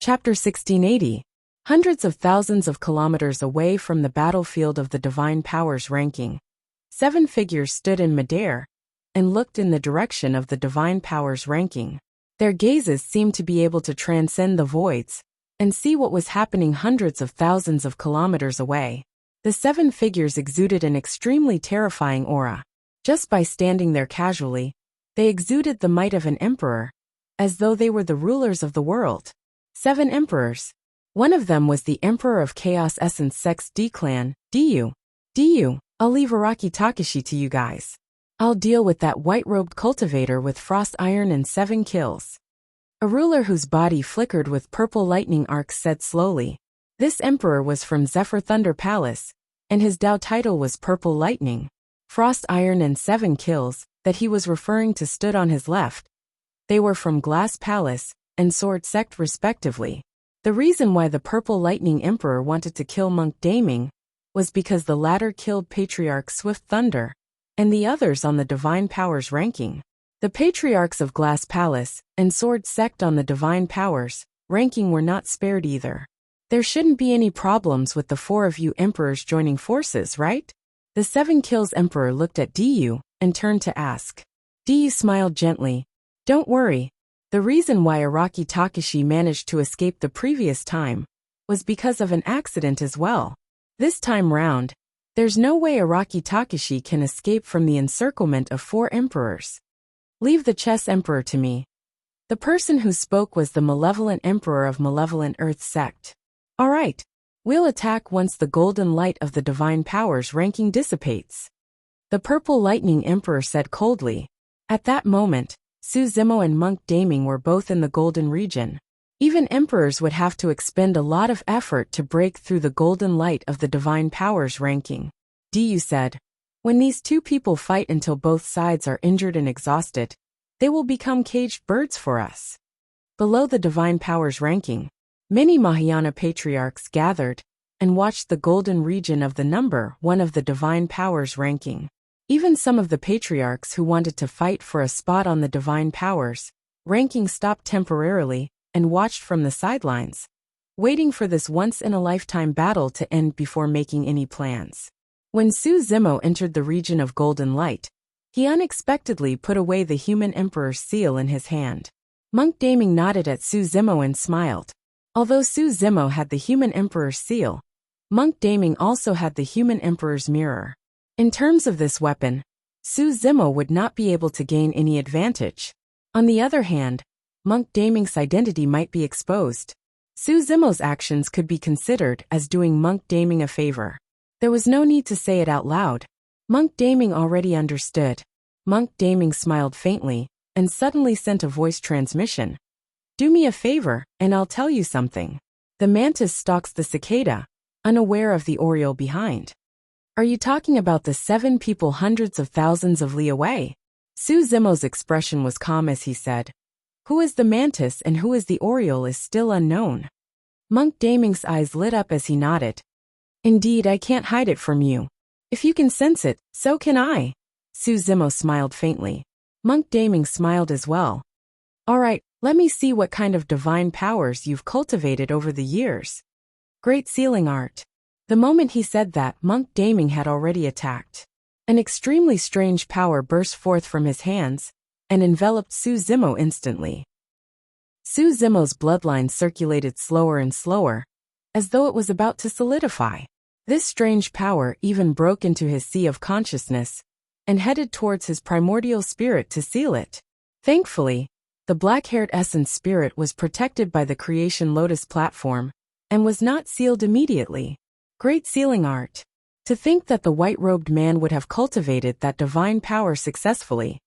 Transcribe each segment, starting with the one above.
Chapter 1680. Hundreds of thousands of kilometers away from the battlefield of the Divine Powers ranking, 7 figures stood in midair and looked in the direction of the Divine Powers ranking. Their gazes seemed to be able to transcend the voids and see what was happening hundreds of thousands of kilometers away. The 7 figures exuded an extremely terrifying aura. Just by standing there casually, they exuded the might of an emperor, as though they were the rulers of the world. 7 emperors. One of them was the Emperor of Chaos Essence Sex D-Clan, Du. I'll leave Araki Takashi to you guys. I'll deal with that white-robed cultivator with frost iron and 7 kills. A ruler whose body flickered with purple lightning arcs said slowly. This emperor was from Zephyr Thunder Palace, and his Dao title was Purple Lightning. Frost iron and 7 kills, that he was referring to stood on his left. They were from Glass Palace and Sword Sect respectively. The reason why the Purple Lightning Emperor wanted to kill Monk Daming was because the latter killed Patriarch Swift Thunder and the others on the Divine Powers ranking. The Patriarchs of Glass Palace and Sword Sect on the Divine Powers ranking were not spared either. There shouldn't be any problems with the 4 of you emperors joining forces, right? The 7 kills emperor looked at Du and turned to ask. Du smiled gently. Don't worry. The reason why Araki Takashi managed to escape the previous time was because of an accident as well. This time round, there's no way Araki Takashi can escape from the encirclement of 4 emperors. Leave the chess emperor to me. The person who spoke was the malevolent emperor of Malevolent Earth Sect. All right, we'll attack once the golden light of the Divine Powers ranking dissipates. The Purple Lightning Emperor said coldly. At that moment, Suzumo and Monk Daming were both in the golden region. Even emperors would have to expend a lot of effort to break through the golden light of the Divine Powers ranking. Du said, when these 2 people fight until both sides are injured and exhausted, they will become caged birds for us. Below the Divine Powers ranking, many Mahayana patriarchs gathered and watched the golden region of the number 1 of the Divine Powers ranking. Even some of the patriarchs who wanted to fight for a spot on the Divine Powers ranking stopped temporarily and watched from the sidelines, waiting for this once-in-a-lifetime battle to end before making any plans. When Suzumo entered the region of golden light, he unexpectedly put away the human emperor's seal in his hand. Monk Daming nodded at Suzumo and smiled. Although Suzumo had the human emperor's seal, Monk Daming also had the human emperor's mirror. In terms of this weapon, Suzumo would not be able to gain any advantage. On the other hand, Monk Daming's identity might be exposed. Suzumo's actions could be considered as doing Monk Daming a favor. There was no need to say it out loud. Monk Daming already understood. Monk Daming smiled faintly and suddenly sent a voice transmission. Do me a favor, and I'll tell you something. The mantis stalks the cicada, unaware of the oriole behind. Are you talking about the 7 people hundreds of thousands of li away? Suzumo's expression was calm as he said. Who is the mantis and who is the oriole is still unknown. Monk Daming's eyes lit up as he nodded. Indeed, I can't hide it from you. If you can sense it, so can I. Suzumo smiled faintly. Monk Daming smiled as well. All right, let me see what kind of divine powers you've cultivated over the years. Great sealing art. The moment he said that, Monk Daming had already attacked. An extremely strange power burst forth from his hands and enveloped Suzumo instantly. Suzumo's bloodline circulated slower and slower, as though it was about to solidify. This strange power even broke into his sea of consciousness and headed towards his primordial spirit to seal it. Thankfully, the black-haired essence spirit was protected by the Creation Lotus platform and was not sealed immediately. Great sealing art. To think that the white-robed man would have cultivated that divine power successfully.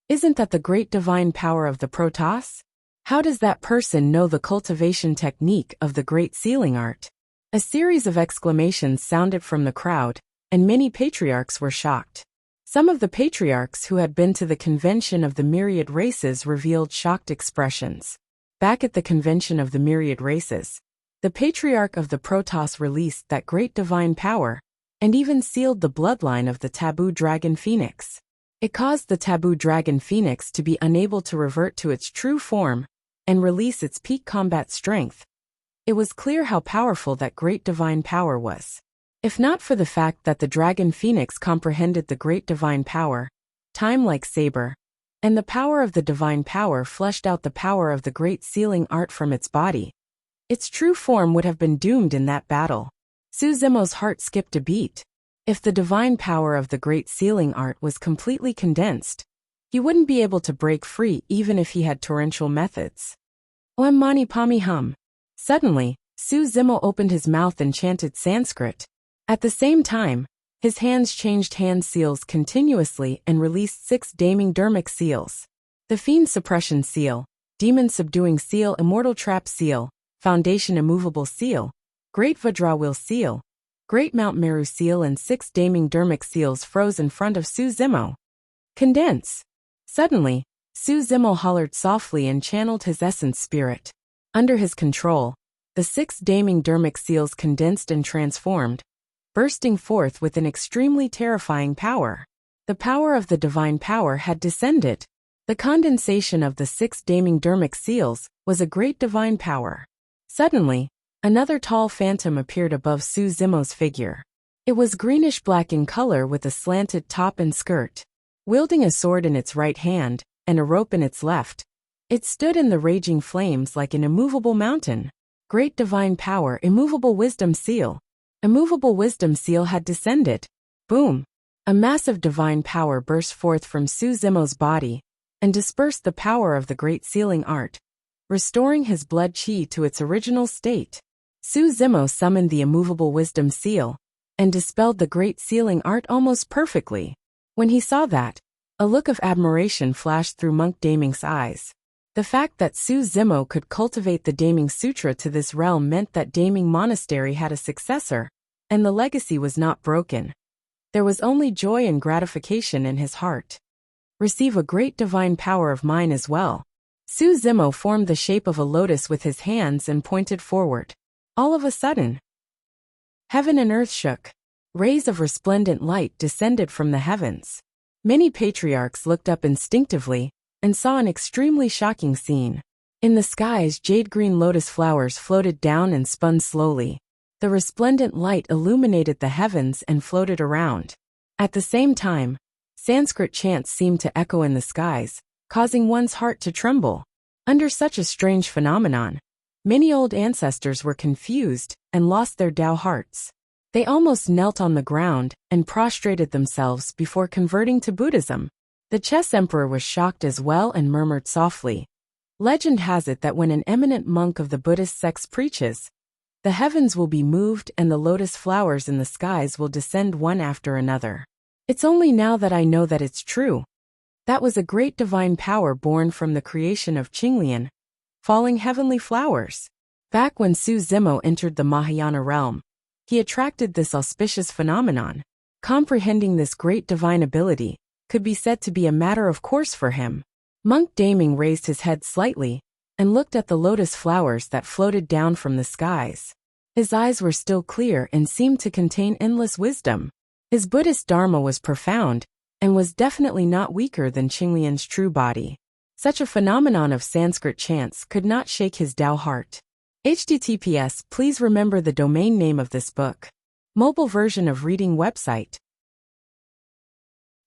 Isn't that the great divine power of the Protoss? How does that person know the cultivation technique of the great sealing art? A series of exclamations sounded from the crowd, and many patriarchs were shocked. Some of the patriarchs who had been to the convention of the myriad races revealed shocked expressions. Back at the convention of the myriad races, the patriarch of the Protoss released that great divine power, and even sealed the bloodline of the taboo dragon phoenix. It caused the taboo dragon phoenix to be unable to revert to its true form and release its peak combat strength, It was clear how powerful that great divine power was. If not for the fact that the dragon phoenix comprehended the great divine power, time-like saber, and the power of the divine power fleshed out the power of the great sealing art from its body, its true form would have been doomed in that battle. Su Zimo's heart skipped a beat. If the divine power of the great sealing art was completely condensed, he wouldn't be able to break free even if he had torrential methods. Om mani padme hum. Suddenly, Su Zimo opened his mouth and chanted Sanskrit. At the same time, his hands changed hand seals continuously and released 6 damning dermic seals. The Fiend Suppression Seal, Demon Subduing Seal, Immortal Trap Seal, Foundation Immovable Seal, Great Vajrawheel Seal, Great Mount Meru Seal, and 6 damning dermic seals froze in front of Su Zimo. Condense! Suddenly, Su Zimo hollered softly and channeled his essence spirit. Under his control, the 6 damning dermic seals condensed and transformed, bursting forth with an extremely terrifying power. The power of the divine power had descended. The condensation of the 6 damning dermic seals was a great divine power. Suddenly, another tall phantom appeared above Su Zimo's figure. It was greenish-black in color with a slanted top and skirt. Wielding a sword in its right hand and a rope in its left, it stood in the raging flames like an immovable mountain. Great divine power, immovable wisdom seal. Immovable wisdom seal had descended. Boom! A massive divine power burst forth from Su Zimo's body and dispersed the power of the great sealing art, restoring his blood chi to its original state. Su Zimo summoned the immovable wisdom seal and dispelled the great sealing art almost perfectly. When he saw that, a look of admiration flashed through Monk Daming's eyes. The fact that Su Zimo could cultivate the Daming Sutra to this realm meant that Daming Monastery had a successor, and the legacy was not broken. There was only joy and gratification in his heart. Receive a great divine power of mine as well. Su Zimo formed the shape of a lotus with his hands and pointed forward. All of a sudden, heaven and earth shook. Rays of resplendent light descended from the heavens. Many patriarchs looked up instinctively and saw an extremely shocking scene. In the skies, jade-green lotus flowers floated down and spun slowly. The resplendent light illuminated the heavens and floated around. At the same time, Sanskrit chants seemed to echo in the skies, causing one's heart to tremble. Under such a strange phenomenon, many old ancestors were confused and lost their Tao hearts. They almost knelt on the ground and prostrated themselves before converting to Buddhism. The chess emperor was shocked as well and murmured softly. Legend has it that when an eminent monk of the Buddhist sect preaches, the heavens will be moved and the lotus flowers in the skies will descend one after another. It's only now that I know that it's true. That was a great divine power born from the creation of Qinglian, falling heavenly flowers. Back when Su Zimo entered the Mahayana realm, he attracted this auspicious phenomenon. Comprehending this great divine ability could be said to be a matter of course for him. Monk Daming raised his head slightly and looked at the lotus flowers that floated down from the skies. His eyes were still clear and seemed to contain endless wisdom. His Buddhist dharma was profound and was definitely not weaker than Qinglian's true body. Such a phenomenon of Sanskrit chants could not shake his Tao heart. HTTPS, please remember the domain name of this book. Mobile version of reading website.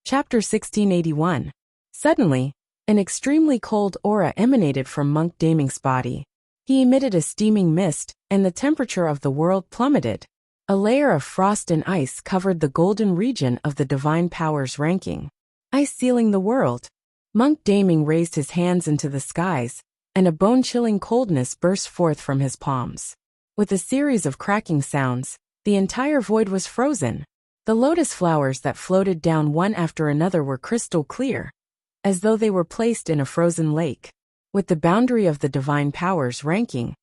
Chapter 1681. Suddenly, an extremely cold aura emanated from Monk Daming's body. He emitted a steaming mist, and the temperature of the world plummeted. A layer of frost and ice covered the golden region of the divine power's ranking. Ice sealing the world. Monk Daming raised his hands into the skies, and a bone-chilling coldness burst forth from his palms. With a series of cracking sounds, the entire void was frozen. The lotus flowers that floated down one after another were crystal clear, as though they were placed in a frozen lake. With the boundary of the divine power's ranking,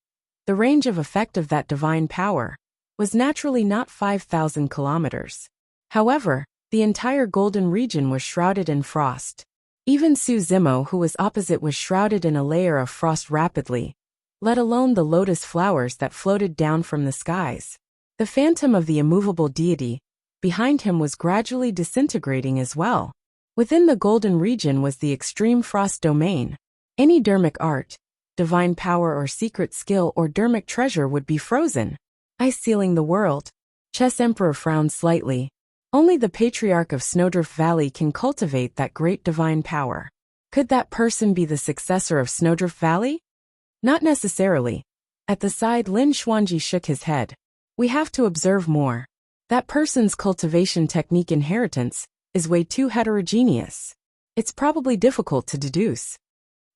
the range of effect of that divine power was naturally not 5,000 kilometers. However, the entire golden region was shrouded in frost. Even Su Zimo, who was opposite, was shrouded in a layer of frost rapidly, let alone the lotus flowers that floated down from the skies. The phantom of the immovable deity behind him was gradually disintegrating as well. Within the golden region was the extreme frost domain. Any dermic art, divine power or secret skill or dermic treasure would be frozen, ice sealing the world. Chess Emperor frowned slightly. Only the Patriarch of Snowdrift Valley can cultivate that great divine power. Could that person be the successor of Snowdrift Valley? Not necessarily. At the side, Lin Xuanji shook his head. We have to observe more. That person's cultivation technique inheritance is way too heterogeneous. It's probably difficult to deduce.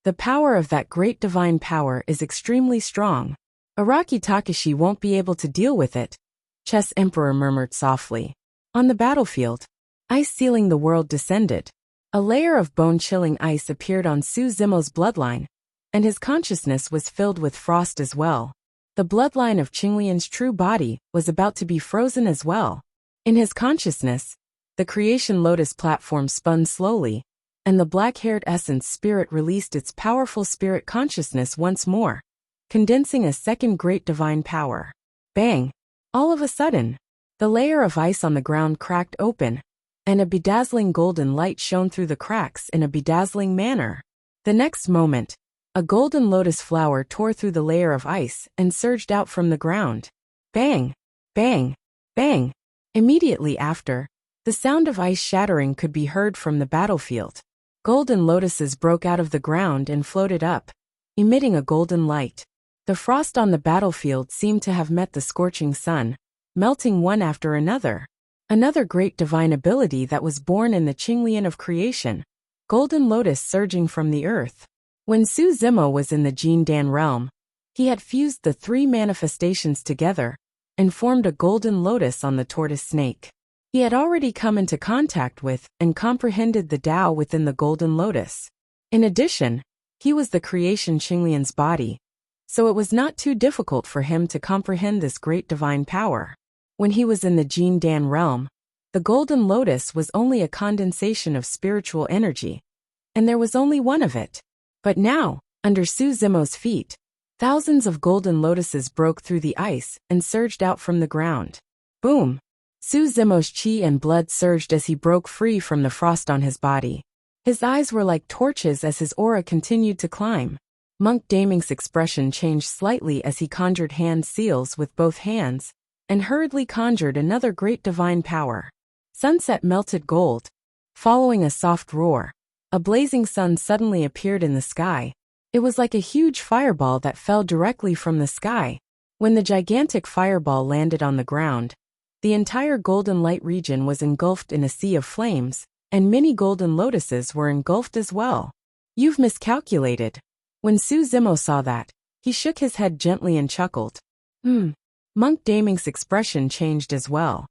The power of that great divine power is extremely strong. Araki Takashi won't be able to deal with it, Chess Emperor murmured softly. On the battlefield, ice sealing the world descended. A layer of bone-chilling ice appeared on Su Zimo's bloodline, and his consciousness was filled with frost as well. The bloodline of Qinglian's true body was about to be frozen as well. In his consciousness, the creation lotus platform spun slowly, and the black-haired essence spirit released its powerful spirit consciousness once more, condensing a second great divine power. Bang! All of a sudden, the layer of ice on the ground cracked open, and a bedazzling golden light shone through the cracks in a bedazzling manner. The next moment, a golden lotus flower tore through the layer of ice and surged out from the ground. Bang! Bang! Bang! Immediately after, the sound of ice shattering could be heard from the battlefield. Golden lotuses broke out of the ground and floated up, emitting a golden light. The frost on the battlefield seemed to have met the scorching sun, melting one after another. Another great divine ability that was born in the Qinglian of creation, golden lotus surging from the earth. When Su Zimo was in the Jin Dan realm, he had fused the three manifestations together and formed a golden lotus on the tortoise snake. He had already come into contact with and comprehended the Tao within the golden lotus. In addition, he was the creation Qinglian's body, so it was not too difficult for him to comprehend this great divine power. When he was in the Jin Dan realm, the golden lotus was only a condensation of spiritual energy, and there was only one of it. But now, under Su Zimo's feet, thousands of golden lotuses broke through the ice and surged out from the ground. Boom! Su Zimo's chi and blood surged as he broke free from the frost on his body. His eyes were like torches as his aura continued to climb. Monk Daming's expression changed slightly as he conjured hand seals with both hands, and hurriedly conjured another great divine power. Sunset melted gold. Following a soft roar, a blazing sun suddenly appeared in the sky. It was like a huge fireball that fell directly from the sky. When the gigantic fireball landed on the ground, the entire golden light region was engulfed in a sea of flames, and many golden lotuses were engulfed as well. You've miscalculated. When Su Zimo saw that, he shook his head gently and chuckled. Monk Daming's expression changed as well.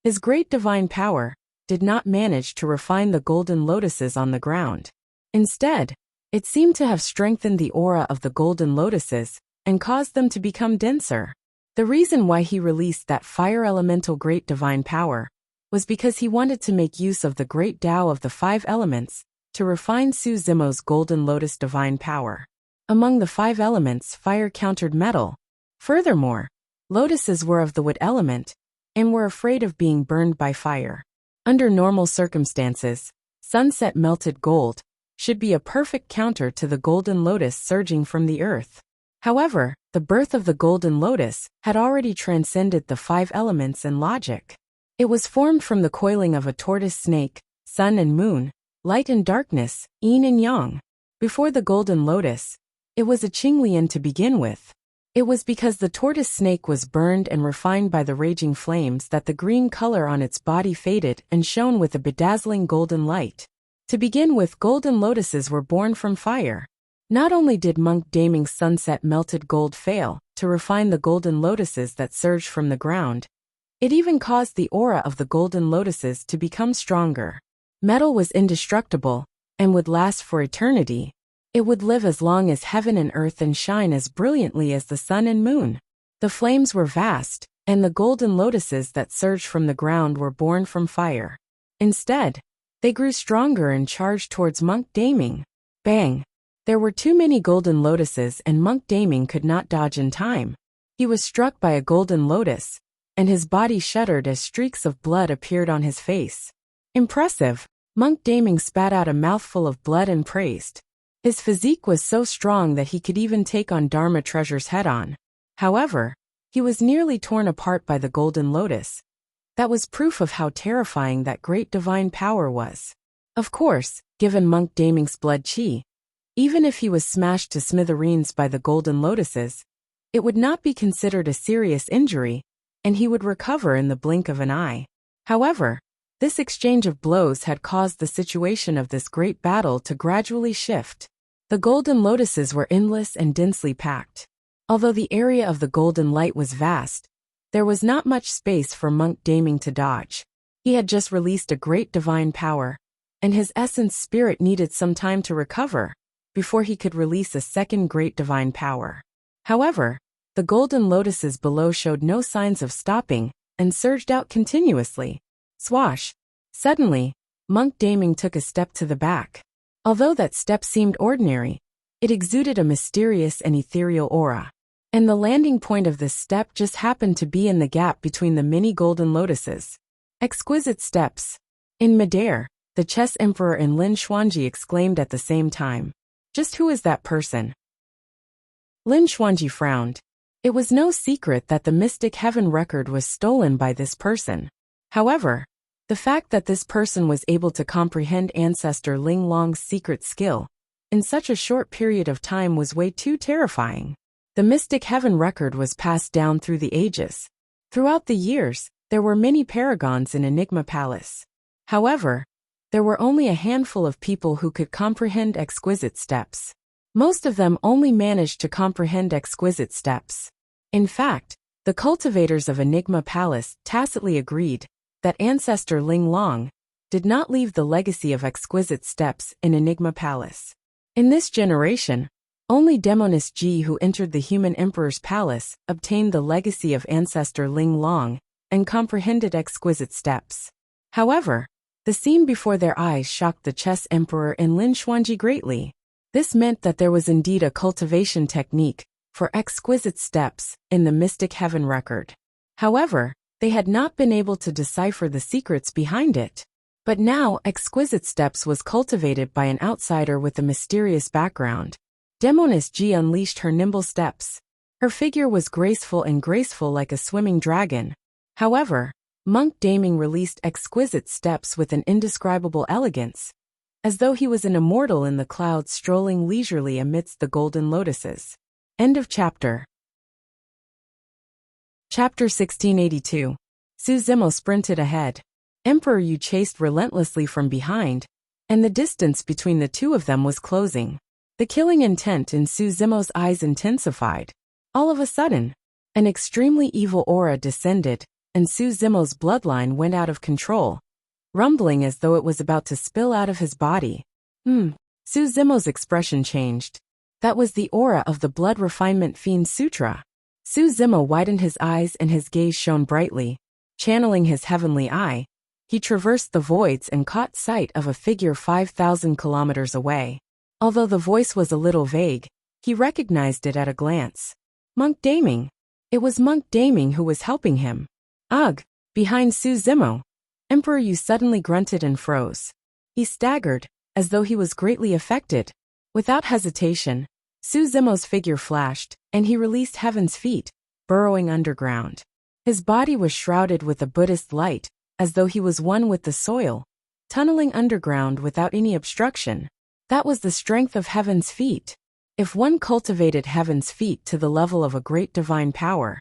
His great divine power did not manage to refine the golden lotuses on the ground. Instead, it seemed to have strengthened the aura of the golden lotuses and caused them to become denser. The reason why he released that fire elemental great divine power was because he wanted to make use of the great Tao of the five elements to refine Su Zimo's golden lotus divine power. Among the five elements, fire countered metal. Furthermore, lotuses were of the wood element and were afraid of being burned by fire. Under normal circumstances, sunset melted gold should be a perfect counter to the golden lotus surging from the earth. However, the birth of the golden lotus had already transcended the five elements and logic. It was formed from the coiling of a tortoise snake, sun and moon, light and darkness, yin and yang. Before the golden lotus, it was a Qinglian to begin with. It was because the tortoise snake was burned and refined by the raging flames that the green color on its body faded and shone with a bedazzling golden light. To begin with, golden lotuses were born from fire. Not only did Monk Daming's sunset melted gold fail to refine the golden lotuses that surged from the ground, it even caused the aura of the golden lotuses to become stronger. Metal was indestructible and would last for eternity. It would live as long as heaven and earth and shine as brilliantly as the sun and moon. The flames were vast, and the golden lotuses that surged from the ground were born from fire. Instead, they grew stronger and charged towards Monk Daming. Bang! There were too many golden lotuses and Monk Daming could not dodge in time. He was struck by a golden lotus, and his body shuddered as streaks of blood appeared on his face. Impressive! Monk Daming spat out a mouthful of blood and praised. His physique was so strong that he could even take on Dharma treasures head-on. However, he was nearly torn apart by the golden lotus. That was proof of how terrifying that great divine power was. Of course, given Monk Daming's blood chi, even if he was smashed to smithereens by the golden lotuses, it would not be considered a serious injury, and he would recover in the blink of an eye. However, this exchange of blows had caused the situation of this great battle to gradually shift. The golden lotuses were endless and densely packed. Although the area of the golden light was vast, there was not much space for Monk Daming to dodge. He had just released a great divine power, and his essence spirit needed some time to recover before he could release a second great divine power. However, the golden lotuses below showed no signs of stopping and surged out continuously. Swash! Suddenly, Monk Daming took a step to the back. Although that step seemed ordinary, it exuded a mysterious and ethereal aura. And the landing point of this step just happened to be in the gap between the many golden lotuses. Exquisite steps. In midair, the chess emperor and Lin Xuanji exclaimed at the same time. Just who is that person? Lin Xuanji frowned. It was no secret that the Mystic Heaven record was stolen by this person. However, the fact that this person was able to comprehend Ancestor Ling Long's secret skill in such a short period of time was way too terrifying. The Mystic Heaven record was passed down through the ages. Throughout the years, there were many paragons in Enigma Palace. However, there were only a handful of people who could comprehend exquisite steps. Most of them only managed to comprehend exquisite steps. In fact, the cultivators of Enigma Palace tacitly agreed that Ancestor Ling Long did not leave the legacy of exquisite steps in Enigma Palace. In this generation, only Demonis Ji, who entered the human emperor's palace, obtained the legacy of Ancestor Ling Long and comprehended exquisite steps. However, the scene before their eyes shocked the chess emperor and Lin Xuanji greatly. This meant that there was indeed a cultivation technique for exquisite steps in the Mystic Heaven record. However, they had not been able to decipher the secrets behind it. But now exquisite steps was cultivated by an outsider with a mysterious background. Demonis Ji unleashed her nimble steps. Her figure was graceful like a swimming dragon. However, Monk Daming released exquisite steps with an indescribable elegance, as though he was an immortal in the clouds strolling leisurely amidst the golden lotuses. End of chapter. Chapter 1682. Su Zimo sprinted ahead. Emperor Yu chased relentlessly from behind, and the distance between the two of them was closing. The killing intent in Su Zimo's eyes intensified. All of a sudden, an extremely evil aura descended, and Su Zimo's bloodline went out of control, rumbling as though it was about to spill out of his body. Su Zimo's expression changed. That was the aura of the Blood Refinement Fiend Sutra. Su Zimo widened his eyes and his gaze shone brightly. Channeling his heavenly eye, he traversed the voids and caught sight of a figure 5,000 kilometers away. Although the voice was a little vague, he recognized it at a glance. Monk Daming. It was Monk Daming who was helping him. Ugh! Behind Su Zimo, Emperor Yu suddenly grunted and froze. He staggered, as though he was greatly affected. Without hesitation, Su Zimo's figure flashed, and he released Heaven's feet, burrowing underground. His body was shrouded with a Buddhist light, as though he was one with the soil, tunneling underground without any obstruction. That was the strength of Heaven's feet. If one cultivated Heaven's feet to the level of a great divine power,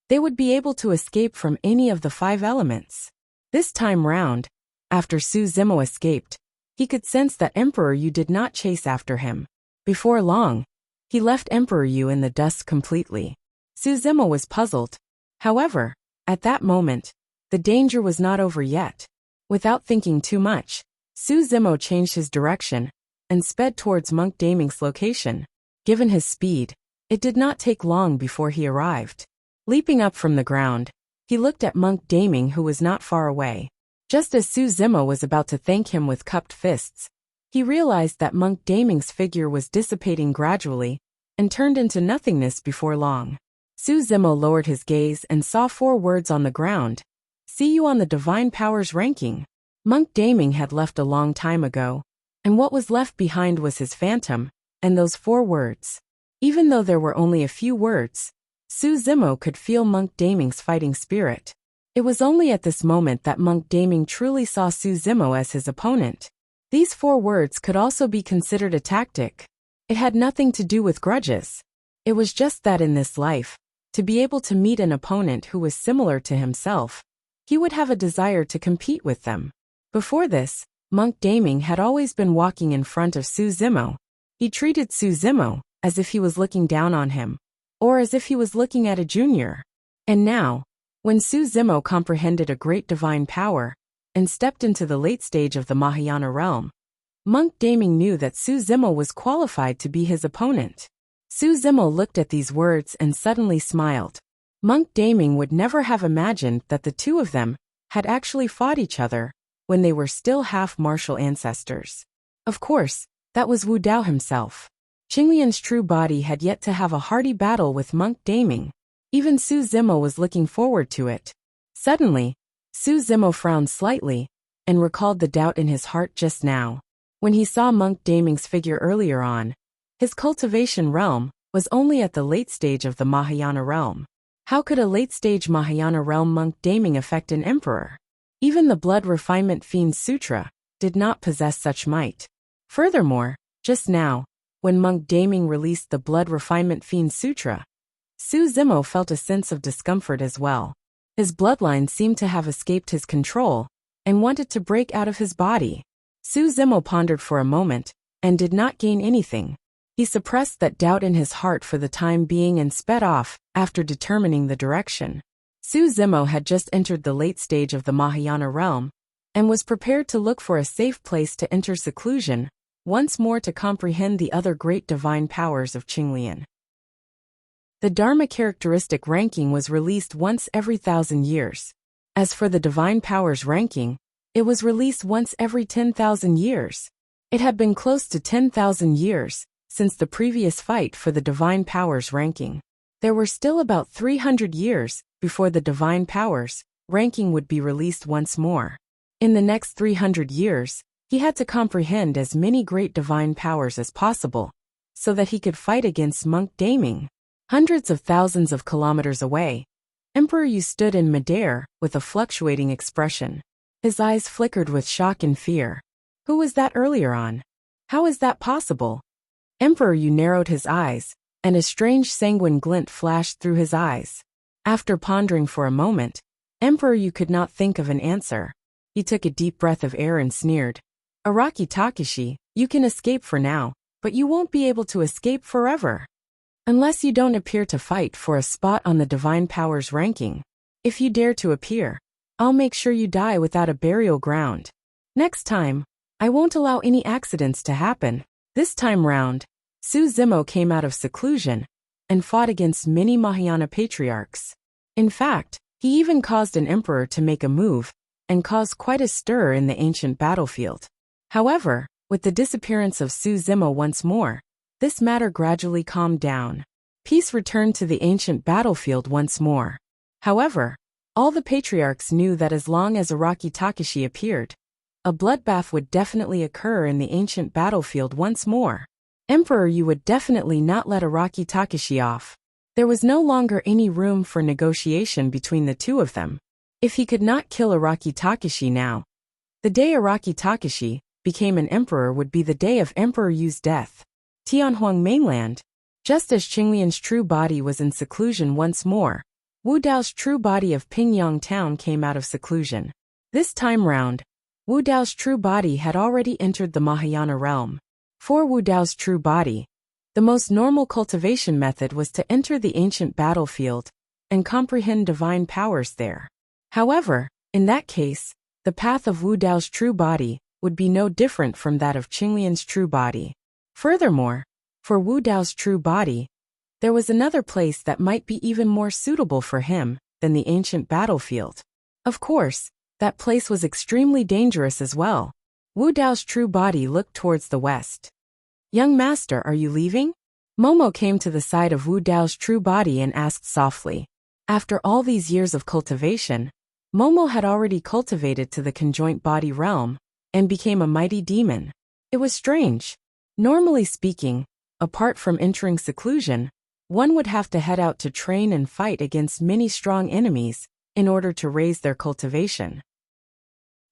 they would be able to escape from any of the 5 elements. This time round, after Su Zimo escaped, he could sense that Emperor Yu did not chase after him. Before long, he left Emperor Yu in the dust completely. Su Zimo was puzzled. However, at that moment, the danger was not over yet. Without thinking too much, Su Zimo changed his direction and sped towards Monk Daming's location. Given his speed, it did not take long before he arrived. Leaping up from the ground, he looked at Monk Daming, who was not far away. Just as Su Zimo was about to thank him with cupped fists, he realized that Monk Daming's figure was dissipating gradually and turned into nothingness before long. Su Zimo lowered his gaze and saw 4 words on the ground. See you on the Divine Powers ranking. Monk Daming had left a long time ago, and what was left behind was his phantom, and those 4 words. Even though there were only a few words, Su Zimo could feel Monk Daming's fighting spirit. It was only at this moment that Monk Daming truly saw Su Zimo as his opponent. These 4 words could also be considered a tactic. It had nothing to do with grudges. It was just that in this life, to be able to meet an opponent who was similar to himself, he would have a desire to compete with them. Before this, Monk Daming had always been walking in front of Su Zimo. He treated Su Zimo as if he was looking down on him, or as if he was looking at a junior. And now, when Su Zimo comprehended a great divine power and stepped into the late stage of the Mahayana realm, Monk Daming knew that Su Zimo was qualified to be his opponent. Su Zimo looked at these words and suddenly smiled. Monk Daming would never have imagined that the two of them had actually fought each other when they were still half-martial ancestors. Of course, that was Wu Dao himself. Qinglian's true body had yet to have a hearty battle with Monk Daming. Even Su Zimo was looking forward to it. Suddenly, Su Zimo frowned slightly and recalled the doubt in his heart just now. When he saw Monk Daming's figure earlier on, his cultivation realm was only at the late stage of the Mahayana realm. How could a late-stage Mahayana realm Monk Daming affect an emperor? Even the Blood Refinement Fiend Sutra did not possess such might. Furthermore, just now, when Monk Daming released the Blood Refinement Fiend Sutra, Su Zimo felt a sense of discomfort as well. His bloodline seemed to have escaped his control and wanted to break out of his body. Su Zimo pondered for a moment and did not gain anything. He suppressed that doubt in his heart for the time being and sped off after determining the direction. Su Zimo had just entered the late stage of the Mahayana realm and was prepared to look for a safe place to enter seclusion once more to comprehend the other great divine powers of Qinglian. The Dharma characteristic ranking was released once every 1,000 years. As for the divine powers ranking, it was released once every 10,000 years. It had been close to 10,000 years since the previous fight for the divine powers ranking. There were still about 300 years before the divine powers ranking would be released once more. In the next 300 years, he had to comprehend as many great divine powers as possible, so that he could fight against Monk Daming. Hundreds of thousands of kilometers away, Emperor Yu stood in midair with a fluctuating expression. His eyes flickered with shock and fear. Who was that earlier on? How is that possible? Emperor Yu narrowed his eyes, and a strange sanguine glint flashed through his eyes. After pondering for a moment, Emperor Yu could not think of an answer. He took a deep breath of air and sneered. Araki Takashi, you can escape for now, but you won't be able to escape forever. Unless you don't appear to fight for a spot on the divine powers ranking. If you dare to appear, I'll make sure you die without a burial ground. Next time, I won't allow any accidents to happen. This time round, Su Zimo came out of seclusion and fought against many Mahayana patriarchs. In fact, he even caused an emperor to make a move and caused quite a stir in the ancient battlefield. However, with the disappearance of Su Zimo once more, this matter gradually calmed down. Peace returned to the ancient battlefield once more. However, all the patriarchs knew that as long as Araki Takashi appeared, a bloodbath would definitely occur in the ancient battlefield once more. Emperor Yu would definitely not let Araki Takashi off. There was no longer any room for negotiation between the two of them. If he could not kill Araki Takashi now, the day Araki Takashi became an emperor would be the day of Emperor Yu's death. Tianhuang mainland. Just as Qinglian's true body was in seclusion once more, Wu Dao's true body of Pingyang town came out of seclusion. This time round, Wu Dao's true body had already entered the Mahayana realm. For Wu Dao's true body, the most normal cultivation method was to enter the ancient battlefield and comprehend divine powers there. However, in that case, the path of Wu Dao's true body would be no different from that of Qinglian's true body. Furthermore, for Wu Dao's true body, there was another place that might be even more suitable for him than the ancient battlefield. Of course, that place was extremely dangerous as well. Wu Dao's true body looked towards the west. Young master, are you leaving? Momo came to the side of Wu Dao's true body and asked softly. After all these years of cultivation, Momo had already cultivated to the conjoint body realm and became a mighty demon. It was strange. Normally speaking, apart from entering seclusion, one would have to head out to train and fight against many strong enemies in order to raise their cultivation.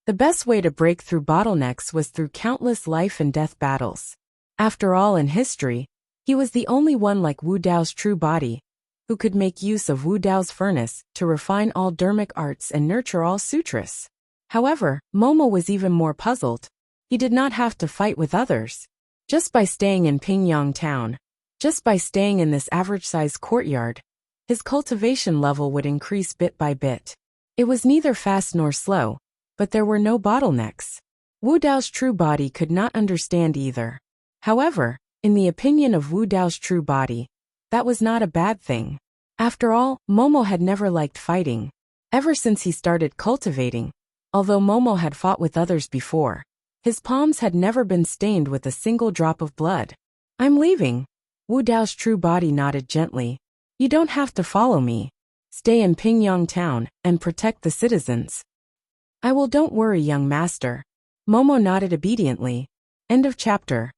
The best way to break through bottlenecks was through countless life and death battles. After all, in history, he was the only one like Wu Dao's true body, who could make use of Wu Dao's furnace to refine all dermic arts and nurture all sutras. However, Momo was even more puzzled. He did not have to fight with others. Just by staying in Pingyang town, just by staying in this average-sized courtyard, his cultivation level would increase bit by bit. It was neither fast nor slow, but there were no bottlenecks. Wu Dao's true body could not understand either. However, in the opinion of Wu Dao's true body, that was not a bad thing. After all, Momo had never liked fighting. Ever since he started cultivating, although Momo had fought with others before, his palms had never been stained with a single drop of blood. "I'm leaving." Wu Dao's true body nodded gently. "You don't have to follow me. Stay in Pingyang town and protect the citizens." "I will, don't worry, young master." Momo nodded obediently. End of chapter.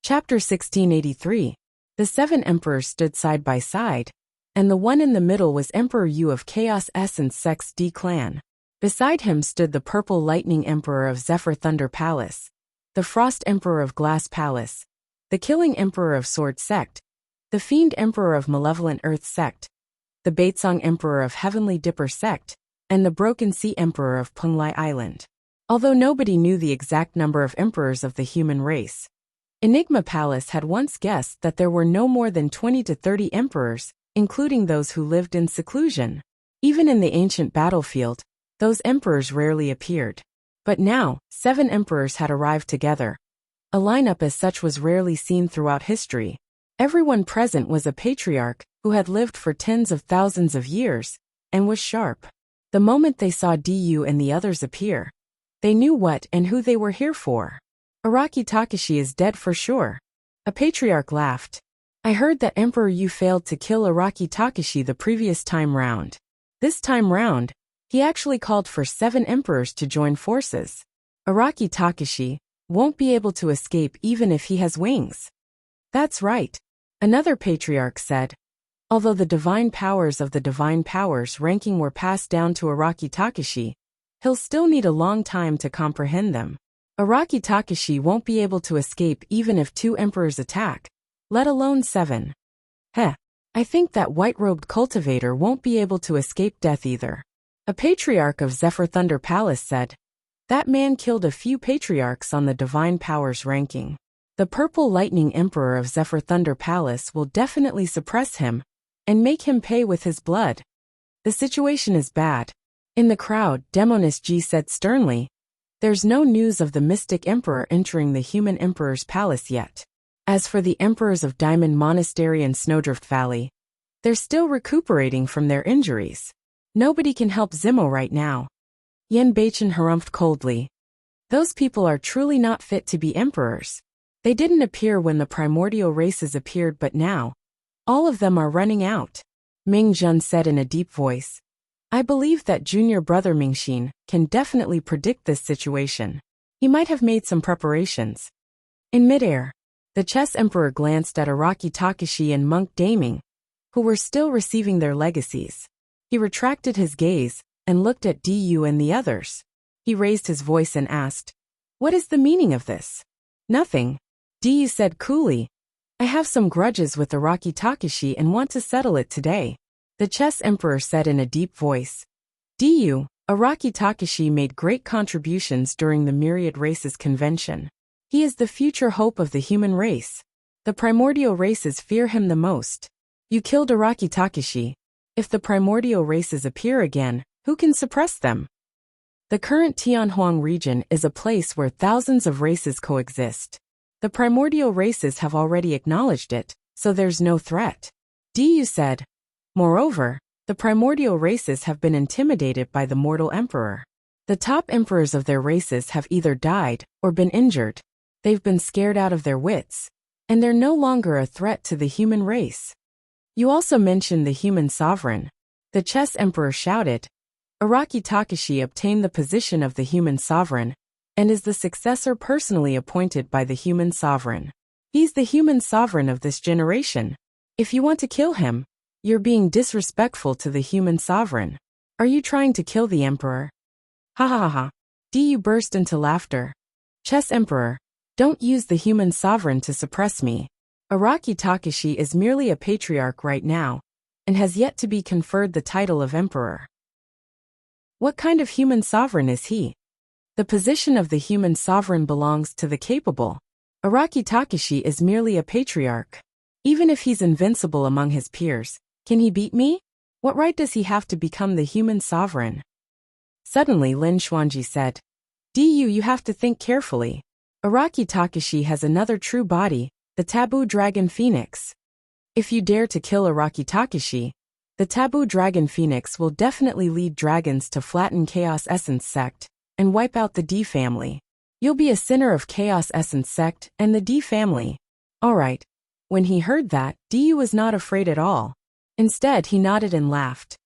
Chapter 1683. The 7 emperors stood side by side, and the one in the middle was Emperor Yu of Chaos Essence Sect's D clan. Beside him stood the Purple Lightning Emperor of Zephyr Thunder Palace, the Frost Emperor of Glass Palace, the Killing Emperor of Sword Sect, the Fiend Emperor of Malevolent Earth Sect, the Baitsong Emperor of Heavenly Dipper Sect, and the Broken Sea Emperor of Penglai Island. Although nobody knew the exact number of emperors of the human race, Enigma Palace had once guessed that there were no more than 20 to 30 emperors, including those who lived in seclusion. Even in the ancient battlefield, those emperors rarely appeared. But now, 7 emperors had arrived together. A lineup as such was rarely seen throughout history. Everyone present was a patriarch who had lived for tens of thousands of years and was sharp. The moment they saw Du and the others appear, they knew what and who they were here for. "Araki Takashi is dead for sure." A patriarch laughed. "I heard that Emperor Yu failed to kill Araki Takashi the previous time round. This time round, he actually called for 7 emperors to join forces. Araki Takashi won't be able to escape even if he has wings." "That's right," another patriarch said. Although the divine powers of the divine powers ranking were passed down to Araki Takashi, he'll still need a long time to comprehend them. Araki Takashi won't be able to escape even if 2 emperors attack, let alone 7. I think that white-robed cultivator won't be able to escape death either. A patriarch of Zephyr Thunder Palace said. That man killed a few patriarchs on the divine powers ranking. The Purple Lightning Emperor of Zephyr Thunder Palace will definitely suppress him and make him pay with his blood. The situation is bad. In the crowd, Demonis G said sternly, "There's no news of the Mystic Emperor entering the Human Emperor's palace yet. As for the Emperors of Diamond Monastery and Snowdrift Valley, they're still recuperating from their injuries. Nobody can help Zimo right now." Yen Beichen harumphed coldly. "Those people are truly not fit to be emperors. They didn't appear when the primordial races appeared, but now, all of them are running out." Ming Jun said in a deep voice. "I believe that junior brother Mingxin can definitely predict this situation. He might have made some preparations." In midair, the Chess Emperor glanced at Araki Takashi and Monk Daming, who were still receiving their legacies. He retracted his gaze and looked at Du and the others. He raised his voice and asked, "What is the meaning of this?" "Nothing," Du said coolly. "I have some grudges with Araki Takashi and want to settle it today," the Chess Emperor said in a deep voice. Du, Araki Takashi made great contributions during the Myriad Races convention. He is the future hope of the human race. The primordial races fear him the most. You killed Araki Takashi. If the primordial races appear again, who can suppress them? The current Tianhuang region is a place where thousands of races coexist. The primordial races have already acknowledged it, so there's no threat. Du said. Moreover, the primordial races have been intimidated by the mortal emperor. The top emperors of their races have either died or been injured. They've been scared out of their wits, and they're no longer a threat to the human race. You also mentioned the human sovereign. The Chess Emperor shouted. Araki Takashi obtained the position of the human sovereign, and is the successor personally appointed by the human sovereign. He's the human sovereign of this generation. If you want to kill him, you're being disrespectful to the human sovereign. Are you trying to kill the emperor? Ha ha ha ha. Du burst into laughter. Chess Emperor, don't use the human sovereign to suppress me. Araki Takashi is merely a patriarch right now, and has yet to be conferred the title of emperor. What kind of human sovereign is he? The position of the human sovereign belongs to the capable. Araki Takashi is merely a patriarch. Even if he's invincible among his peers, can he beat me? What right does he have to become the human sovereign? Suddenly Lin Xuanji said, You have to think carefully. Araki Takashi has another true body, the taboo dragon phoenix. If you dare to kill Araki Takashi, the taboo dragon phoenix will definitely lead dragons to flatten Chaos Essence sect and wipe out the D family. You'll be a sinner of Chaos Essence sect and the D family. Alright. When he heard that, Du was not afraid at all. Instead, he nodded and laughed.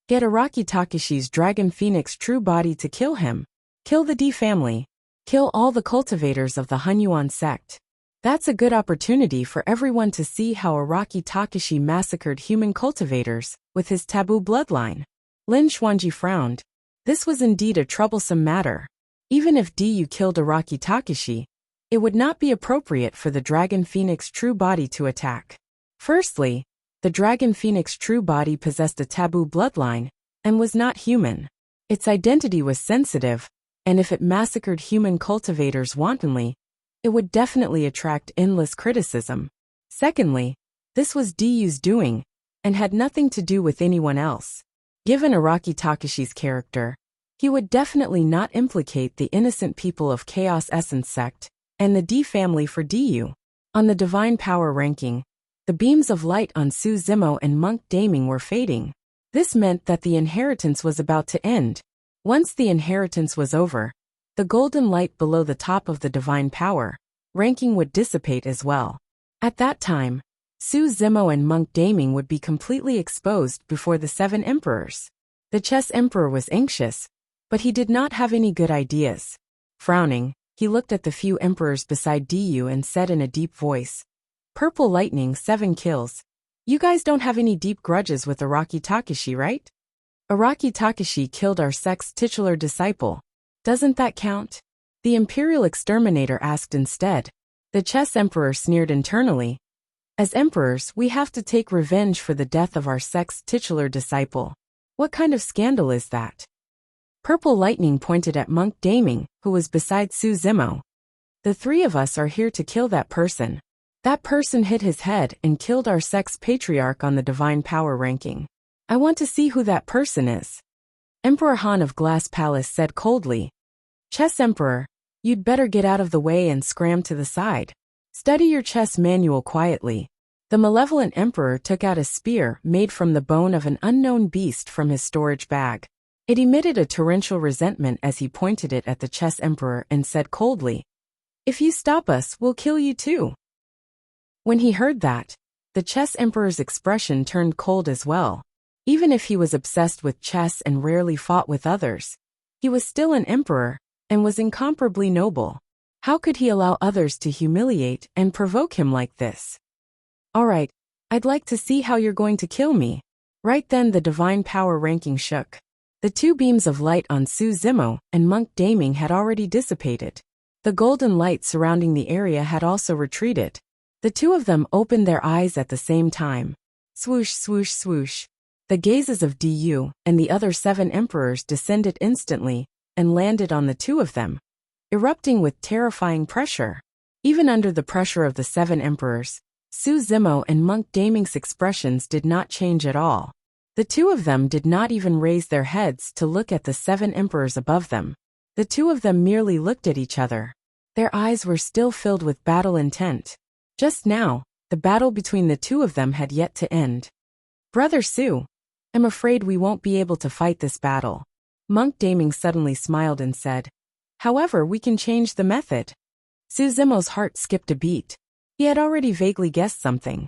Get Araki Takashi's dragon phoenix true body to kill him. Kill the D family. Kill all the cultivators of the Hunyuan sect. That's a good opportunity for everyone to see how Araki Takashi massacred human cultivators with his taboo bloodline. Lin Xuanji frowned. This was indeed a troublesome matter. Even if Du killed Araki Takashi, it would not be appropriate for the Dragon Phoenix true body to attack. Firstly, the Dragon Phoenix true body possessed a taboo bloodline and was not human. Its identity was sensitive, and if it massacred human cultivators wantonly, it would definitely attract endless criticism. Secondly, this was Du's doing, and had nothing to do with anyone else. Given Araki Takashi's character, he would definitely not implicate the innocent people of Chaos Essence sect and the D family for Du. On the divine power ranking, the beams of light on Su Zimo and Monk Daming were fading. This meant that the inheritance was about to end. Once the inheritance was over, the golden light below the top of the divine power ranking would dissipate as well. At that time, Su Zimo and Monk Daming would be completely exposed before the 7 emperors. The chess emperor was anxious, but he did not have any good ideas. Frowning, he looked at the few emperors beside Du and said in a deep voice, Purple Lightning 7 kills. You guys don't have any deep grudges with Araki Takashi, right? Araki Takashi killed our sect's titular disciple. Doesn't that count? The Imperial Exterminator asked instead. The chess emperor sneered internally. As emperors, we have to take revenge for the death of our sect's titular disciple. What kind of scandal is that? Purple Lightning pointed at Monk Daming, who was beside Su Zimo. The 3 of us are here to kill that person. That person hit his head and killed our sect's patriarch on the divine power ranking. I want to see who that person is. Emperor Han of Glass Palace said coldly. Chess Emperor, you'd better get out of the way and scram to the side. Study your chess manual quietly. The malevolent emperor took out a spear made from the bone of an unknown beast from his storage bag. It emitted a torrential resentment as he pointed it at the chess emperor and said coldly, If you stop us, we'll kill you too. When he heard that, the chess emperor's expression turned cold as well. Even if he was obsessed with chess and rarely fought with others, he was still an emperor and was incomparably noble. How could he allow others to humiliate and provoke him like this? Alright, I'd like to see how you're going to kill me. Right then the divine power ranking shook. The 2 beams of light on Su Zimo and Monk Daming had already dissipated. The golden light surrounding the area had also retreated. The 2 of them opened their eyes at the same time. Swoosh, swoosh, swoosh. The gazes of Du and the other 7 emperors descended instantly and landed on the 2 of them, erupting with terrifying pressure. Even under the pressure of the 7 emperors, Su Zimo and Monk Daming's expressions did not change at all. The 2 of them did not even raise their heads to look at the 7 emperors above them. The 2 of them merely looked at each other. Their eyes were still filled with battle intent. Just now, the battle between the 2 of them had yet to end. Brother Su, I'm afraid we won't be able to fight this battle. Monk Daming suddenly smiled and said, However, we can change the method. Su Zimo's heart skipped a beat. He had already vaguely guessed something.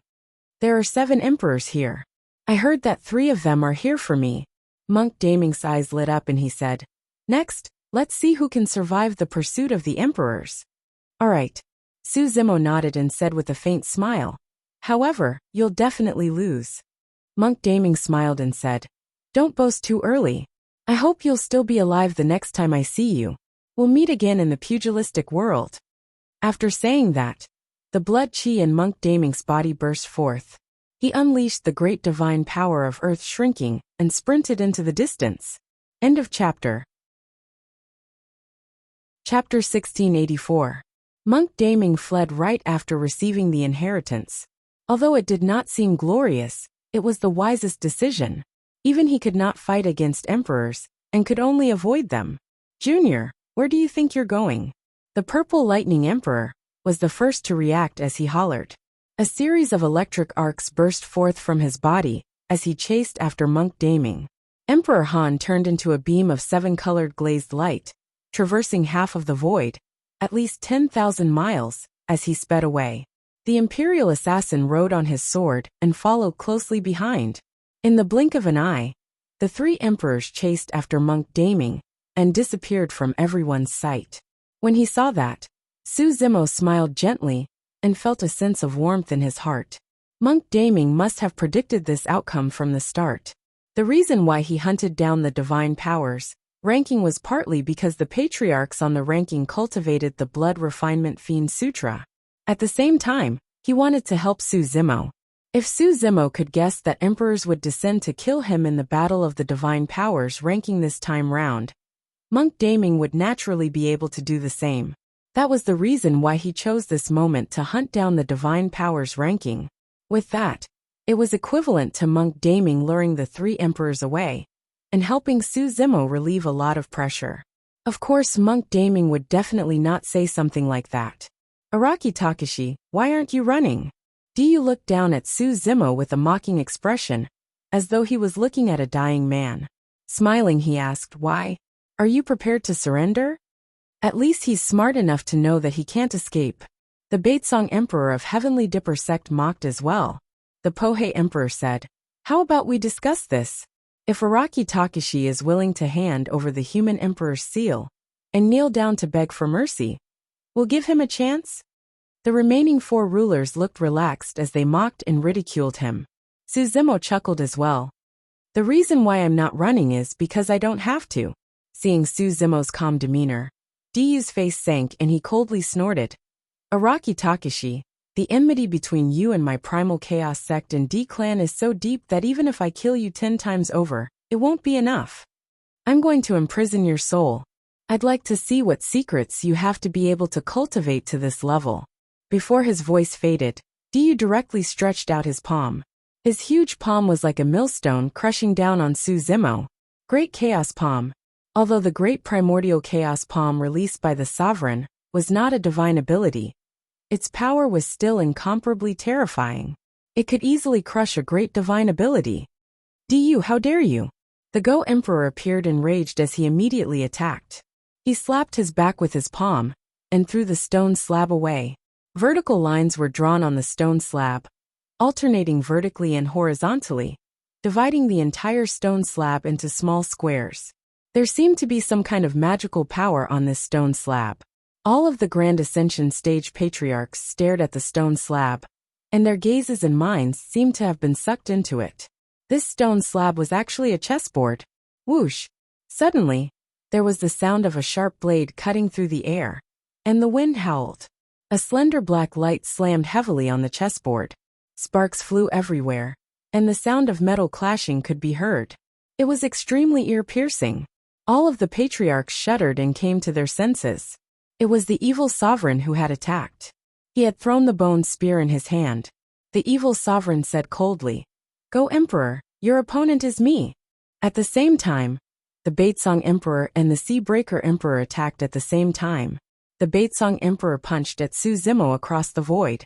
There are 7 emperors here. I heard that 3 of them are here for me. Monk Daming's eyes lit up and he said, Next, Let's see who can survive the pursuit of the emperors. All right. Su Zimo nodded and said with a faint smile. However, you'll definitely lose. Monk Daming smiled and said, Don't boast too early. I hope you'll still be alive the next time I see you. We'll meet again in the pugilistic world. After saying that, the blood chi in Monk Daming's body burst forth. He unleashed the great divine power of earth shrinking and sprinted into the distance. End of chapter. Chapter 1684. Monk Daming fled right after receiving the inheritance. Although it did not seem glorious, it was the wisest decision. Even he could not fight against emperors, and could only avoid them. Junior, where do you think you're going? The Purple Lightning Emperor was the first to react as he hollered. A series of electric arcs burst forth from his body as he chased after Monk Daming. Emperor Han turned into a beam of 7-colored glazed light, traversing half of the void, at least 10,000 miles, as he sped away. The Imperial assassin rode on his sword and followed closely behind. In the blink of an eye, the 3 emperors chased after Monk Daming and disappeared from everyone's sight. When he saw that, Su Zimo smiled gently and felt a sense of warmth in his heart. Monk Daming must have predicted this outcome from the start. The reason why he hunted down the divine powers ranking was partly because the patriarchs on the ranking cultivated the blood refinement fiend sutra. At the same time, he wanted to help Su Zimo. If Su Zimo could guess that emperors would descend to kill him in the battle of the divine powers ranking this time round, Monk Daming would naturally be able to do the same. That was the reason why he chose this moment to hunt down the divine powers ranking. With that, it was equivalent to Monk Daming luring the 3 emperors away and helping Su Zimo relieve a lot of pressure. Of course, Monk Daming would definitely not say something like that. Araki Takashi, why aren't you running? Diyu looked down at Su Zimo with a mocking expression, as though he was looking at a dying man. Smiling, he asked, Why? Are you prepared to surrender? At least he's smart enough to know that he can't escape. The Baitsong Emperor of Heavenly Dipper sect mocked as well. The Pohei Emperor said, How about we discuss this? If Araki Takashi is willing to hand over the human emperor's seal and kneel down to beg for mercy, we'll give him a chance? The remaining 4 rulers looked relaxed as they mocked and ridiculed him. Su Zimo chuckled as well. The reason why I'm not running is because I don't have to. Seeing Su Zimo's calm demeanor, Diyu's face sank and he coldly snorted. Araki Takashi, the enmity between you and my primal chaos sect and D-clan is so deep that even if I kill you 10 times over, it won't be enough. I'm going to imprison your soul. I'd like to see what secrets you have to be able to cultivate to this level. Before his voice faded, Diyu directly stretched out his palm. His huge palm was like a millstone crushing down on Su Zimo. Great Chaos Palm. Although the Great Primordial Chaos Palm released by the Sovereign was not a divine ability, its power was still incomparably terrifying. It could easily crush a great divine ability. Diyu, how dare you? The Go Emperor appeared enraged as he immediately attacked. He slapped his back with his palm and threw the stone slab away. Vertical lines were drawn on the stone slab, alternating vertically and horizontally, dividing the entire stone slab into small squares. There seemed to be some kind of magical power on this stone slab. All of the Grand Ascension stage patriarchs stared at the stone slab, and their gazes and minds seemed to have been sucked into it. This stone slab was actually a chessboard. Whoosh! Suddenly, there was the sound of a sharp blade cutting through the air, and the wind howled. A slender black light slammed heavily on the chessboard. Sparks flew everywhere, and the sound of metal clashing could be heard. It was extremely ear-piercing. All of the patriarchs shuddered and came to their senses. It was the evil sovereign who had attacked. He had thrown the bone spear in his hand. The evil sovereign said coldly, Go Emperor, your opponent is me. At the same time, the Baitsong Emperor and the Sea Breaker Emperor attacked at the same time. The Baitsong Emperor punched at Su Zimo across the void.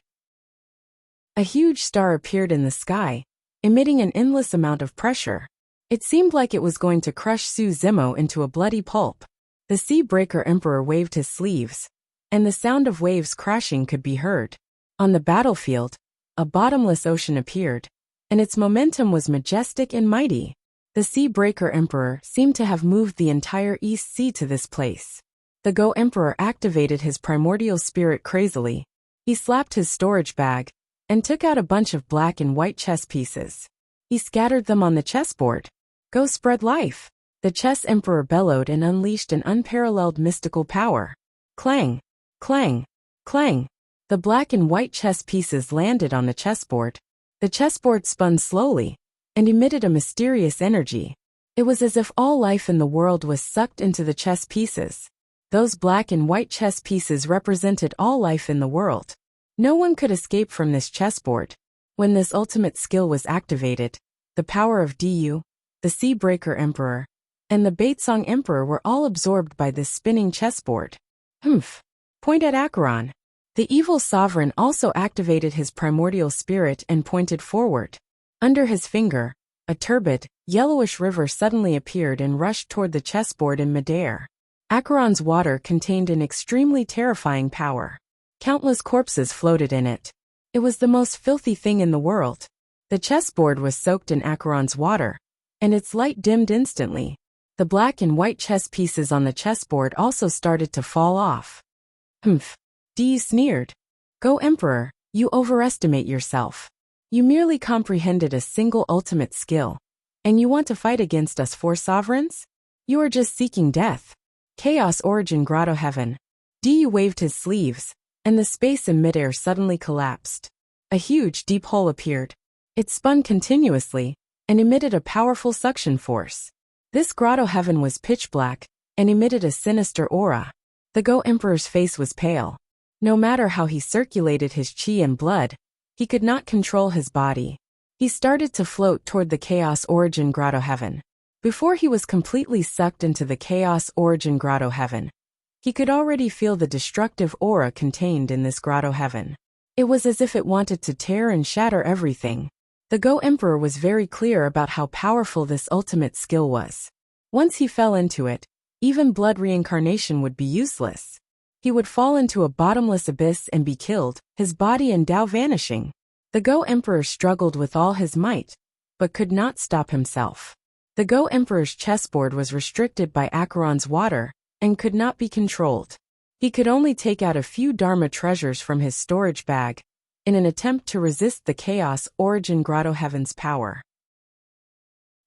A huge star appeared in the sky, emitting an endless amount of pressure. It seemed like it was going to crush Su Zimo into a bloody pulp. The Sea Breaker Emperor waved his sleeves, and the sound of waves crashing could be heard. On the battlefield, a bottomless ocean appeared, and its momentum was majestic and mighty. The Sea Breaker Emperor seemed to have moved the entire East Sea to this place. The Go Emperor activated his primordial spirit crazily. He slapped his storage bag and took out a bunch of black and white chess pieces. He scattered them on the chessboard. Go spread life! The Chess Emperor bellowed and unleashed an unparalleled mystical power. Clang! Clang! Clang! The black and white chess pieces landed on the chessboard. The chessboard spun slowly and emitted a mysterious energy. It was as if all life in the world was sucked into the chess pieces. Those black and white chess pieces represented all life in the world. No one could escape from this chessboard. When this ultimate skill was activated, the power of Du, the Sea Breaker Emperor, and the Baitsong Emperor were all absorbed by this spinning chessboard. Humph! Point at Acheron. The evil sovereign also activated his primordial spirit and pointed forward. Under his finger, a turbid, yellowish river suddenly appeared and rushed toward the chessboard in midair. Acheron's water contained an extremely terrifying power. Countless corpses floated in it. It was the most filthy thing in the world. The chessboard was soaked in Acheron's water, and its light dimmed instantly. The black and white chess pieces on the chessboard also started to fall off. Humph! Du sneered. Go Emperor, you overestimate yourself. You merely comprehended a single ultimate skill, and you want to fight against us four sovereigns? You are just seeking death. Chaos Origin Grotto Heaven. Du waved his sleeves, and the space in midair suddenly collapsed. A huge deep hole appeared. It spun continuously and emitted a powerful suction force. This Grotto Heaven was pitch black and emitted a sinister aura. The Go Emperor's face was pale. No matter how he circulated his chi and blood, he could not control his body. He started to float toward the Chaos Origin Grotto Heaven. Before he was completely sucked into the Chaos Origin Grotto Heaven, he could already feel the destructive aura contained in this Grotto Heaven. It was as if it wanted to tear and shatter everything. The Go Emperor was very clear about how powerful this ultimate skill was. Once he fell into it, even blood reincarnation would be useless. He would fall into a bottomless abyss and be killed, his body and Tao vanishing. The Go Emperor struggled with all his might, but could not stop himself. The Go Emperor's chessboard was restricted by Acheron's water and could not be controlled. He could only take out a few Dharma treasures from his storage bag in an attempt to resist the Chaos Origin Grotto Heaven's power.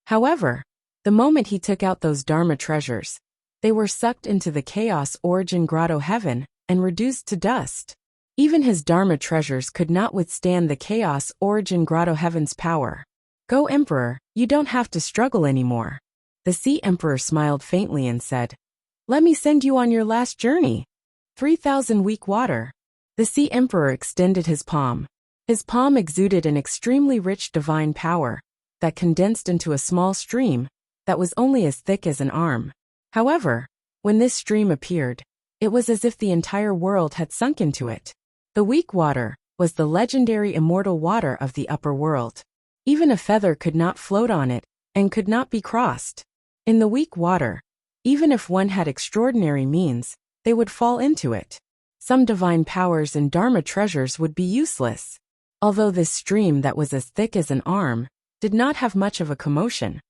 However, the moment he took out those Dharma treasures, they were sucked into the Chaos Origin Grotto Heaven and reduced to dust. Even his Dharma treasures could not withstand the Chaos Origin Grotto Heaven's power. Go Emperor, you don't have to struggle anymore. The Sea Emperor smiled faintly and said, Let me send you on your last journey. 3,000 weak water. The Sea Emperor extended his palm. His palm exuded an extremely rich divine power that condensed into a small stream that was only as thick as an arm. However, when this stream appeared, it was as if the entire world had sunk into it. The weak water was the legendary immortal water of the upper world. Even a feather could not float on it and could not be crossed. In the weak water, even if one had extraordinary means, they would fall into it. Some divine powers and Dharma treasures would be useless. Although this stream that was as thick as an arm did not have much of a commotion,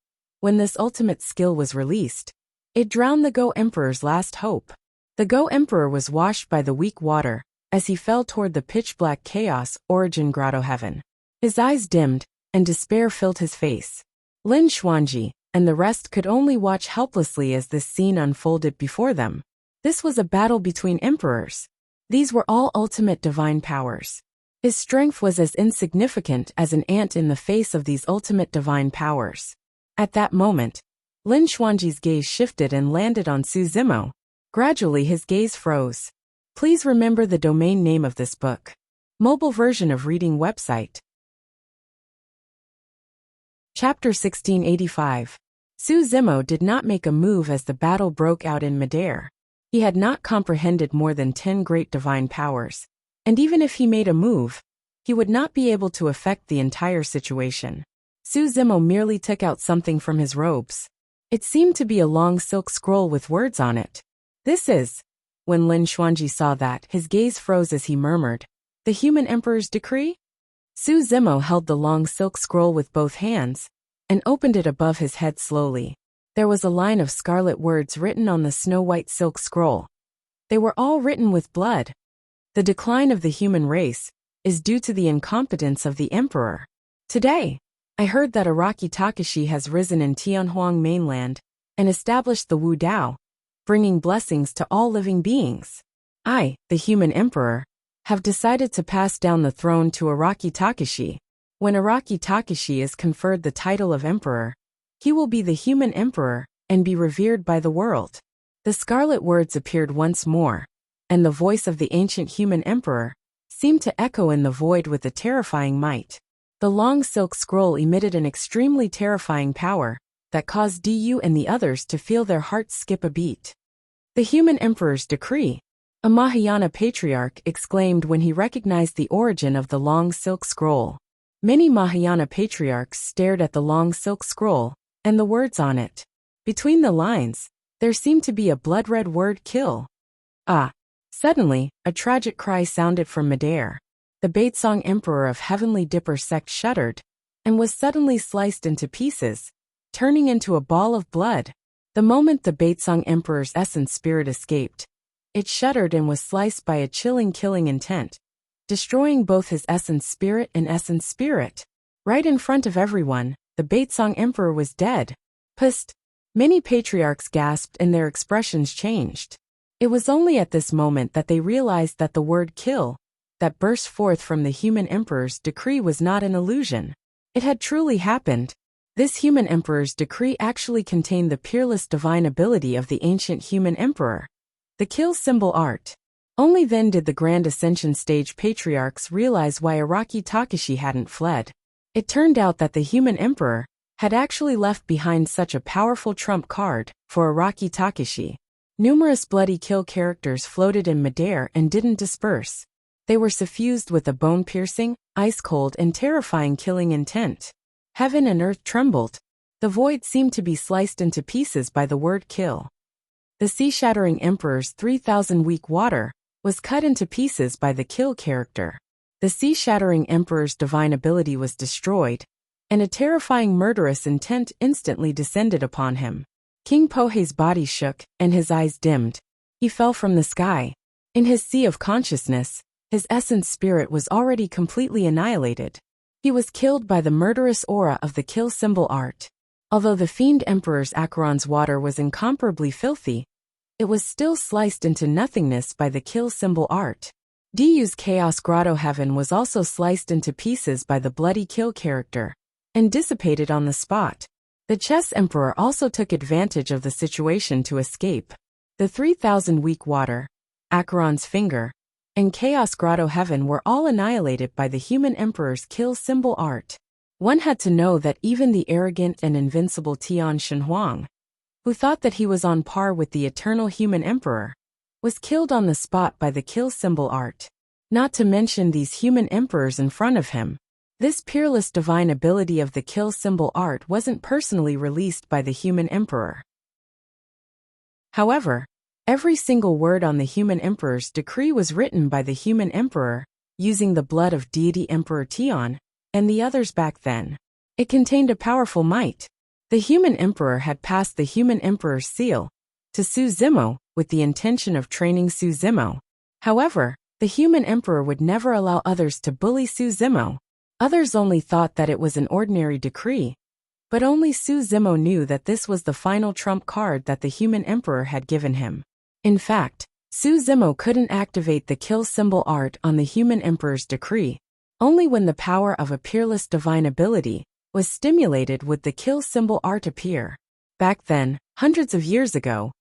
when this ultimate skill was released, it drowned the Go Emperor's last hope. The Go Emperor was washed by the weak water as he fell toward the pitch-black Chaos Origin Grotto Heaven. His eyes dimmed, and despair filled his face. Lin Xuanji and the rest could only watch helplessly as this scene unfolded before them. This was a battle between emperors. These were all ultimate divine powers. His strength was as insignificant as an ant in the face of these ultimate divine powers. At that moment, Lin Xuanji's gaze shifted and landed on Su Zimo. Gradually his gaze froze. Please remember the domain name of this book. Mobile version of reading website. Chapter 1685. Su Zimo did not make a move as the battle broke out in midair. He had not comprehended more than 10 great divine powers, and even if he made a move, he would not be able to affect the entire situation. Su Zimo merely took out something from his robes. It seemed to be a long silk scroll with words on it. This is... When Lin Xuanji saw that, his gaze froze as he murmured, "The human emperor's decree?" Su Zimo held the long silk scroll with both hands, and opened it above his head slowly. There was a line of scarlet words written on the snow-white silk scroll. They were all written with blood. The decline of the human race is due to the incompetence of the emperor. Today, I heard that Araki Takashi has risen in Tianhuang mainland and established the Wu Dao, bringing blessings to all living beings. I, the human emperor, have decided to pass down the throne to Araki Takashi. When Araki Takashi is conferred the title of emperor, he will be the human emperor and be revered by the world. The scarlet words appeared once more, and the voice of the ancient human emperor seemed to echo in the void with a terrifying might. The long silk scroll emitted an extremely terrifying power that caused Du and the others to feel their hearts skip a beat. The human emperor's decree, a Mahayana patriarch exclaimed when he recognized the origin of the long silk scroll. Many Mahayana patriarchs stared at the long silk scroll and the words on it. Between the lines, there seemed to be a blood-red word kill. Ah! Suddenly, a tragic cry sounded from midair. The Baitsong Emperor of Heavenly Dipper sect shuddered and was suddenly sliced into pieces, turning into a ball of blood. The moment the Baitsong Emperor's essence spirit escaped, it shuddered and was sliced by a chilling killing intent, destroying both his essence spirit and essence spirit. Right in front of everyone, the Baitsong Emperor was dead. Psst! Many patriarchs gasped and their expressions changed. It was only at this moment that they realized that the word kill that burst forth from the human emperor's decree was not an illusion. It had truly happened. This human emperor's decree actually contained the peerless divine ability of the ancient human emperor. The kill symbol art. Only then did the Grand Ascension Stage patriarchs realize why Araki Takashi hadn't fled. It turned out that the human emperor had actually left behind such a powerful trump card for Araki Takashi. Numerous bloody kill characters floated in midair and didn't disperse. They were suffused with a bone-piercing, ice-cold and terrifying killing intent. Heaven and earth trembled. The void seemed to be sliced into pieces by the word kill. The sea-shattering emperor's 3,000-week water was cut into pieces by the kill character. The sea-shattering emperor's divine ability was destroyed, and a terrifying murderous intent instantly descended upon him. King Pohei's body shook, and his eyes dimmed. He fell from the sky. In his sea of consciousness, his essence spirit was already completely annihilated. He was killed by the murderous aura of the kill symbol art. Although the fiend emperor's Acheron's water was incomparably filthy, it was still sliced into nothingness by the kill symbol art. Du's Chaos Grotto Heaven was also sliced into pieces by the bloody kill character, and dissipated on the spot. The Chess Emperor also took advantage of the situation to escape. The 3,000-week water, Acheron's finger, and Chaos Grotto Heaven were all annihilated by the human emperor's kill symbol art. One had to know that even the arrogant and invincible Tian Shenhuang, who thought that he was on par with the eternal human emperor, was killed on the spot by the kill symbol art. Not to mention these human emperors in front of him. This peerless divine ability of the kill symbol art wasn't personally released by the human emperor. However, every single word on the human emperor's decree was written by the human emperor, using the blood of deity Emperor Tian and the others back then. It contained a powerful might. The human emperor had passed the human emperor's seal to Su Zimo with the intention of training Su Zimo. However, the human emperor would never allow others to bully Su Zimo. Others only thought that it was an ordinary decree, but only Su Zimo knew that this was the final trump card that the human emperor had given him. In fact, Su Zimo couldn't activate the kill symbol art on the human emperor's decree. Only when the power of a peerless divine ability was stimulated would the kill symbol art appear. Back then, hundreds of years ago,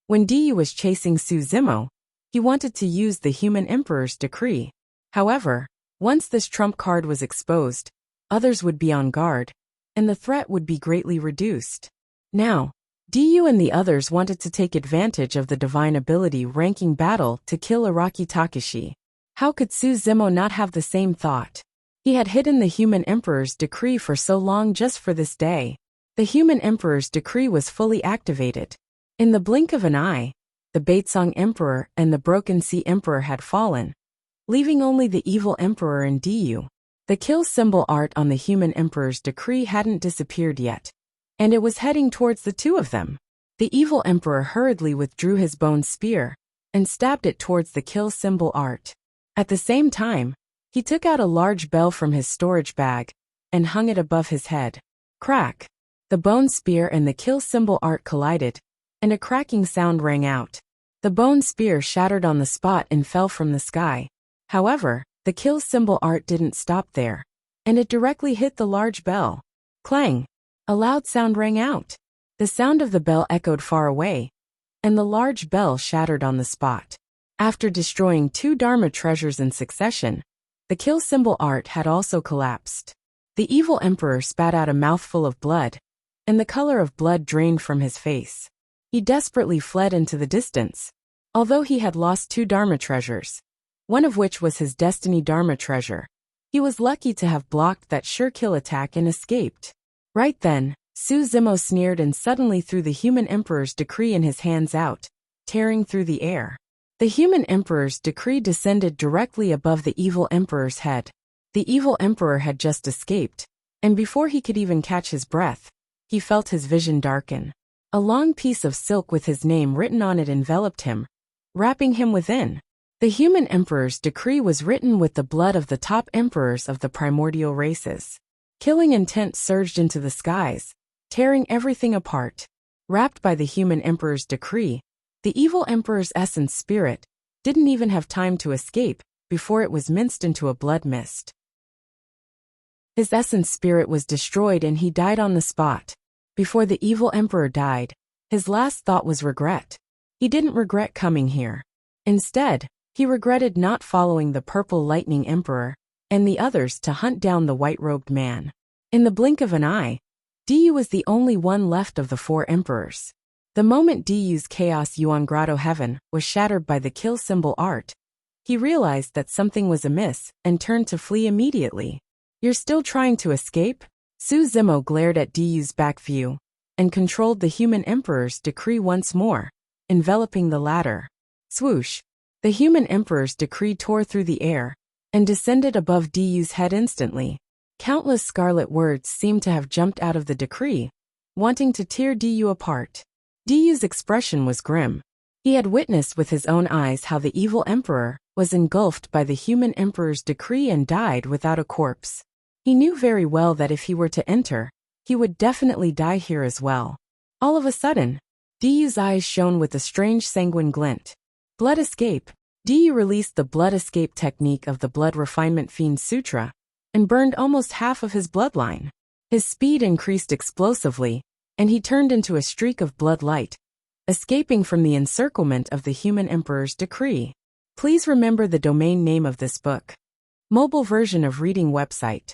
when Du was chasing Su Zimo, he wanted to use the human emperor's decree. However, once this trump card was exposed, others would be on guard, and the threat would be greatly reduced. Now, Du and the others wanted to take advantage of the divine ability ranking battle to kill Araki Takashi. How could Su Zimo not have the same thought? He had hidden the human emperor's decree for so long just for this day. The human emperor's decree was fully activated. In the blink of an eye, the Baitsong Emperor and the Broken Sea Emperor had fallen, leaving only the evil emperor and Du. The kill symbol art on the human emperor's decree hadn't disappeared yet, and it was heading towards the two of them. The evil emperor hurriedly withdrew his bone spear and stabbed it towards the kill symbol art. At the same time, he took out a large bell from his storage bag and hung it above his head. Crack! The bone spear and the kill symbol art collided, and a cracking sound rang out. The bone spear shattered on the spot and fell from the sky. However, the kill symbol art didn't stop there, and it directly hit the large bell. Clang! A loud sound rang out. The sound of the bell echoed far away, and the large bell shattered on the spot. After destroying 2 Dharma treasures in succession, the kill symbol art had also collapsed. The evil emperor spat out a mouthful of blood, and the color of blood drained from his face. He desperately fled into the distance. Although he had lost 2 Dharma treasures, one of which was his destiny Dharma treasure, he was lucky to have blocked that sure kill attack and escaped. Right then, Su Zimo sneered and suddenly threw the human emperor's decree in his hands out, tearing through the air. The human emperor's decree descended directly above the evil emperor's head. The evil emperor had just escaped, and before he could even catch his breath, he felt his vision darken. A long piece of silk with his name written on it enveloped him, wrapping him within. The human emperor's decree was written with the blood of the top emperors of the primordial races. Killing intent surged into the skies, tearing everything apart. Wrapped by the human emperor's decree, the evil emperor's essence spirit didn't even have time to escape before it was minced into a blood mist. His essence spirit was destroyed and he died on the spot. Before the evil emperor died, his last thought was regret. He didn't regret coming here. Instead, he regretted not following the purple lightning emperor and the others to hunt down the white-robed man. In the blink of an eye, Diyu was the only one left of the 4 emperors. The moment Diyu's Chaos Yuan Grotto heaven was shattered by the kill symbol art, he realized that something was amiss and turned to flee immediately. You're still trying to escape? Su Zimo glared at Diyu's back view and controlled the human emperor's decree once more, enveloping the latter. Swoosh! The human emperor's decree tore through the air and descended above Diyu's head instantly. Countless scarlet words seemed to have jumped out of the decree, wanting to tear Diyu apart. Diyu's expression was grim. He had witnessed with his own eyes how the evil emperor was engulfed by the human emperor's decree and died without a corpse. He knew very well that if he were to enter, he would definitely die here as well. All of a sudden, Diyu's eyes shone with a strange sanguine glint. Blood escape. Diyu released the blood escape technique of the Blood Refinement Fiend Sutra and burned almost half of his bloodline. His speed increased explosively, and he turned into a streak of blood light, escaping from the encirclement of the human emperor's decree. Please remember the domain name of this book. Mobile version of reading website.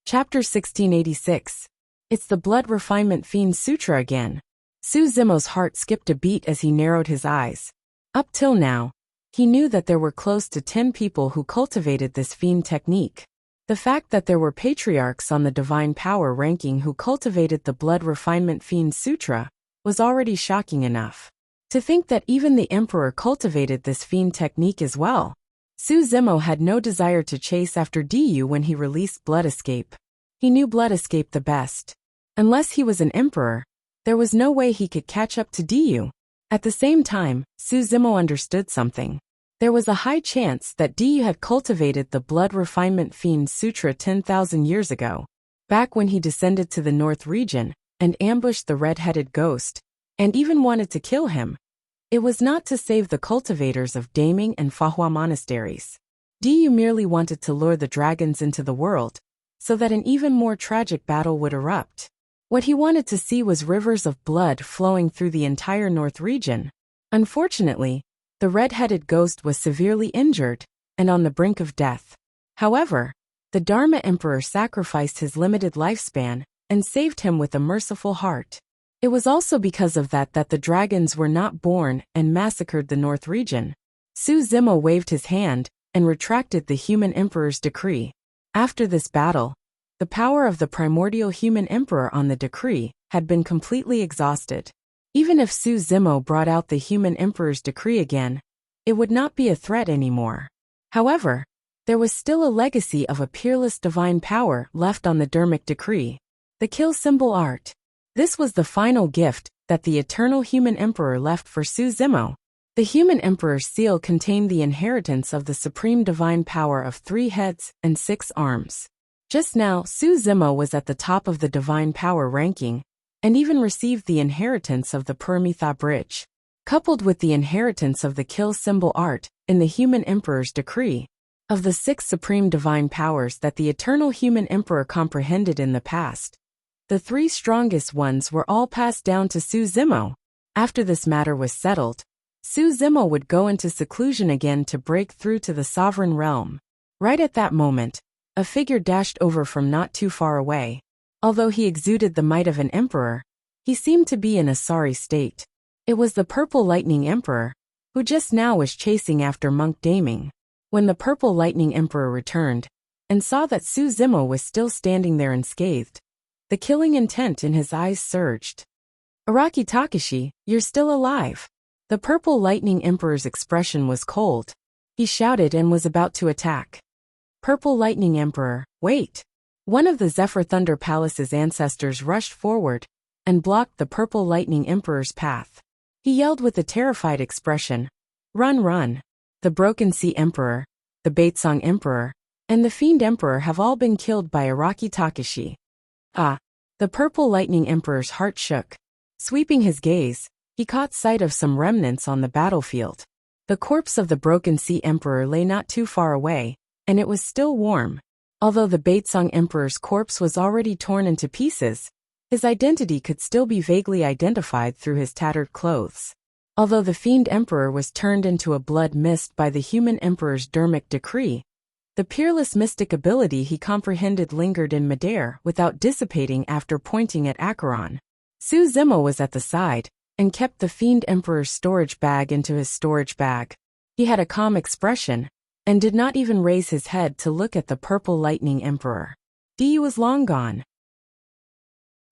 Chapter 1686. It's the Blood Refinement Fiend Sutra again. Su Zimo's heart skipped a beat as he narrowed his eyes. Up till now, he knew that there were close to 10 people who cultivated this fiend technique. The fact that there were patriarchs on the divine power ranking who cultivated the Blood Refinement Fiend Sutra was already shocking enough. To think that even the emperor cultivated this fiend technique as well. Su Zimo had no desire to chase after Diyu when he released Blood Escape. He knew Blood Escape the best. Unless he was an emperor, there was no way he could catch up to Diyu. At the same time, Su Zimo understood something. There was a high chance that Diyu had cultivated the Blood Refinement Fiend Sutra 10,000 years ago, back when he descended to the North region and ambushed the red-headed ghost, and even wanted to kill him. It was not to save the cultivators of Daming and Fahua monasteries. Diyu merely wanted to lure the dragons into the world, so that an even more tragic battle would erupt. What he wanted to see was rivers of blood flowing through the entire North region. Unfortunately, the red-headed ghost was severely injured and on the brink of death. However, the Dharma Emperor sacrificed his limited lifespan and saved him with a merciful heart. It was also because of that the dragons were not born and massacred the North region. Su Zimo waved his hand and retracted the human emperor's decree. After this battle, the power of the primordial human emperor on the decree had been completely exhausted. Even if Su Zimo brought out the human emperor's decree again, it would not be a threat anymore. However, there was still a legacy of a peerless divine power left on the Dermic decree, the kill symbol art. This was the final gift that the eternal human emperor left for Su Zimo. The human emperor's seal contained the inheritance of the supreme divine power of 3 heads and 6 arms. Just now, Su Zimo was at the top of the divine power ranking, and even received the inheritance of the Paramitha bridge. Coupled with the inheritance of the kill symbol art in the human emperor's decree, of the 6 supreme divine powers that the eternal human emperor comprehended in the past, the 3 strongest ones were all passed down to Su Zimo. After this matter was settled, Su Zimo would go into seclusion again to break through to the sovereign realm. Right at that moment, a figure dashed over from not too far away. Although he exuded the might of an emperor, he seemed to be in a sorry state. It was the Purple Lightning Emperor, who just now was chasing after Monk Daming. When the Purple Lightning Emperor returned, and saw that Su Zimo was still standing there unscathed, the killing intent in his eyes surged. "Araki Takashi, you're still alive." The Purple Lightning Emperor's expression was cold. He shouted and was about to attack. "Purple Lightning Emperor, wait!" One of the Zephyr Thunder Palace's ancestors rushed forward and blocked the Purple Lightning Emperor's path. He yelled with a terrified expression, "Run, run!" The Broken Sea Emperor, the Batesong Emperor, and the Fiend Emperor have all been killed by Araki Takashi. Ah! The Purple Lightning Emperor's heart shook. Sweeping his gaze, he caught sight of some remnants on the battlefield. The corpse of the Broken Sea Emperor lay not too far away, and it was still warm. Although the Batesong Emperor's corpse was already torn into pieces, his identity could still be vaguely identified through his tattered clothes. Although the Fiend Emperor was turned into a blood mist by the human emperor's Dermic decree, the peerless mystic ability he comprehended lingered in midair without dissipating after pointing at Acheron. Su Zimo was at the side, and kept the Fiend Emperor's storage bag into his storage bag. He had a calm expression, and did not even raise his head to look at the Purple Lightning Emperor. He was long gone.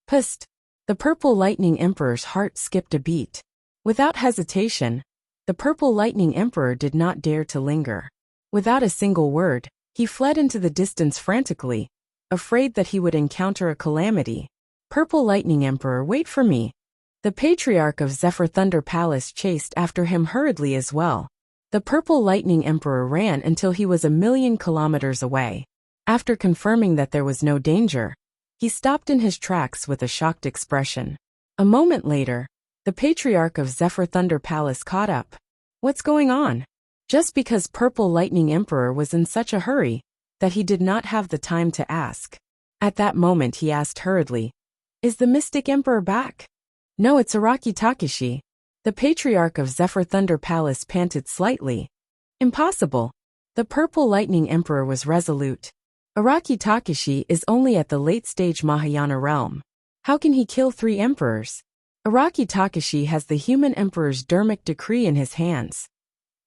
Psst! The Purple Lightning Emperor's heart skipped a beat. Without hesitation, the Purple Lightning Emperor did not dare to linger. Without a single word, he fled into the distance frantically, afraid that he would encounter a calamity. "Purple Lightning Emperor, wait for me." The Patriarch of Zephyr Thunder Palace chased after him hurriedly as well. The Purple Lightning Emperor ran until he was 1,000,000 kilometers away. After confirming that there was no danger, he stopped in his tracks with a shocked expression. A moment later, the Patriarch of Zephyr Thunder Palace caught up. What's going on? Just because Purple Lightning Emperor was in such a hurry that he did not have the time to ask. At that moment he asked hurriedly, "Is the Mystic Emperor back?" "No, it's Araki Takashi." The Patriarch of Zephyr Thunder Palace panted slightly. "Impossible." The Purple Lightning Emperor was resolute. "Araki Takashi is only at the late-stage Mahayana realm. How can he kill 3 emperors? Araki Takashi has the human emperor's Dermic decree in his hands."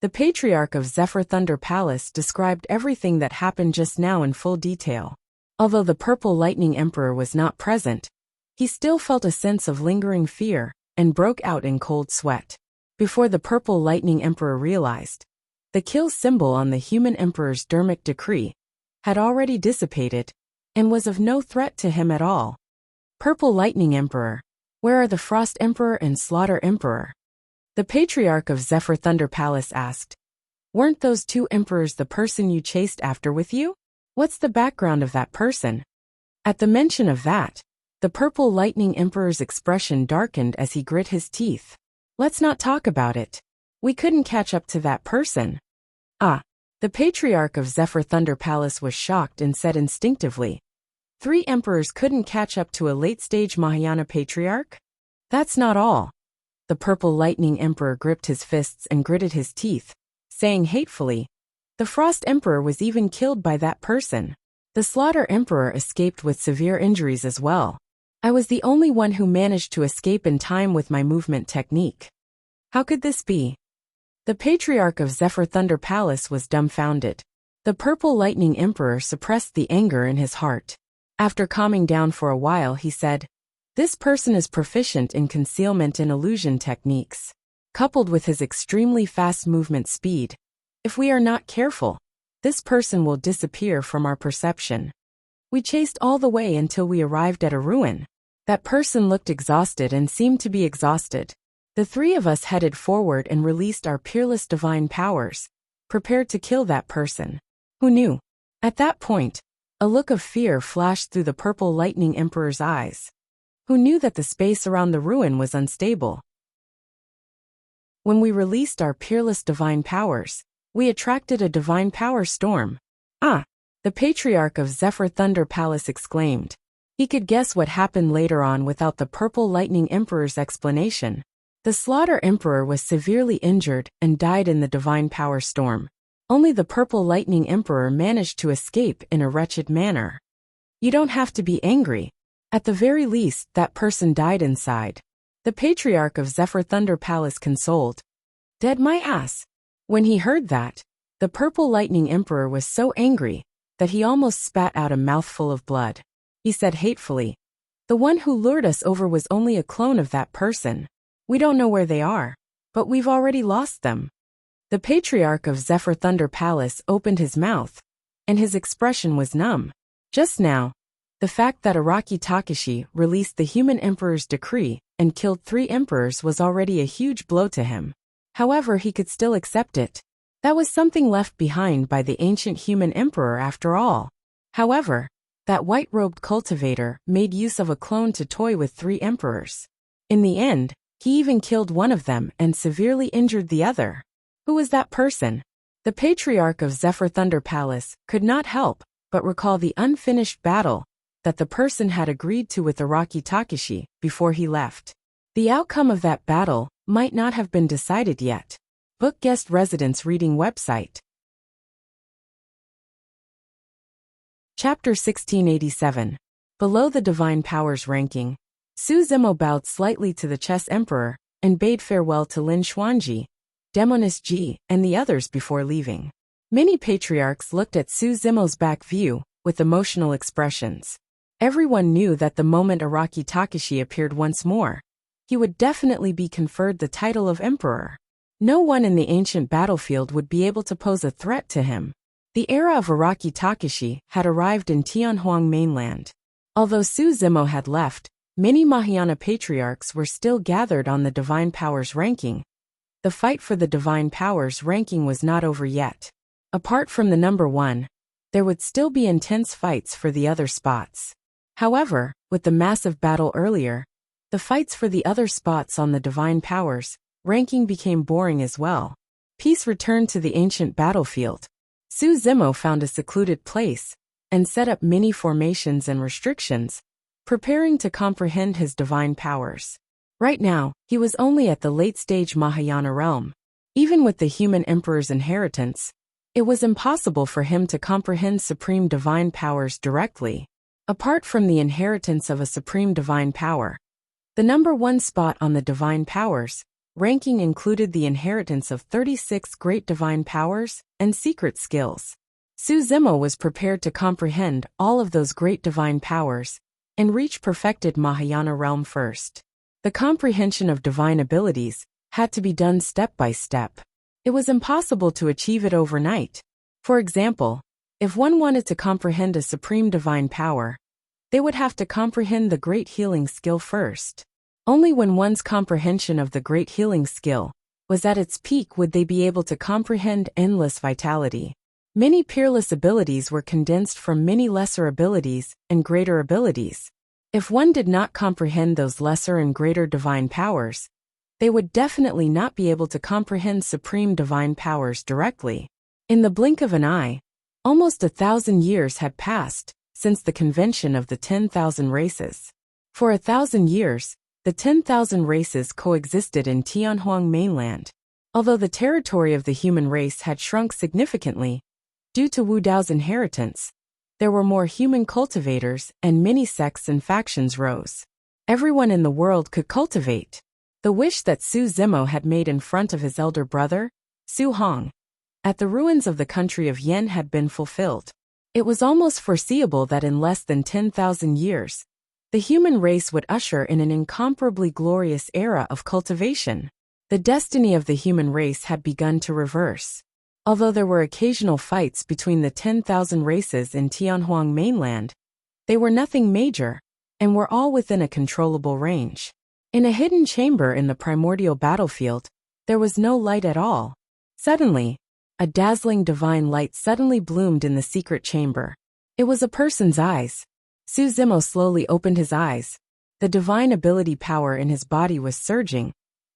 The Patriarch of Zephyr Thunder Palace described everything that happened just now in full detail. Although the Purple Lightning Emperor was not present, he still felt a sense of lingering fear, and broke out in cold sweat. Before the Purple Lightning Emperor realized, the kill symbol on the human emperor's Dermic decree had already dissipated, and was of no threat to him at all. "Purple Lightning Emperor, where are the Frost Emperor and Slaughter Emperor?" The Patriarch of Zephyr Thunder Palace asked. "Weren't those 2 emperors the person you chased after with you? What's the background of that person?" At the mention of that, the Purple Lightning Emperor's expression darkened as he grit his teeth. "Let's not talk about it. We couldn't catch up to that person." "Ah." The Patriarch of Zephyr Thunder Palace was shocked and said instinctively, 3 emperors couldn't catch up to a late-stage Mahayana Patriarch? That's not all." The Purple Lightning Emperor gripped his fists and gritted his teeth, saying hatefully, "The Frost Emperor was even killed by that person. The Slaughter Emperor escaped with severe injuries as well. I was the only one who managed to escape in time with my movement technique. How could this be?" The Patriarch of Zephyr Thunder Palace was dumbfounded. The Purple Lightning Emperor suppressed the anger in his heart. After calming down for a while he said, "This person is proficient in concealment and illusion techniques. Coupled with his extremely fast movement speed, if we are not careful, this person will disappear from our perception. We chased all the way until we arrived at a ruin. That person looked exhausted and seemed to be exhausted. The three of us headed forward and released our peerless divine powers, prepared to kill that person. Who knew? At that point, a look of fear flashed through the purple lightning emperor's eyes. Who knew that the space around the ruin was unstable? When we released our peerless divine powers, we attracted a divine power storm. Ah! The Patriarch of Zephyr Thunder Palace exclaimed. He could guess what happened later on without the purple lightning emperor's explanation. The Slaughter Emperor was severely injured and died in the divine power storm. Only the purple lightning emperor managed to escape in a wretched manner. You don't have to be angry. At the very least, that person died inside. The Patriarch of Zephyr Thunder Palace consoled. Dead my ass. When he heard that, the purple lightning emperor was so angry that he almost spat out a mouthful of blood. He said hatefully, "The one who lured us over was only a clone of that person. We don't know where they are, but we've already lost them." The Patriarch of Zephyr Thunder Palace opened his mouth, and his expression was numb. Just now, the fact that Araki Takashi released the human emperor's decree and killed 3 emperors was already a huge blow to him. However, he could still accept it. That was something left behind by the ancient human emperor after all. However, that white-robed cultivator made use of a clone to toy with 3 emperors. In the end, he even killed one of them and severely injured the other. Who was that person? The Patriarch of Zephyr Thunder Palace could not help but recall the unfinished battle that the person had agreed to with Araki Takashi before he left. The outcome of that battle might not have been decided yet. Book Guest Residence Reading Website. Chapter 1687. Below the Divine Powers Ranking. Su Zimo bowed slightly to the Chess Emperor and bade farewell to Lin Xuanji, Demonis Ji, and the others before leaving. Many patriarchs looked at Su Zimo's back view with emotional expressions. Everyone knew that the moment Araki Takashi appeared once more, he would definitely be conferred the title of emperor. No one in the ancient battlefield would be able to pose a threat to him. The era of Araki Takashi had arrived in Tianhuang mainland. Although Su Zimo had left, many Mahayana patriarchs were still gathered on the Divine Powers ranking. The fight for the Divine Powers ranking was not over yet. Apart from the number 1, there would still be intense fights for the other spots. However, with the massive battle earlier, the fights for the other spots on the Divine Powers ranking became boring as well. Peace returned to the ancient battlefield. Su Zimo found a secluded place and set up many formations and restrictions, preparing to comprehend his divine powers. Right now, he was only at the late-stage Mahayana realm. Even with the human emperor's inheritance, it was impossible for him to comprehend supreme divine powers directly. Apart from the inheritance of a supreme divine power, the number 1 spot on the divine powers ranking included the inheritance of 36 great divine powers and secret skills. Su Zimo was prepared to comprehend all of those great divine powers and reach perfected Mahayana realm first. The comprehension of divine abilities had to be done step by step. It was impossible to achieve it overnight. For example, if one wanted to comprehend a supreme divine power, they would have to comprehend the great healing skill first. Only when one's comprehension of the great healing skill was at its peak would they be able to comprehend endless vitality. Many peerless abilities were condensed from many lesser abilities and greater abilities. If one did not comprehend those lesser and greater divine powers, they would definitely not be able to comprehend supreme divine powers directly. In the blink of an eye, almost 1,000 years had passed since the convention of the 10,000 races. For 1,000 years, the 10,000 races coexisted in Tianhuang mainland. Although the territory of the human race had shrunk significantly, due to Wu Dao's inheritance, there were more human cultivators and many sects and factions rose. Everyone in the world could cultivate. The wish that Su Zimo had made in front of his elder brother, Su Hong, at the ruins of the country of Yen had been fulfilled. It was almost foreseeable that in less than 10,000 years, the human race would usher in an incomparably glorious era of cultivation. The destiny of the human race had begun to reverse. Although there were occasional fights between the 10,000 races in Tianhuang mainland, they were nothing major, and were all within a controllable range. In a hidden chamber in the primordial battlefield, there was no light at all. Suddenly, a dazzling divine light suddenly bloomed in the secret chamber. It was a person's eyes. Su Zimo slowly opened his eyes. The divine ability power in his body was surging,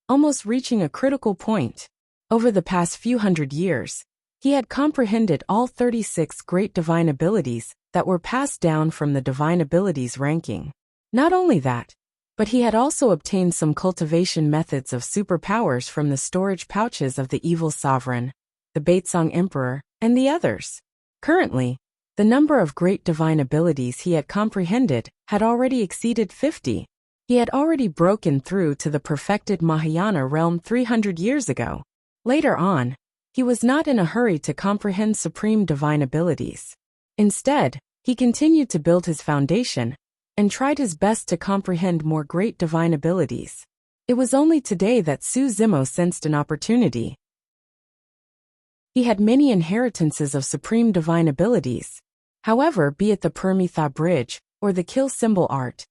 almost reaching a critical point. Over the past few hundred years, he had comprehended all 36 great divine abilities that were passed down from the divine abilities ranking. Not only that, but he had also obtained some cultivation methods of superpowers from the storage pouches of the evil sovereign, the Baitsong Emperor, and the others. Currently, the number of great divine abilities he had comprehended had already exceeded 50. He had already broken through to the perfected Mahayana realm 300 years ago. Later on, he was not in a hurry to comprehend supreme divine abilities. Instead, he continued to build his foundation and tried his best to comprehend more great divine abilities. It was only today that Su Zimo sensed an opportunity. He had many inheritances of supreme divine abilities. However, be it the Permitha Bridge or the kill symbol art,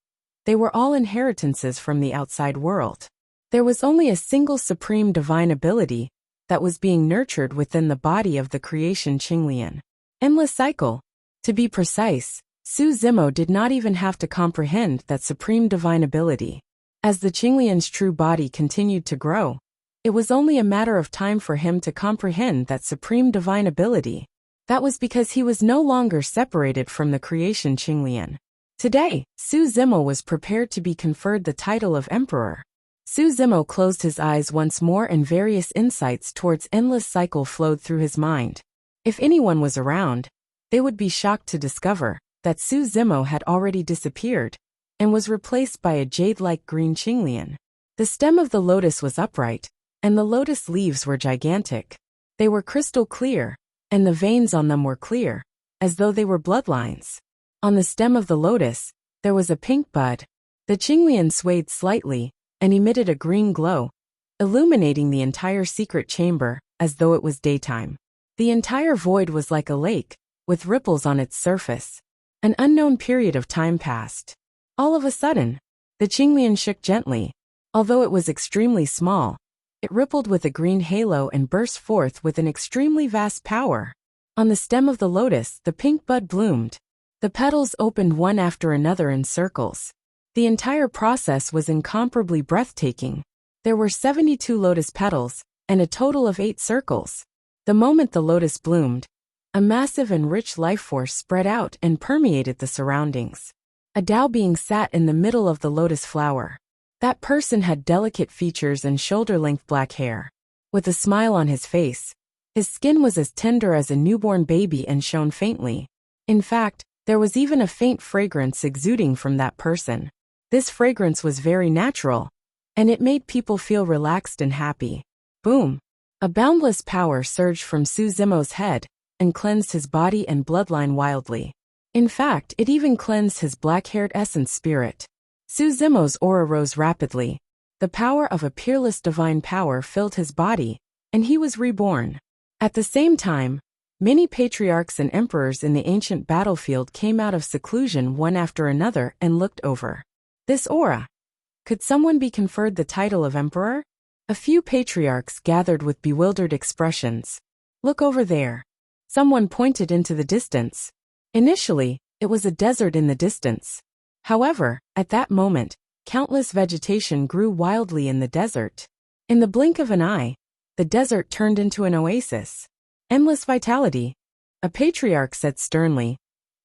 they were all inheritances from the outside world. There was only a single supreme divine ability that was being nurtured within the body of the creation Qinglian. Endless cycle. To be precise, Su Zimo did not even have to comprehend that supreme divine ability. As the Qinglian's true body continued to grow, it was only a matter of time for him to comprehend that supreme divine ability. That was because he was no longer separated from the creation Qinglian. Today, Su Zimo was prepared to be conferred the title of emperor. Su Zimo closed his eyes once more and various insights towards endless cycle flowed through his mind. If anyone was around, they would be shocked to discover that Su Zimo had already disappeared and was replaced by a jade-like green Qinglian. The stem of the lotus was upright, and the lotus leaves were gigantic. They were crystal clear, and the veins on them were clear, as though they were bloodlines. On the stem of the lotus, there was a pink bud. The Qinglian swayed slightly and emitted a green glow, illuminating the entire secret chamber as though it was daytime. The entire void was like a lake, with ripples on its surface. An unknown period of time passed. All of a sudden, the Qinglian shook gently. Although it was extremely small, it rippled with a green halo and burst forth with an extremely vast power. On the stem of the lotus, the pink bud bloomed. The petals opened one after another in circles. The entire process was incomparably breathtaking. There were 72 lotus petals, and a total of 8 circles. The moment the lotus bloomed, a massive and rich life force spread out and permeated the surroundings. A Tao being sat in the middle of the lotus flower. That person had delicate features and shoulder-length black hair. With a smile on his face, his skin was as tender as a newborn baby and shone faintly. In fact, there was even a faint fragrance exuding from that person. This fragrance was very natural, and it made people feel relaxed and happy. Boom! A boundless power surged from Su Zimo's head and cleansed his body and bloodline wildly. In fact, it even cleansed his black-haired essence spirit. Su Zimo's aura rose rapidly. The power of a peerless divine power filled his body, and he was reborn. At the same time, many patriarchs and emperors in the ancient battlefield came out of seclusion one after another and looked over this aura. Could someone be conferred the title of emperor? A few patriarchs gathered with bewildered expressions. Look over there. Someone pointed into the distance. Initially, it was a desert in the distance. However, at that moment, countless vegetation grew wildly in the desert. In the blink of an eye, the desert turned into an oasis. Endless vitality. A patriarch said sternly,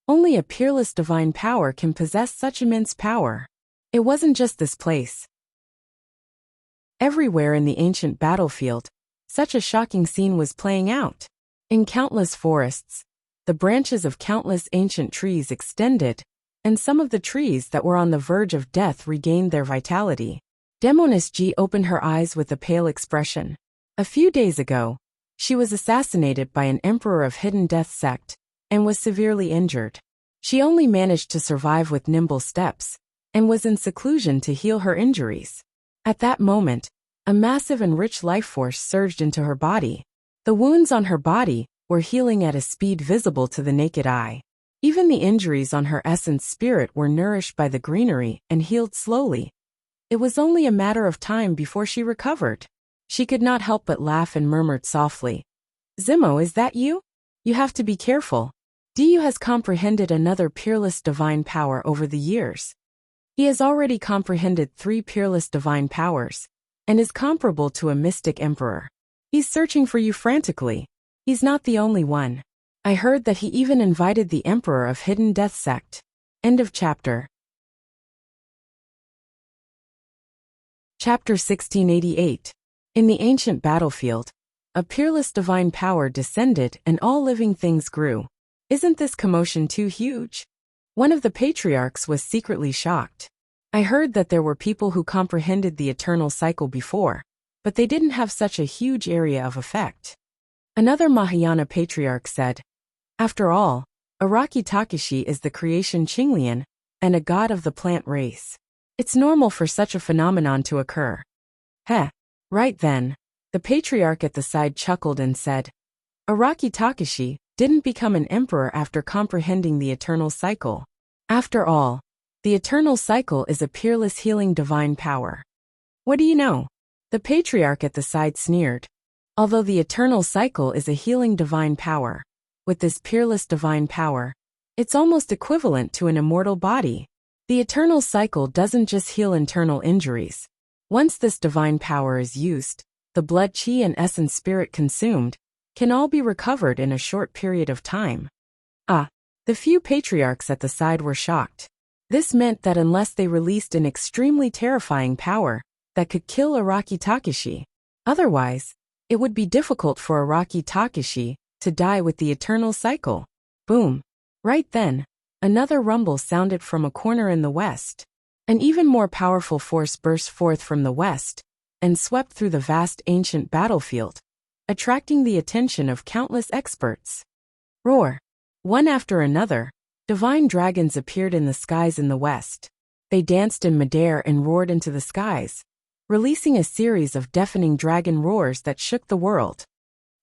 only a peerless divine power can possess such immense power. It wasn't just this place. Everywhere in the ancient battlefield, such a shocking scene was playing out. In countless forests, the branches of countless ancient trees extended, and some of the trees that were on the verge of death regained their vitality. Demoness Ji opened her eyes with a pale expression. A few days ago, she was assassinated by an emperor of hidden death sect, and was severely injured. She only managed to survive with nimble steps, and was in seclusion to heal her injuries. At that moment, a massive and rich life force surged into her body. The wounds on her body were healing at a speed visible to the naked eye. Even the injuries on her essence spirit were nourished by the greenery and healed slowly. It was only a matter of time before she recovered. She could not help but laugh and murmured softly, "Zimo, is that you? You have to be careful. Du has comprehended another peerless divine power over the years. He has already comprehended 3 peerless divine powers, and is comparable to a mystic emperor. He's searching for you frantically. He's not the only one. I heard that he even invited the emperor of Hidden Death Sect." End of chapter. Chapter 1688. In the ancient battlefield, a peerless divine power descended and all living things grew. Isn't this commotion too huge? One of the patriarchs was secretly shocked. I heard that there were people who comprehended the eternal cycle before, but they didn't have such a huge area of effect. Another Mahayana patriarch said, "After all, Araki Takeshi is the creation Qinglian and a god of the plant race. It's normal for such a phenomenon to occur." Heh. Right then, the patriarch at the side chuckled and said, "Araki Takeshi didn't become an emperor after comprehending the eternal cycle. After all, the eternal cycle is a peerless healing divine power." What do you know? The patriarch at the side sneered. Although the eternal cycle is a healing divine power, with this peerless divine power, it's almost equivalent to an immortal body. The eternal cycle doesn't just heal internal injuries. Once this divine power is used, the blood chi and essence spirit consumed can all be recovered in a short period of time. The few patriarchs at the side were shocked. This meant that unless they released an extremely terrifying power that could kill Araki Takeshi, otherwise, it would be difficult for Araki Takeshi to die with the eternal cycle. Boom. Right then, another rumble sounded from a corner in the west. An even more powerful force burst forth from the west and swept through the vast ancient battlefield, attracting the attention of countless experts. Roar. One after another, divine dragons appeared in the skies in the west. They danced in midair and roared into the skies, releasing a series of deafening dragon roars that shook the world.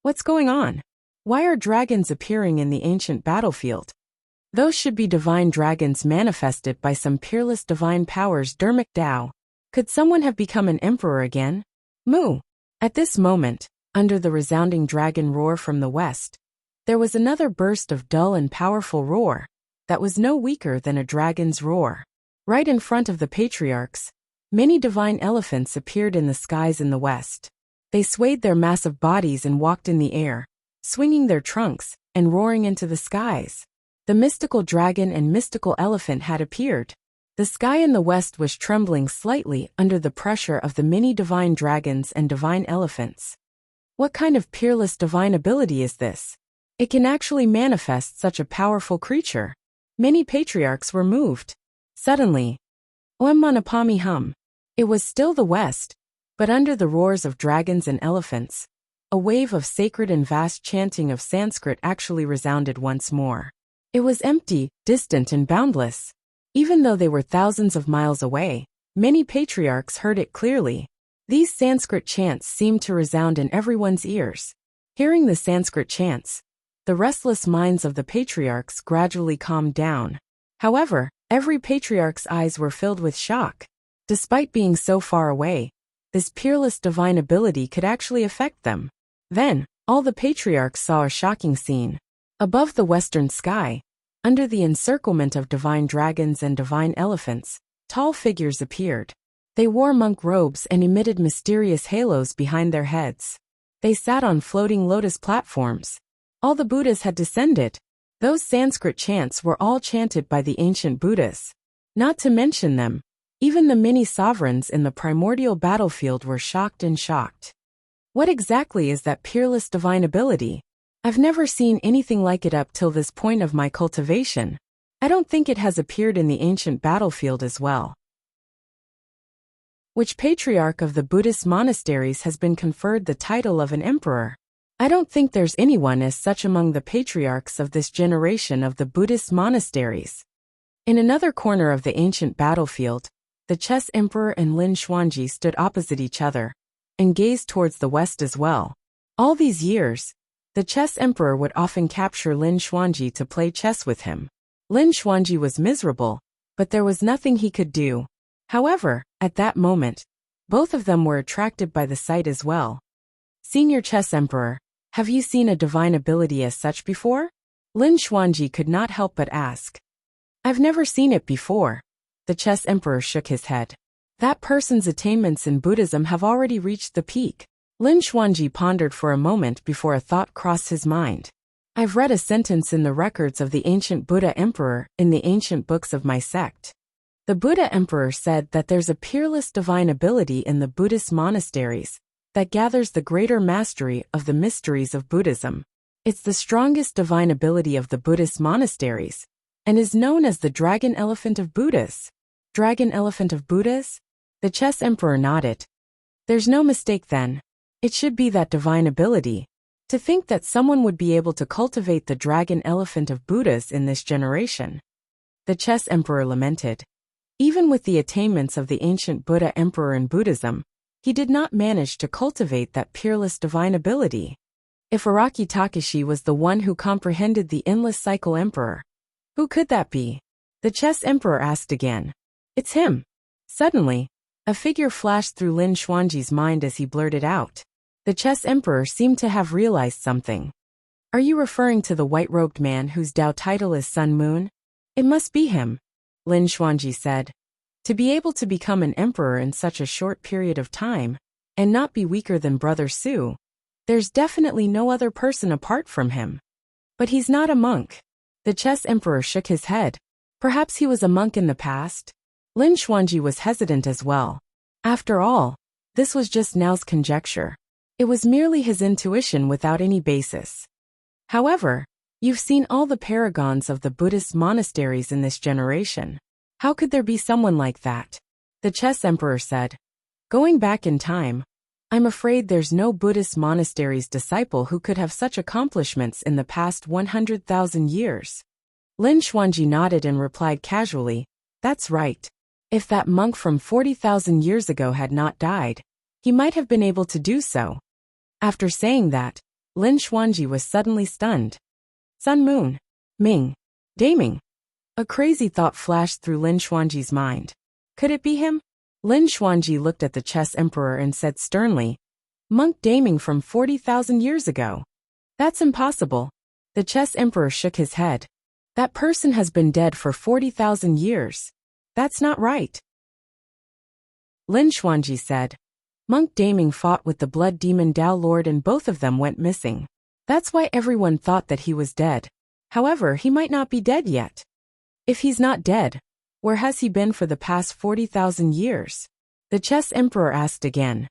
What's going on? Why are dragons appearing in the ancient battlefield? Those should be divine dragons manifested by some peerless divine powers. Dermic Dao. Could someone have become an emperor again? Moo. At this moment, under the resounding dragon roar from the west, there was another burst of dull and powerful roar that was no weaker than a dragon's roar. Right in front of the patriarchs, many divine elephants appeared in the skies in the west. They swayed their massive bodies and walked in the air, swinging their trunks and roaring into the skies. The mystical dragon and mystical elephant had appeared. The sky in the west was trembling slightly under the pressure of the many divine dragons and divine elephants. What kind of peerless divine ability is this? It can actually manifest such a powerful creature. Many patriarchs were moved. Suddenly, Om Manapami hum. It was still the west, but under the roars of dragons and elephants, a wave of sacred and vast chanting of Sanskrit actually resounded once more. It was empty, distant and boundless. Even though they were thousands of miles away, many patriarchs heard it clearly. These Sanskrit chants seemed to resound in everyone's ears. Hearing the Sanskrit chants, the restless minds of the patriarchs gradually calmed down. However, every patriarch's eyes were filled with shock. Despite being so far away, this peerless divine ability could actually affect them. Then, all the patriarchs saw a shocking scene. Above the western sky, under the encirclement of divine dragons and divine elephants, tall figures appeared. They wore monk robes and emitted mysterious halos behind their heads. They sat on floating lotus platforms. All the Buddhas had descended. Those Sanskrit chants were all chanted by the ancient Buddhas. Not to mention them, even the many sovereigns in the primordial battlefield were shocked and shocked. What exactly is that peerless divine ability? I've never seen anything like it up till this point of my cultivation. I don't think it has appeared in the ancient battlefield as well. Which patriarch of the Buddhist monasteries has been conferred the title of an emperor? I don't think there's anyone as such among the patriarchs of this generation of the Buddhist monasteries. In another corner of the ancient battlefield, the chess emperor and Lin Xuanji stood opposite each other and gazed towards the west as well. All these years, The chess emperor would often capture Lin Xuanji to play chess with him. Lin Xuanji was miserable, but there was nothing he could do. However, at that moment, both of them were attracted by the sight as well. Senior chess emperor, have you seen a divine ability as such before? Lin Xuanji could not help but ask. I've never seen it before. The chess emperor shook his head. That person's attainments in Buddhism have already reached the peak. Lin Xuanji pondered for a moment before a thought crossed his mind. I've read a sentence in the records of the ancient Buddha emperor in the ancient books of my sect. The Buddha emperor said that there's a peerless divine ability in the Buddhist monasteries that gathers the greater mastery of the mysteries of Buddhism. It's the strongest divine ability of the Buddhist monasteries and is known as the Dragon Elephant of Buddhas. Dragon Elephant of Buddhas? The chess emperor nodded. There's no mistake then. It should be that divine ability. To think that someone would be able to cultivate the Dragon Elephant of Buddhas in this generation. The chess emperor lamented. Even with the attainments of the ancient Buddha emperor in Buddhism, he did not manage to cultivate that peerless divine ability. If Araki Takashi was the one who comprehended the endless cycle emperor, who could that be? The chess emperor asked again. It's him. Suddenly, a figure flashed through Lin Xuanji's mind as he blurted out. The chess emperor seemed to have realized something. Are you referring to the white-robed man whose Dao title is Sun Moon? It must be him, Lin Xuanji said. To be able to become an emperor in such a short period of time, and not be weaker than Brother Su, there's definitely no other person apart from him. But he's not a monk. The chess emperor shook his head. Perhaps he was a monk in the past? Lin Xuanji was hesitant as well. After all, this was just Nao's conjecture. It was merely his intuition without any basis. However, you've seen all the paragons of the Buddhist monasteries in this generation. How could there be someone like that? The chess emperor said. Going back in time, I'm afraid there's no Buddhist monastery's disciple who could have such accomplishments in the past 100,000 years. Lin Xuanji nodded and replied casually, that's right. If that monk from 40,000 years ago had not died, he might have been able to do so. After saying that, Lin Xuanji was suddenly stunned. Sun Moon. Ming. Daming. A crazy thought flashed through Lin Xuanji's mind. Could it be him? Lin Xuanji looked at the chess emperor and said sternly, Monk Daming from 40,000 years ago. That's impossible. The chess emperor shook his head. That person has been dead for 40,000 years. That's not right. Lin Xuanji said. Monk Daming fought with the blood demon Dao Lord and both of them went missing. That's why everyone thought that he was dead. However, he might not be dead yet. If he's not dead, where has he been for the past 40,000 years? The chess emperor asked again.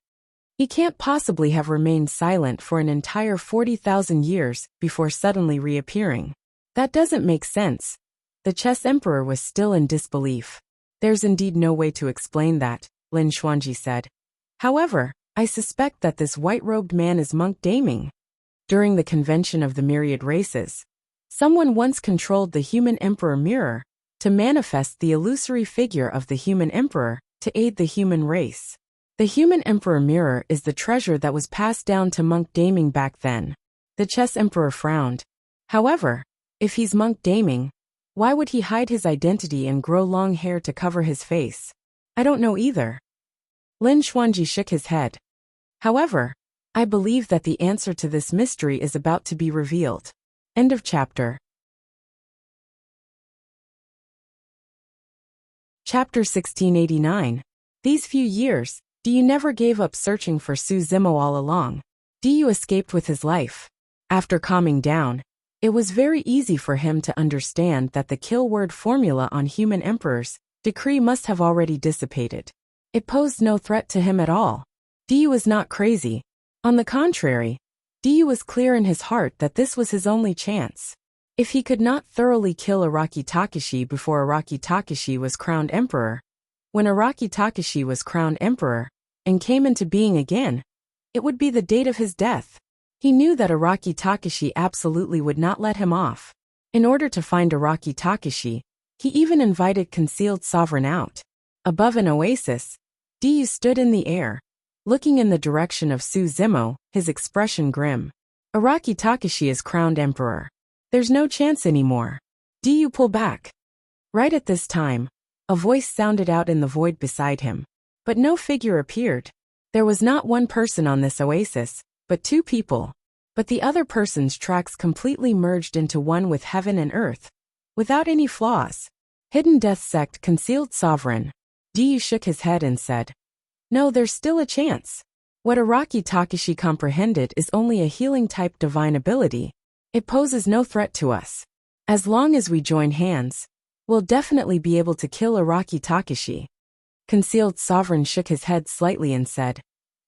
He can't possibly have remained silent for an entire 40,000 years before suddenly reappearing. That doesn't make sense. The chess emperor was still in disbelief. There's indeed no way to explain that, Lin Xuanji said. However, I suspect that this white-robed man is Monk Daming. During the convention of the myriad races, someone once controlled the human emperor mirror to manifest the illusory figure of the human emperor to aid the human race. The human emperor mirror is the treasure that was passed down to Monk Daming back then. The chess emperor frowned. However, if he's Monk Daming, why would he hide his identity and grow long hair to cover his face? I don't know either. Lin Xuanji shook his head. However, I believe that the answer to this mystery is about to be revealed. End of chapter. Chapter 1689. These few years, Diyu never gave up searching for Su Zimo all along. Diyu escaped with his life. After calming down, it was very easy for him to understand that the kill word formula on human emperors decree must have already dissipated. It posed no threat to him at all. Diyu was not crazy. On the contrary, Diyu was clear in his heart that this was his only chance. If he could not thoroughly kill Araki Takashi before Araki Takashi was crowned emperor, when Araki Takashi was crowned emperor and came into being again, it would be the date of his death. He knew that Araki Takashi absolutely would not let him off. In order to find Araki Takashi, he even invited concealed sovereign out. Above an oasis, Diyu stood in the air, looking in the direction of Su Zimo, his expression grim. Araki Takashi is crowned emperor. There's no chance anymore. Do you pull back? Right at this time, a voice sounded out in the void beside him. But no figure appeared. There was not one person on this oasis, but two people. But the other person's tracks completely merged into one with heaven and earth, without any flaws. Hidden Death Sect Concealed Sovereign. Diyu shook his head and said, "No, there's still a chance. What Araki Takashi comprehended is only a healing-type divine ability. It poses no threat to us. As long as we join hands, we'll definitely be able to kill Araki Takashi." Concealed Sovereign shook his head slightly and said,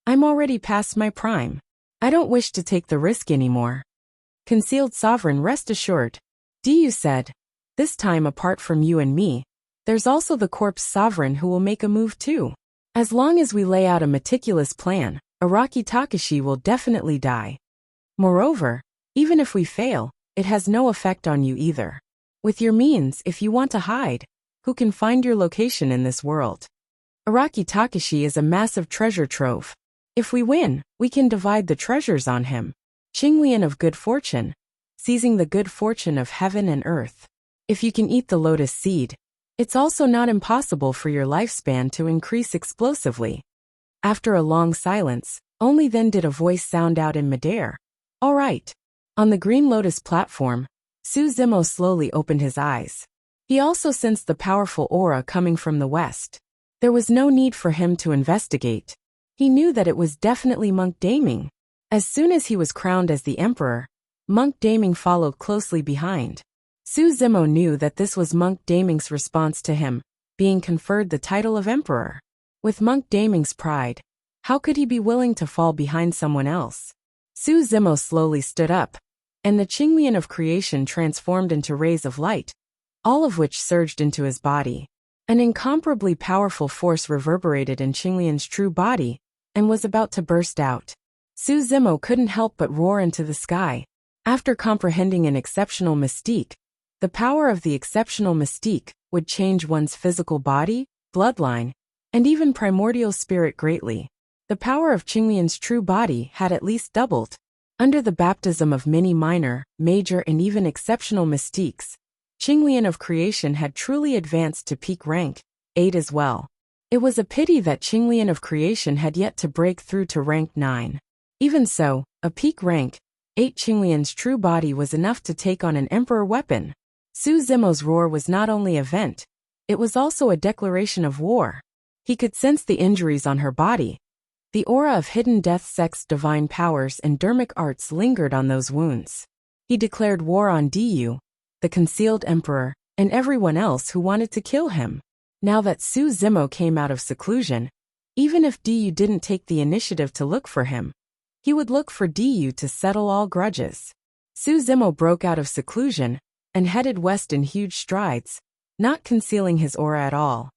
"I'm already past my prime. I don't wish to take the risk anymore." Concealed Sovereign, rest assured. Diyu said, "This time apart from you and me, there's also the Corpse Sovereign who will make a move too. As long as we lay out a meticulous plan, Araki Takashi will definitely die. Moreover, even if we fail, it has no effect on you either. With your means, if you want to hide, who can find your location in this world? Araki Takashi is a massive treasure trove. If we win, we can divide the treasures on him. Qinglian of good fortune, seizing the good fortune of heaven and earth. If you can eat the lotus seed, it's also not impossible for your lifespan to increase explosively." After a long silence, only then did a voice sound out in midair. "All right." On the Green Lotus platform, Suzimo slowly opened his eyes. He also sensed the powerful aura coming from the west. There was no need for him to investigate. He knew that it was definitely Monk Daming. As soon as he was crowned as the emperor, Monk Daming followed closely behind. Suzimo knew that this was Monk Daming's response to him being conferred the title of emperor. With Monk Daming's pride, how could he be willing to fall behind someone else? Suzimo slowly stood up, and the Qinglian of creation transformed into rays of light, all of which surged into his body. An incomparably powerful force reverberated in Qinglian's true body, and was about to burst out. Suzimo couldn't help but roar into the sky. After comprehending an exceptional mystique, the power of the exceptional mystique would change one's physical body, bloodline, and even primordial spirit greatly. The power of Qinglian's true body had at least doubled. Under the baptism of many minor, major and even exceptional mystiques, Qinglian of creation had truly advanced to peak rank 8 as well. It was a pity that Qinglian of creation had yet to break through to rank 9. Even so, a peak rank 8 Qinglian's true body was enough to take on an emperor weapon. Suzimo's roar was not only a vent, it was also a declaration of war. He could sense the injuries on her body. The aura of Hidden Death Sect's divine powers and dermic arts lingered on those wounds. He declared war on Diyu, the concealed emperor, and everyone else who wanted to kill him. Now that Suzimo came out of seclusion, even if Diyu didn't take the initiative to look for him, he would look for Diyu to settle all grudges. Suzimo broke out of seclusion and headed west in huge strides, not concealing his aura at all.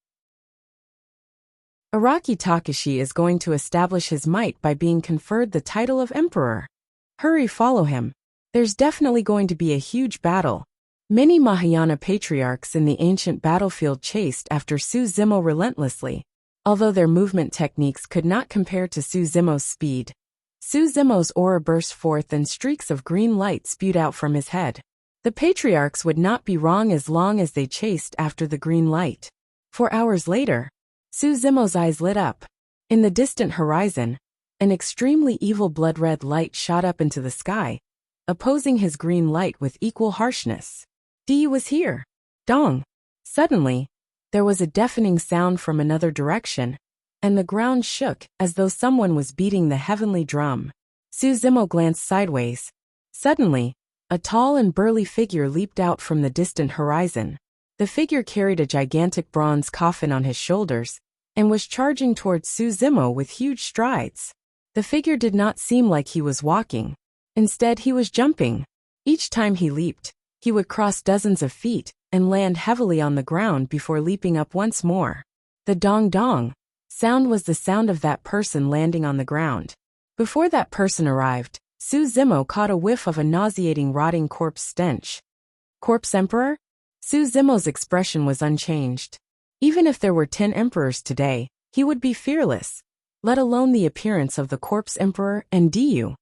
Araki Takashi is going to establish his might by being conferred the title of emperor. Hurry, follow him. There's definitely going to be a huge battle. Many Mahayana patriarchs in the ancient battlefield chased after Suzimo relentlessly, although their movement techniques could not compare to Suzimo's speed. Suzimo's aura burst forth and streaks of green light spewed out from his head. The patriarchs would not be wrong as long as they chased after the green light. 4 hours later, Suzimo's eyes lit up. In the distant horizon, an extremely evil blood-red light shot up into the sky, opposing his green light with equal harshness. Diyu was here. Dong! Suddenly, there was a deafening sound from another direction, and the ground shook as though someone was beating the heavenly drum. Suzimo glanced sideways. Suddenly, a tall and burly figure leaped out from the distant horizon. The figure carried a gigantic bronze coffin on his shoulders and was charging towards Suzimo with huge strides. The figure did not seem like he was walking. Instead, he was jumping. Each time he leaped, he would cross dozens of feet and land heavily on the ground before leaping up once more. The dong-dong sound was the sound of that person landing on the ground. Before that person arrived, Suzimo caught a whiff of a nauseating rotting corpse stench. Corpse Emperor? Suzimo's expression was unchanged. Even if there were 10 emperors today, he would be fearless, let alone the appearance of the Corpse Emperor and Diyu.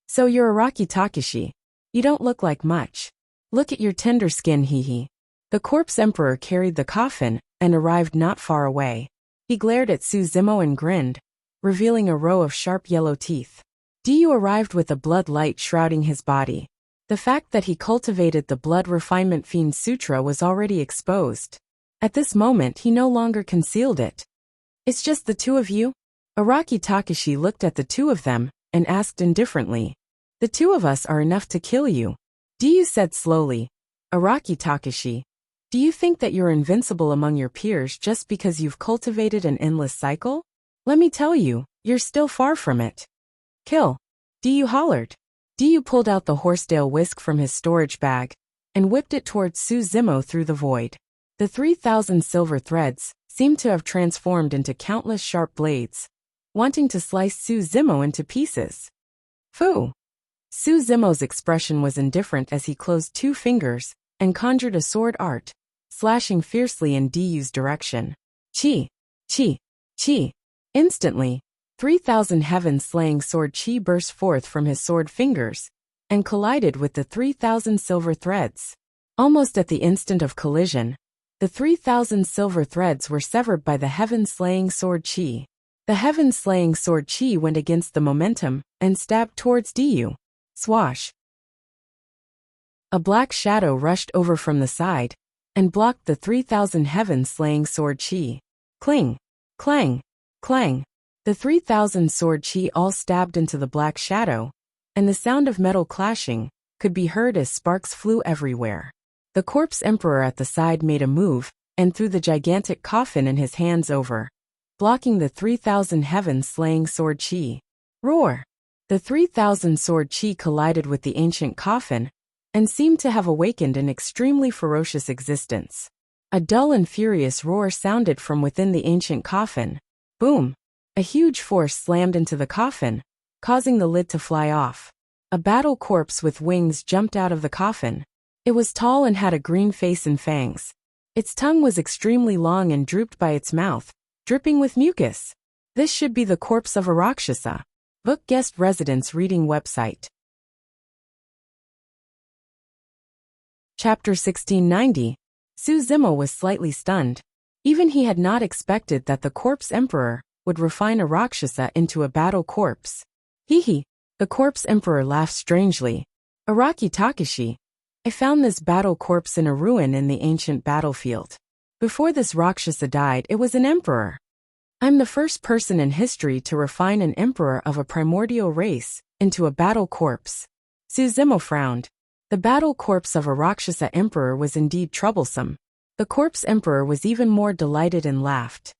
So you're Araki Takashi. You don't look like much. Look at your tender skin, hee. The corpse emperor carried the coffin and arrived not far away. He glared at Suzumo and grinned, revealing a row of sharp yellow teeth. Du arrived with a blood light shrouding his body. The fact that he cultivated the blood refinement fiend sutra was already exposed. At this moment he no longer concealed it. It's just the two of you? Araki Takashi looked at the two of them and asked indifferently. The two of us are enough to kill you. Du said slowly. Araki Takashi, do you think that you're invincible among your peers just because you've cultivated an endless cycle? Let me tell you, you're still far from it. Kill. Du hollered. Du pulled out the Horsedale whisk from his storage bag and whipped it towards Suzumo through the void. The 3,000 silver threads seemed to have transformed into countless sharp blades, wanting to slice Suzumo into pieces. Phew! Suzumo's expression was indifferent as he closed two fingers and conjured a sword art, slashing fiercely in Du's direction. Chi! Chi! Chi! Instantly, 3,000 heaven-slaying sword chi burst forth from his sword fingers and collided with the 3,000 silver threads. Almost at the instant of collision, the 3,000 silver threads were severed by the heaven-slaying sword chi. The heaven-slaying sword chi went against the momentum and stabbed towards Du. Swash! A black shadow rushed over from the side and blocked the 3,000 heaven-slaying sword chi. Cling! Clang! Clang! The 3,000 sword chi all stabbed into the black shadow, and the sound of metal clashing could be heard as sparks flew everywhere. The corpse emperor at the side made a move and threw the gigantic coffin in his hands over, blocking the 3,000 heaven-slaying sword chi. Roar! The 3,000 sword chi collided with the ancient coffin and seemed to have awakened an extremely ferocious existence. A dull and furious roar sounded from within the ancient coffin. Boom! A huge force slammed into the coffin, causing the lid to fly off. A battle corpse with wings jumped out of the coffin. It was tall and had a green face and fangs. Its tongue was extremely long and drooped by its mouth, dripping with mucus. This should be the corpse of a Rakshasa. Book guest residence reading website. Chapter 1690. Suzumo was slightly stunned. Even he had not expected that the corpse emperor would refine a Rakshasa into a battle corpse. Hee. The corpse emperor laughed strangely. Araki Takashi, I found this battle corpse in a ruin in the ancient battlefield. Before this Rakshasa died, it was an emperor. I'm the first person in history to refine an emperor of a primordial race into a battle corpse. Suzumo frowned. The battle corpse of a Rakshasa emperor was indeed troublesome. The corpse emperor was even more delighted and laughed.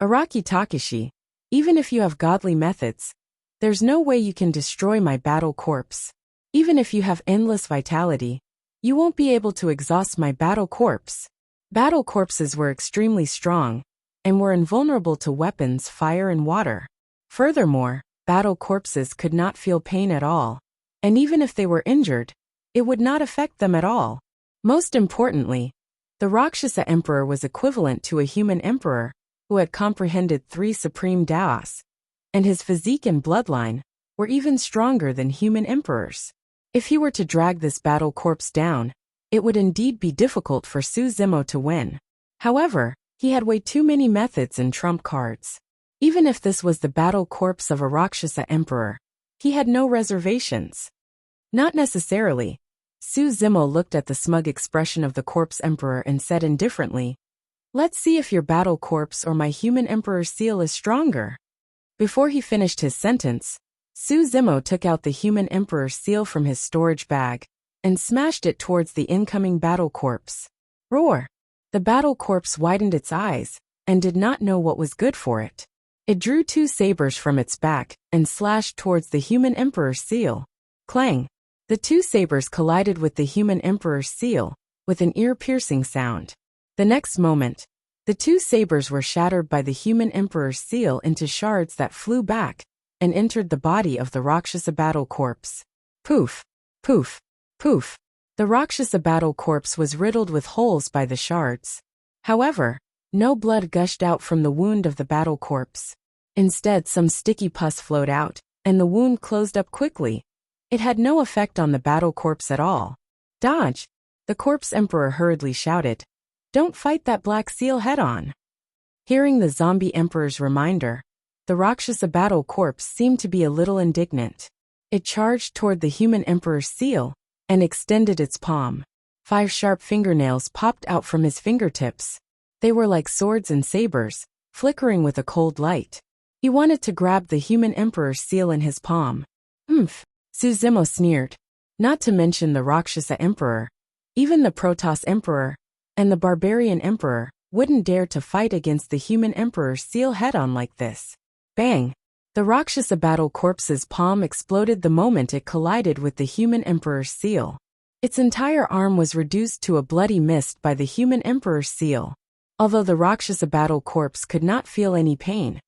Araki Takashi, even if you have godly methods, there's no way you can destroy my battle corpse. Even if you have endless vitality, you won't be able to exhaust my battle corpse. Battle corpses were extremely strong and were invulnerable to weapons, fire, and water. Furthermore, battle corpses could not feel pain at all, and even if they were injured, it would not affect them at all. Most importantly, the Rakshasa emperor was equivalent to a human emperor who had comprehended 3 supreme Daos, and his physique and bloodline were even stronger than human emperors. If he were to drag this battle corpse down, it would indeed be difficult for Suzumo to win. However, he had way too many methods and trump cards. Even if this was the battle corpse of a Rakshasa emperor, he had no reservations. Not necessarily. Suzumo looked at the smug expression of the corpse emperor and said indifferently, Let's see if your battle corpse or my human emperor's seal is stronger. Before he finished his sentence, Suzumo took out the human emperor's seal from his storage bag and smashed it towards the incoming battle corpse. Roar! The battle corpse widened its eyes and did not know what was good for it. It drew 2 sabers from its back and slashed towards the human emperor's seal. Clang! The 2 sabers collided with the human emperor's seal with an ear-piercing sound. The next moment, the 2 sabers were shattered by the human emperor's seal into shards that flew back and entered the body of the Rakshasa battle corpse. Poof! Poof! Poof! The Rakshasa battle corpse was riddled with holes by the shards. However, no blood gushed out from the wound of the battle corpse. Instead, some sticky pus flowed out, and the wound closed up quickly, It had no effect on the battle corpse at all. Dodge! The corpse emperor hurriedly shouted. Don't fight that black seal head-on. Hearing the zombie emperor's reminder, the Rakshasa battle corpse seemed to be a little indignant. It charged toward the human emperor's seal and extended its palm. 5 sharp fingernails popped out from his fingertips. They were like swords and sabers, flickering with a cold light. He wanted to grab the human emperor's seal in his palm. Suzimo sneered. Not to mention the Rakshasa emperor. Even the Protoss emperor and the barbarian emperor wouldn't dare to fight against the human emperor's seal head-on like this. Bang! The Rakshasa battle corpse's palm exploded the moment it collided with the human emperor's seal. Its entire arm was reduced to a bloody mist by the human emperor's seal. Although the Rakshasa battle corpse could not feel any pain,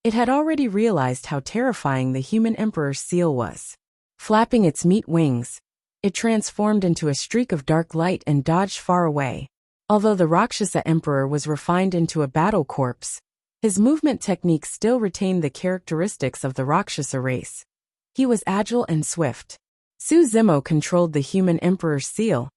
it had already realized how terrifying the human emperor's seal was. Flapping its meat wings, it transformed into a streak of dark light and dodged far away. Although the Rakshasa emperor was refined into a battle corpse, his movement techniques still retained the characteristics of the Rakshasa race. He was agile and swift. Suzimo controlled the human emperor's seal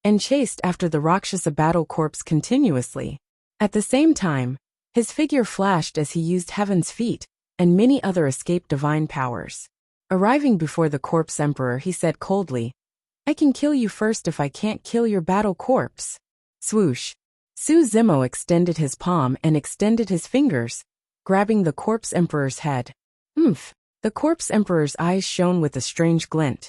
and chased after the Rakshasa battle corpse continuously. At the same time, his figure flashed as he used Heaven's Feet and many other escaped divine powers. Arriving before the corpse emperor, he said coldly, I can kill you first if I can't kill your battle corpse. Swoosh! Suzimo extended his palm and extended his fingers, grabbing the corpse emperor's head. The corpse emperor's eyes shone with a strange glint.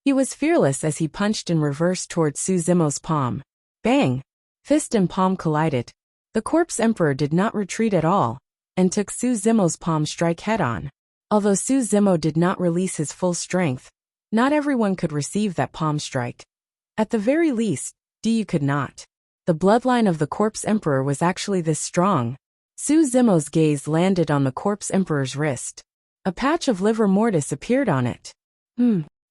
He was fearless as he punched in reverse toward Suzimo's palm. Bang! Fist and palm collided. The corpse emperor did not retreat at all, and took Suzimo's palm strike head-on. Although Suzimo did not release his full strength, not everyone could receive that palm strike. At the very least, Diyu could not. The bloodline of the corpse emperor was actually this strong. Suzimo's gaze landed on the corpse emperor's wrist. A patch of livor mortis appeared on it.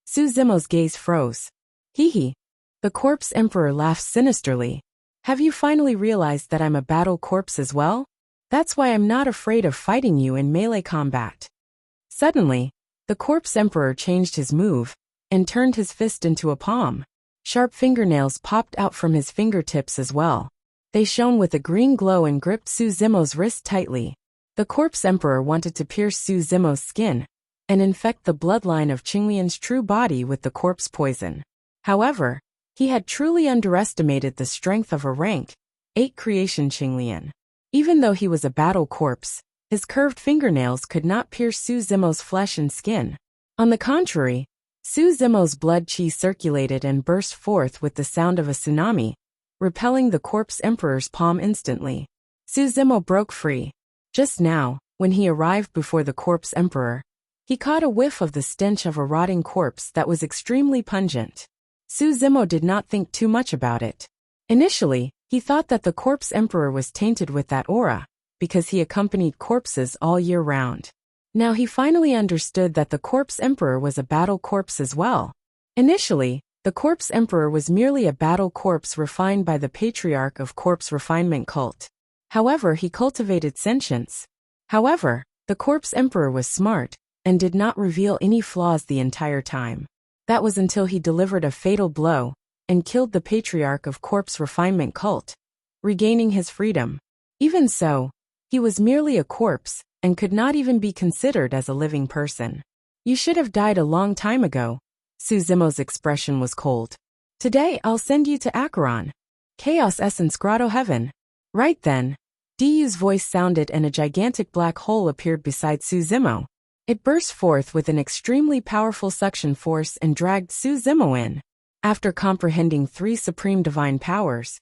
Suzimo's gaze froze. Hee. The corpse emperor laughed sinisterly. Have you finally realized that I'm a battle corpse as well? That's why I'm not afraid of fighting you in melee combat. Suddenly, the corpse emperor changed his move and turned his fist into a palm. Sharp fingernails popped out from his fingertips as well. They shone with a green glow and gripped Suzimo's wrist tightly. The corpse emperor wanted to pierce Suzimo's skin and infect the bloodline of Qinglian's true body with the corpse poison. However, he had truly underestimated the strength of a rank 8 creation Qinglian. Even though he was a battle corpse, his curved fingernails could not pierce Suzimo's flesh and skin. On the contrary, Suzimo's blood chi circulated and burst forth with the sound of a tsunami, repelling the corpse emperor's palm instantly. Suzimo broke free. Just now, when he arrived before the corpse emperor, he caught a whiff of the stench of a rotting corpse that was extremely pungent. Suzimo did not think too much about it. Initially, he thought that the corpse emperor was tainted with that aura, because he accompanied corpses all year round. Now he finally understood that the corpse emperor was a battle corpse as well. Initially, the corpse emperor was merely a battle corpse refined by the patriarch of corpse refinement cult. However, he cultivated sentience. However, the corpse emperor was smart and did not reveal any flaws the entire time. That was until he delivered a fatal blow and killed the patriarch of corpse refinement cult, regaining his freedom. Even so, he was merely a corpse and could not even be considered as a living person. You should have died a long time ago. Suzimo's expression was cold. Today I'll send you to Acheron. Chaos Essence Grotto Heaven. Right then, Diyu's voice sounded and a gigantic black hole appeared beside Suzimo. It burst forth with an extremely powerful suction force and dragged Suzimo in. After comprehending 3 supreme divine powers,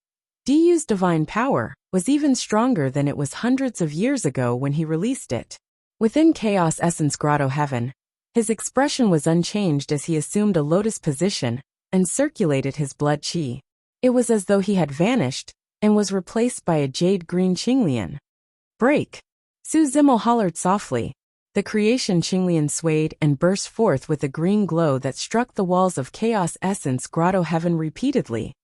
Diyu's divine power was even stronger than it was hundreds of years ago when he released it. Within Chaos Essence Grotto Heaven, his expression was unchanged as he assumed a lotus position and circulated his blood chi. It was as though he had vanished and was replaced by a jade-green Qinglian. Break! Suzimo hollered softly. The creation Qinglian swayed and burst forth with a green glow that struck the walls of Chaos Essence Grotto Heaven repeatedly.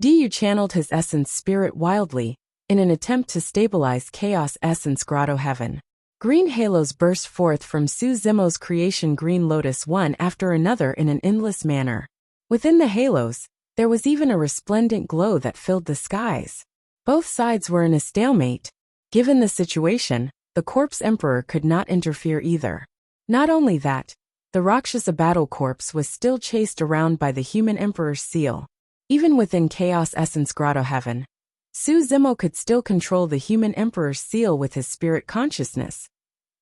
Diyu channeled his essence spirit wildly in an attempt to stabilize Chaos Essence Grotto Heaven. Green halos burst forth from Su Zimo's creation Green Lotus one after another in an endless manner. Within the halos, there was even a resplendent glow that filled the skies. Both sides were in a stalemate. Given the situation, the Corpse Emperor could not interfere either. Not only that, the Rakshasa battle corpse was still chased around by the human Emperor's seal. Even within Chaos Essence Grotto Heaven, Su Zimo could still control the human Emperor's seal with his spirit consciousness.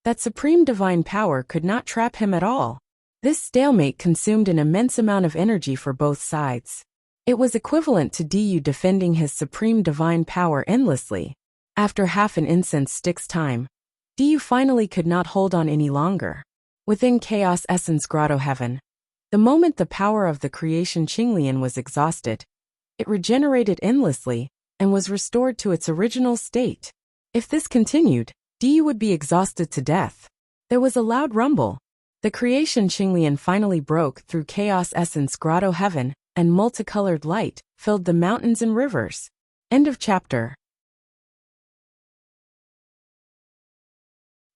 That supreme divine power could not trap him at all. This stalemate consumed an immense amount of energy for both sides. It was equivalent to Du defending his supreme divine power endlessly. After half an incense stick's time, Du finally could not hold on any longer. Within Chaos Essence Grotto Heaven, the moment the power of the creation Qinglian was exhausted, it regenerated endlessly and was restored to its original state. If this continued, Du would be exhausted to death. There was a loud rumble. The creation Qinglian finally broke through Chaos Essence Grotto Heaven, and multicolored light filled the mountains and rivers. End of chapter.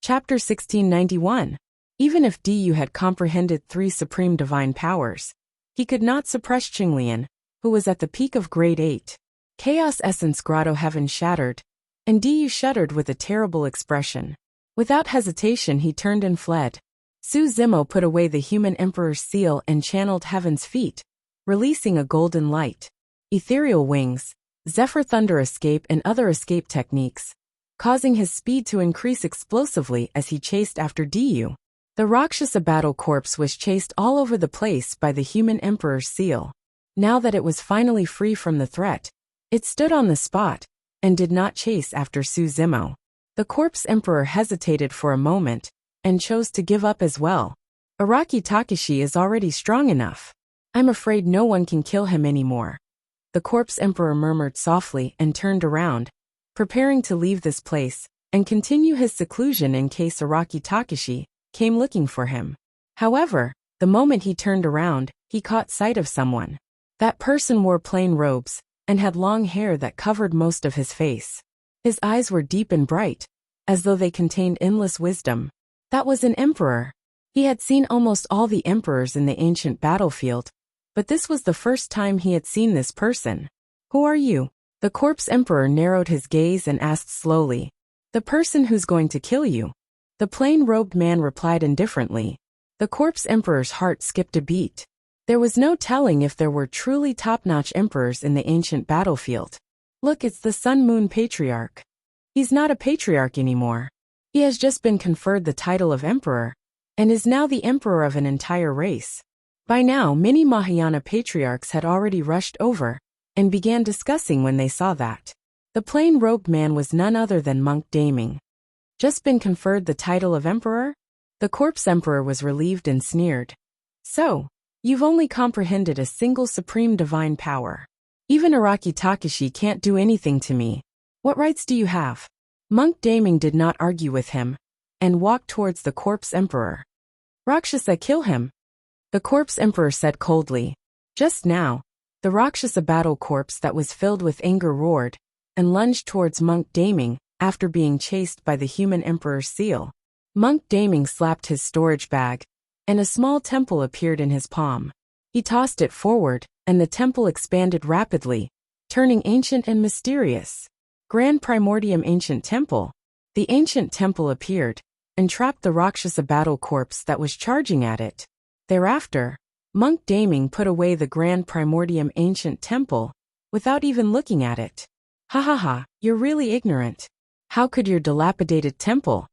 Chapter 1691. Even if Du had comprehended three supreme divine powers, he could not suppress Qinglian, who was at the peak of grade 8. Chaos Essence Grotto Heaven shattered, and Du shuddered with a terrible expression. Without hesitation he turned and fled. Su Zimo put away the human Emperor's seal and channeled Heaven's feet, releasing a golden light. Ethereal wings, Zephyr Thunder escape and other escape techniques, causing his speed to increase explosively as he chased after Du. The Rakshasa battle corpse was chased all over the place by the human Emperor's seal. Now that it was finally free from the threat, it stood on the spot and did not chase after Su Zimo. The Corpse Emperor hesitated for a moment and chose to give up as well. Araki Takashi is already strong enough. I'm afraid no one can kill him anymore. The Corpse Emperor murmured softly and turned around, preparing to leave this place and continue his seclusion in case Araki Takashi came looking for him. However, the moment he turned around, he caught sight of someone. That person wore plain robes and had long hair that covered most of his face. His eyes were deep and bright, as though they contained endless wisdom. That was an emperor. He had seen almost all the emperors in the ancient battlefield, but this was the first time he had seen this person. Who are you? The Corpse Emperor narrowed his gaze and asked slowly. The person who's going to kill you. The plain-robed man replied indifferently. The Corpse Emperor's heart skipped a beat. There was no telling if there were truly top-notch emperors in the ancient battlefield. Look, it's the Sun Moon Patriarch. He's not a patriarch anymore. He has just been conferred the title of emperor, and is now the emperor of an entire race. By now, many Mahayana patriarchs had already rushed over and began discussing when they saw that. The plain-robed man was none other than Monk Daming. Just been conferred the title of emperor? The Corpse Emperor was relieved and sneered. So, you've only comprehended a single supreme divine power. Even Araki Takashi can't do anything to me. What rights do you have? Monk Daming did not argue with him, and walked towards the Corpse Emperor. Rakshasa, kill him. The Corpse Emperor said coldly. Just now, the Rakshasa battle corpse that was filled with anger roared, and lunged towards Monk Daming after being chased by the human Emperor's seal. Monk Daming slapped his storage bag, and a small temple appeared in his palm. He tossed it forward, and the temple expanded rapidly, turning ancient and mysterious. Grand Primordium Ancient Temple. The ancient temple appeared, and trapped the Rakshasa battle corpse that was charging at it. Thereafter, Monk Daming put away the Grand Primordium Ancient Temple, without even looking at it. Ha ha ha, you're really ignorant. How could your dilapidated temple?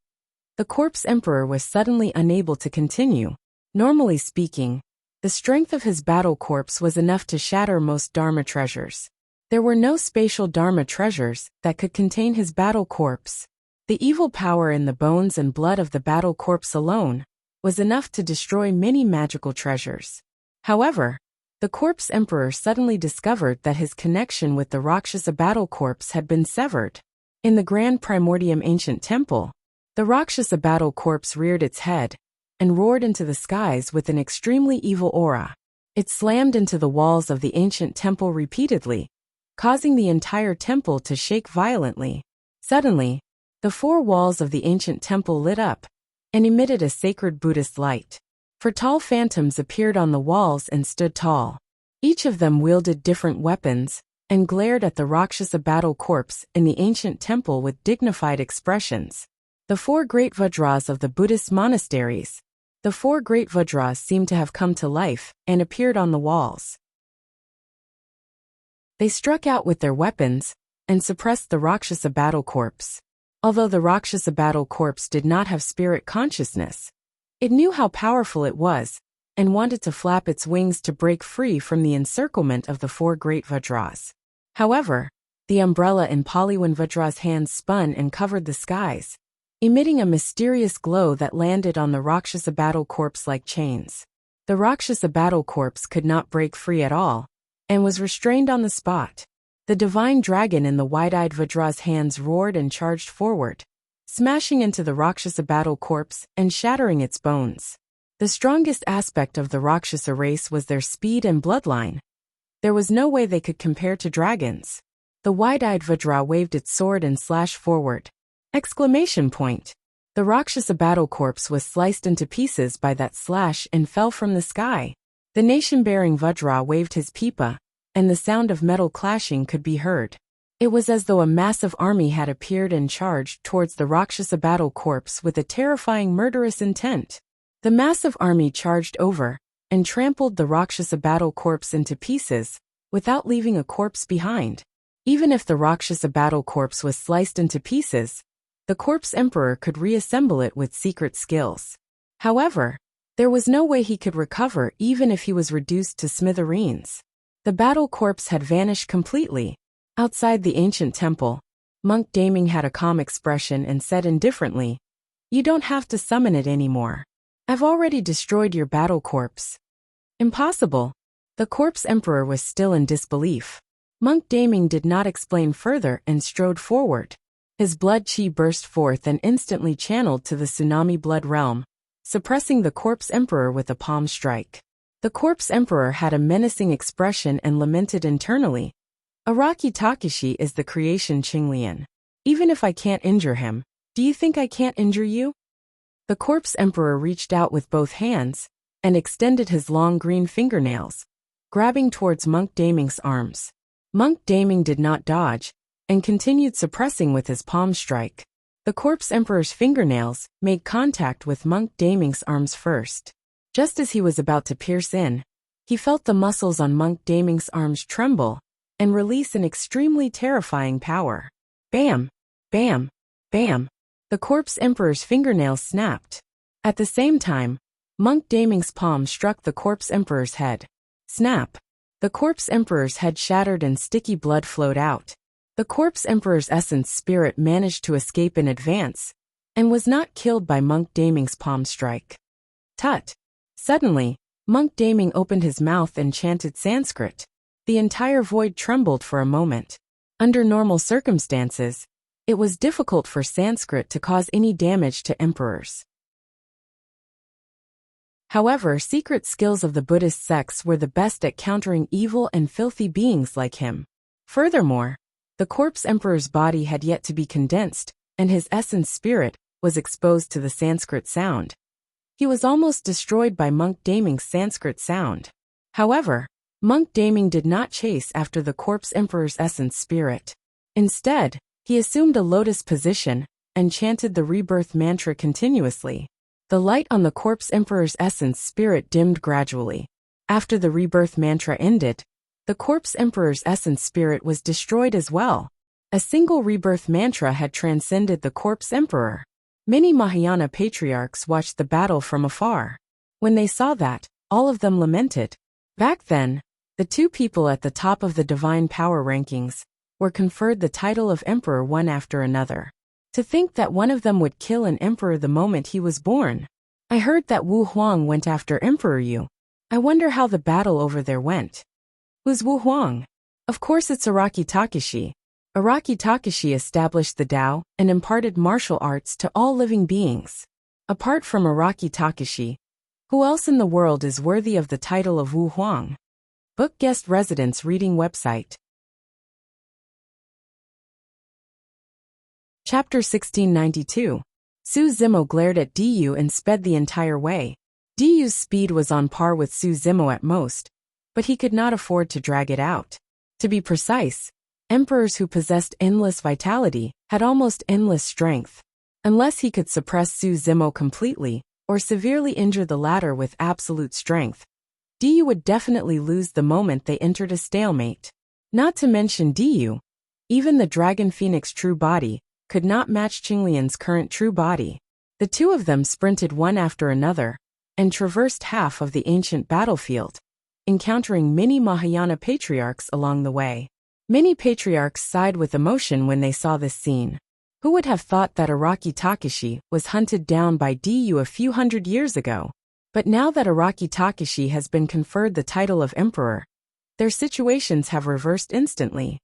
The Corpse Emperor was suddenly unable to continue. Normally speaking, the strength of his battle corpse was enough to shatter most Dharma treasures. There were no spatial Dharma treasures that could contain his battle corpse. The evil power in the bones and blood of the battle corpse alone was enough to destroy many magical treasures. However, the Corpse Emperor suddenly discovered that his connection with the Rakshasa battle corpse had been severed. In the Grand Primordium Ancient Temple, the Rakshasa battle corpse reared its head and roared into the skies with an extremely evil aura. It slammed into the walls of the ancient temple repeatedly, causing the entire temple to shake violently. Suddenly, The four walls of the ancient temple lit up and emitted a sacred Buddhist light. For tall phantoms appeared on the walls and stood tall. Each of them wielded different weapons and glared at the Rakshasa battle corpse in the ancient temple with dignified expressions. The four great Vajras of the Buddhist monasteries. The four great Vajras seemed to have come to life and appeared on the walls. They struck out with their weapons and suppressed the Rakshasa battle corpse. Although the Rakshasa battle corpse did not have spirit consciousness, it knew how powerful it was and wanted to flap its wings to break free from the encirclement of the four great Vajras. However, the umbrella in Poliwan Vajra's hands spun and covered the skies, emitting a mysterious glow that landed on the Rakshasa battle corpse like chains. The Rakshasa battle corpse could not break free at all and was restrained on the spot. The divine dragon in the wide-eyed Vajra's hands roared and charged forward, smashing into the Rakshasa battle corpse and shattering its bones. The strongest aspect of the Rakshasa race was their speed and bloodline. There was no way they could compare to dragons. The wide-eyed Vajra waved its sword and slashed forward. Exclamation point. The Rakshasa battle corpse was sliced into pieces by that slash and fell from the sky. The nation-bearing Vajra waved his pipa, and the sound of metal clashing could be heard. It was as though a massive army had appeared and charged towards the Rakshasa battle corpse with a terrifying murderous intent. The massive army charged over and trampled the Rakshasa battle corpse into pieces, without leaving a corpse behind. Even if the Rakshasa battle corpse was sliced into pieces, the corpse emperor could reassemble it with secret skills. However, there was no way he could recover even if he was reduced to smithereens. The battle corpse had vanished completely. Outside the ancient temple, Monk Daming had a calm expression and said indifferently, "You don't have to summon it anymore. I've already destroyed your battle corpse." "Impossible." The corpse emperor was still in disbelief. Monk Daming did not explain further and strode forward. His blood chi burst forth and instantly channeled to the tsunami blood realm, suppressing the corpse emperor with a palm strike. The corpse emperor had a menacing expression and lamented internally, "Araki Takeshi is the creation Qinglian. Even if I can't injure him, do you think I can't injure you?" The corpse emperor reached out with both hands and extended his long green fingernails, grabbing towards Monk Daming's arms. Monk Daming did not dodge and continued suppressing with his palm strike. The corpse emperor's fingernails made contact with Monk Daming's arms first. Just as he was about to pierce in, he felt the muscles on Monk Daming's arms tremble and release an extremely terrifying power. Bam! Bam! Bam! The corpse emperor's fingernails snapped. At the same time, Monk Daming's palm struck the corpse emperor's head. Snap! The corpse emperor's head shattered and sticky blood flowed out. The corpse emperor's essence spirit managed to escape in advance and was not killed by Monk Daming's palm strike. Tut! Suddenly, Monk Daming opened his mouth and chanted Sanskrit. The entire void trembled for a moment. Under normal circumstances, it was difficult for Sanskrit to cause any damage to emperors. However, secret skills of the Buddhist sects were the best at countering evil and filthy beings like him. Furthermore, the corpse emperor's body had yet to be condensed, and his essence spirit was exposed to the Sanskrit sound. He was almost destroyed by Monk Daming's Sanskrit sound. However, Monk Daming did not chase after the corpse emperor's essence spirit. Instead, he assumed a lotus position and chanted the rebirth mantra continuously. The light on the corpse emperor's essence spirit dimmed gradually. After the rebirth mantra ended, the corpse emperor's essence spirit was destroyed as well. A single rebirth mantra had transcended the corpse emperor. Many Mahayana patriarchs watched the battle from afar. When they saw that, all of them lamented. Back then, the two people at the top of the divine power rankings were conferred the title of emperor one after another. To think that one of them would kill an emperor the moment he was born. I heard that Wu Huang went after Emperor Yu. I wonder how the battle over there went. Who's Wu Huang? Of course it's Araki Takeshi. Araki Takeshi established the Tao and imparted martial arts to all living beings. Apart from Araki Takeshi, who else in the world is worthy of the title of Wu Huang? Book Guest Residence Reading Website. Chapter 1692. Su Zimo glared at Diyu and sped the entire way. Diyu's speed was on par with Su Zimo at most, but he could not afford to drag it out. To be precise, emperors who possessed endless vitality had almost endless strength. Unless he could suppress Su Zimo completely, or severely injure the latter with absolute strength, Diyu would definitely lose the moment they entered a stalemate. Not to mention Diyu, even the Dragon Phoenix true body, could not match Qinglian's current true body. The two of them sprinted one after another, and traversed half of the ancient battlefield, encountering many Mahayana patriarchs along the way. Many patriarchs sighed with emotion when they saw this scene. Who would have thought that Araki Takeshi was hunted down by Diyu a few hundred years ago? But now that Araki Takeshi has been conferred the title of emperor, their situations have reversed instantly.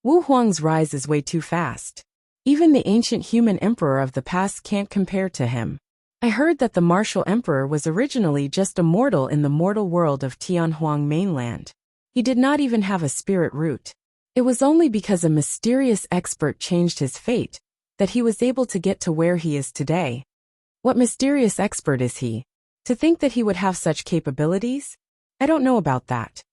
Wu Huang's rise is way too fast. Even the ancient human emperor of the past can't compare to him. I heard that the martial emperor was originally just a mortal in the mortal world of Tianhuang mainland. He did not even have a spirit root. It was only because a mysterious expert changed his fate that he was able to get to where he is today. What mysterious expert is he? To think that he would have such capabilities? I don't know about that.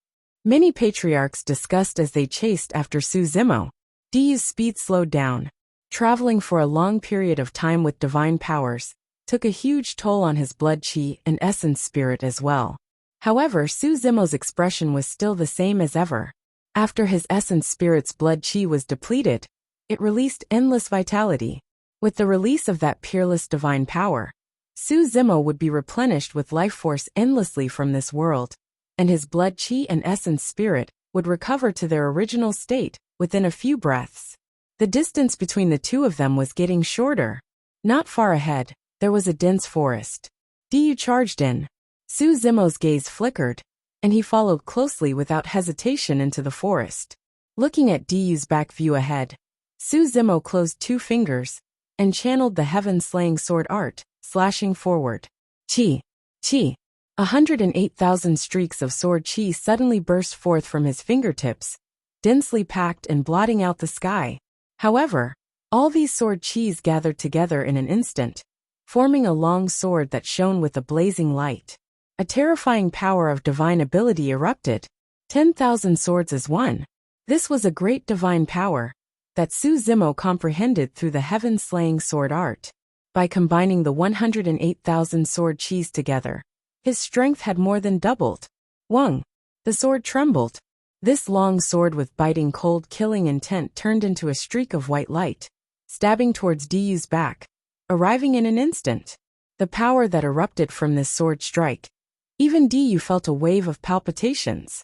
Many patriarchs discussed as they chased after Su Zimo. Diyu's speed slowed down. Traveling for a long period of time with divine powers took a huge toll on his blood chi and essence spirit as well. However, Su Zimo's expression was still the same as ever. After his essence spirit's blood chi was depleted, it released endless vitality. With the release of that peerless divine power, Su Zimo would be replenished with life force endlessly from this world, and his blood chi and essence spirit would recover to their original state within a few breaths. The distance between the two of them was getting shorter. Not far ahead, there was a dense forest. Diyu charged in. Su Zimo's gaze flickered, and he followed closely without hesitation into the forest. Looking at Diyu's back view ahead, Su Zimo closed two fingers and channeled the heaven-slaying sword art, slashing forward. Chi! Chi! 108,000 streaks of sword chi suddenly burst forth from his fingertips, densely packed and blotting out the sky. However, all these sword chis gathered together in an instant, forming a long sword that shone with a blazing light. A terrifying power of divine ability erupted. 10,000 swords as one. This was a great divine power that Su Zimo comprehended through the heaven-slaying sword art. By combining the 108,000 sword chis together, his strength had more than doubled. Wang! The sword trembled. This long sword with biting cold killing intent turned into a streak of white light, stabbing towards Diyu's back, arriving in an instant. The power that erupted from this sword strike. Even Diyu felt a wave of palpitations.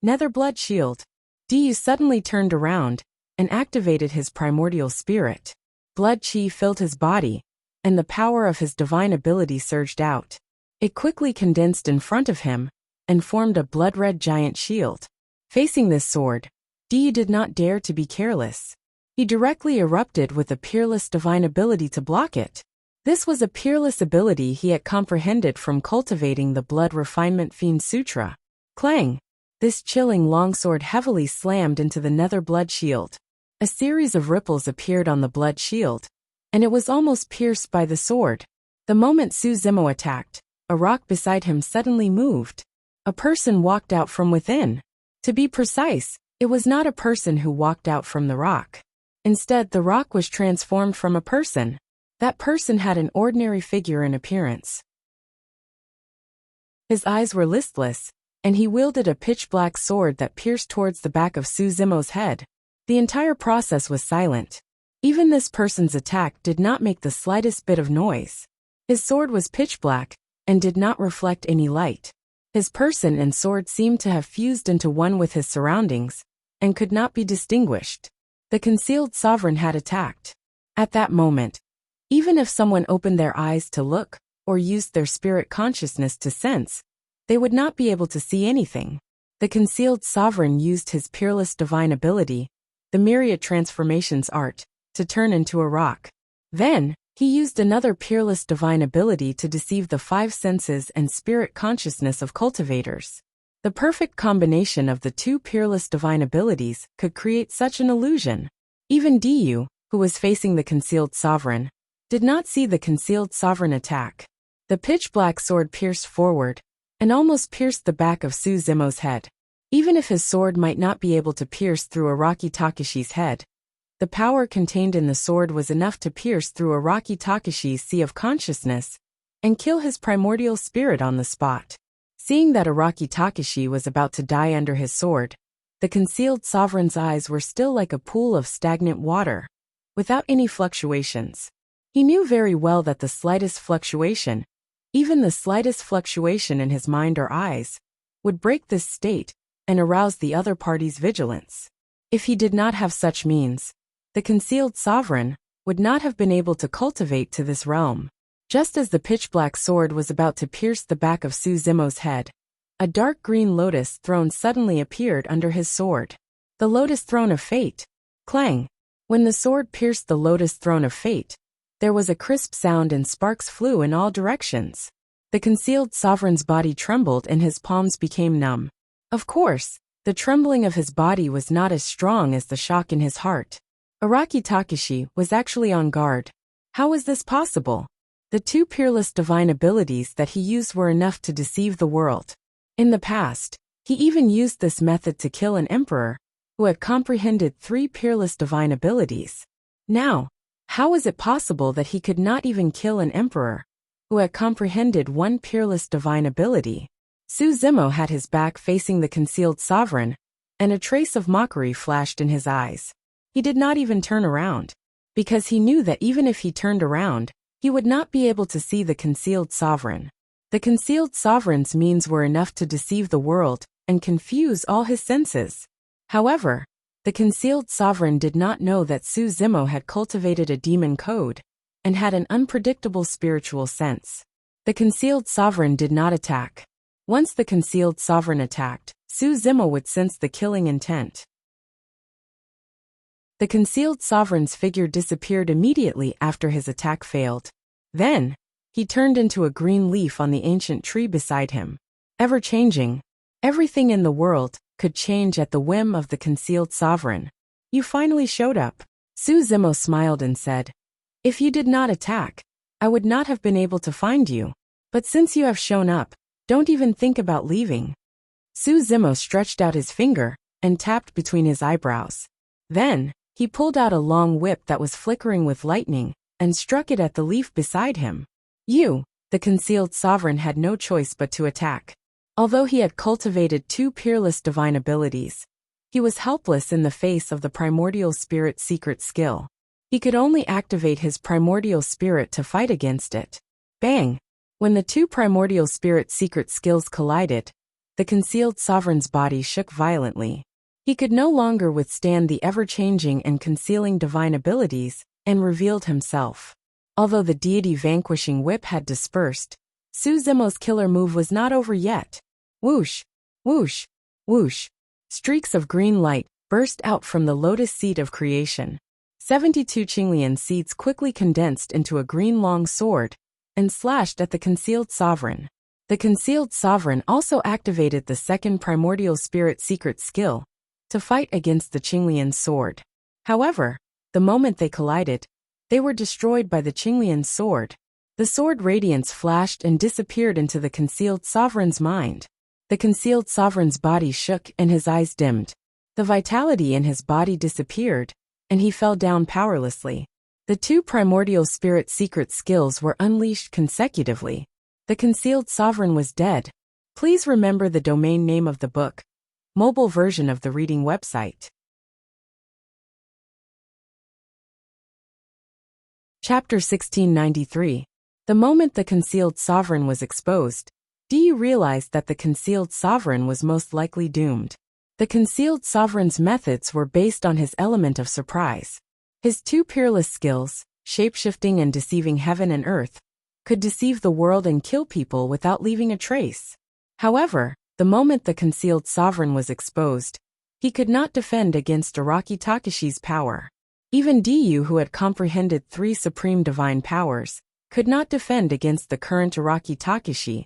Nether blood shield. Diyu suddenly turned around and activated his primordial spirit. Blood chi filled his body, and the power of his divine ability surged out. It quickly condensed in front of him and formed a blood-red giant shield. Facing this sword, Diyu did not dare to be careless. He directly erupted with a peerless divine ability to block it. This was a peerless ability he had comprehended from cultivating the Blood Refinement Fiend Sutra. Clang! This chilling longsword heavily slammed into the nether blood shield. A series of ripples appeared on the blood shield, and it was almost pierced by the sword. The moment Su Zimo attacked, a rock beside him suddenly moved. A person walked out from within. To be precise, it was not a person who walked out from the rock. Instead, the rock was transformed from a person. That person had an ordinary figure in appearance. His eyes were listless, and he wielded a pitch-black sword that pierced towards the back of Su Zimo's head. The entire process was silent. Even this person's attack did not make the slightest bit of noise. His sword was pitch-black and did not reflect any light. His person and sword seemed to have fused into one with his surroundings and could not be distinguished. The concealed sovereign had attacked. At that moment, even if someone opened their eyes to look or used their spirit consciousness to sense, they would not be able to see anything. The concealed sovereign used his peerless divine ability, the myriad transformations art, to turn into a rock. Then, he used another peerless divine ability to deceive the five senses and spirit consciousness of cultivators. The perfect combination of the two peerless divine abilities could create such an illusion. Even Diyu, who was facing the concealed sovereign, did not see the concealed sovereign attack. The pitch-black sword pierced forward and almost pierced the back of Su Zimo's head. Even if his sword might not be able to pierce through Araki Takashi's head, the power contained in the sword was enough to pierce through Araki Takashi's sea of consciousness and kill his primordial spirit on the spot. Seeing that Araki Takashi was about to die under his sword, the concealed sovereign's eyes were still like a pool of stagnant water, without any fluctuations. He knew very well that the slightest fluctuation, even the slightest fluctuation in his mind or eyes, would break this state and arouse the other party's vigilance. If he did not have such means, the concealed sovereign would not have been able to cultivate to this realm. Just as the pitch-black sword was about to pierce the back of Su Zimo's head, a dark green lotus throne suddenly appeared under his sword. The lotus throne of fate. Clang! When the sword pierced the lotus throne of fate, there was a crisp sound and sparks flew in all directions. The concealed sovereign's body trembled and his palms became numb. Of course, the trembling of his body was not as strong as the shock in his heart. Araki Takashi was actually on guard. How was this possible? The two peerless divine abilities that he used were enough to deceive the world. In the past, he even used this method to kill an emperor who had comprehended 3 peerless divine abilities. Now, how was it possible that he could not even kill an emperor who had comprehended 1 peerless divine ability? Su Zimo had his back facing the concealed sovereign, and a trace of mockery flashed in his eyes. He did not even turn around, because he knew that even if he turned around, he would not be able to see the concealed sovereign. The concealed sovereign's means were enough to deceive the world and confuse all his senses. However, the concealed sovereign did not know that Su Zimo had cultivated a demon code and had an unpredictable spiritual sense. The concealed sovereign did not attack. Once the concealed sovereign attacked, Su Zimo would sense the killing intent. The concealed sovereign's figure disappeared immediately after his attack failed. Then, he turned into a green leaf on the ancient tree beside him. Ever-changing, everything in the world could change at the whim of the concealed sovereign. You finally showed up. Su Zimo smiled and said, "If you did not attack, I would not have been able to find you. But since you have shown up, don't even think about leaving." Su Zimo stretched out his finger and tapped between his eyebrows. Then, he pulled out a long whip that was flickering with lightning and struck it at the leaf beside him. The concealed sovereign had no choice but to attack. Although he had cultivated 2 peerless divine abilities, he was helpless in the face of the primordial spirit's secret skill. He could only activate his primordial spirit to fight against it. Bang! When the 2 primordial spirit secret skills collided, the concealed sovereign's body shook violently. He could no longer withstand the ever-changing and concealing divine abilities and revealed himself. Although the deity vanquishing whip had dispersed, Su Zimo's killer move was not over yet. Whoosh! Whoosh! Whoosh! Streaks of green light burst out from the lotus seed of creation. 72 Qinglian seeds quickly condensed into a green long sword and slashed at the concealed sovereign. The concealed sovereign also activated the 2nd primordial spirit secret skill to fight against the Qinglian sword. However, the moment they collided, they were destroyed by the Qinglian sword. The sword radiance flashed and disappeared into the concealed sovereign's mind. The concealed sovereign's body shook and his eyes dimmed. The vitality in his body disappeared, and he fell down powerlessly. The 2 primordial spirit secret skills were unleashed consecutively. The concealed sovereign was dead. Please remember the domain name of the book. Mobile version of the reading website. Chapter 1693. The moment the concealed sovereign was exposed, do you realize that the concealed sovereign was most likely doomed? The concealed sovereign's methods were based on his element of surprise. His 2 peerless skills, shapeshifting and deceiving heaven and earth, could deceive the world and kill people without leaving a trace. However, the moment the concealed sovereign was exposed, he could not defend against Araki Takashi's power. Even Diyu, who had comprehended 3 supreme divine powers, could not defend against the current Araki Takashi,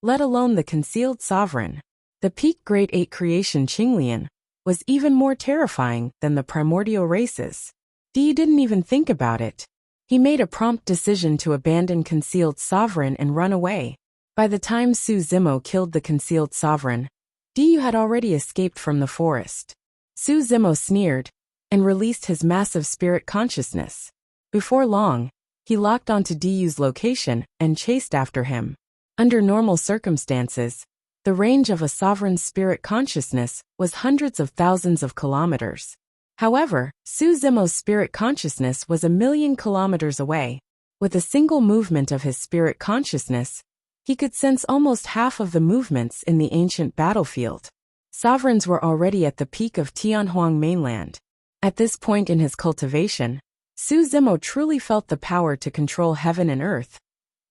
let alone the concealed sovereign. The peak Grade 8 creation Qinglian was even more terrifying than the primordial races. Diyu didn't even think about it. He made a prompt decision to abandon concealed sovereign and run away. By the time Su Zimo killed the concealed sovereign, Diyu had already escaped from the forest. Su Zimo sneered and released his massive spirit consciousness. Before long, he locked onto Diyu's location and chased after him. Under normal circumstances, the range of a sovereign's spirit consciousness was hundreds of thousands of kilometers. However, Su Zimo's spirit consciousness was 1,000,000 kilometers away. With a single movement of his spirit consciousness, he could sense almost half of the movements in the ancient battlefield. Sovereigns were already at the peak of Tianhuang mainland. At this point in his cultivation, Su Zimo truly felt the power to control heaven and earth,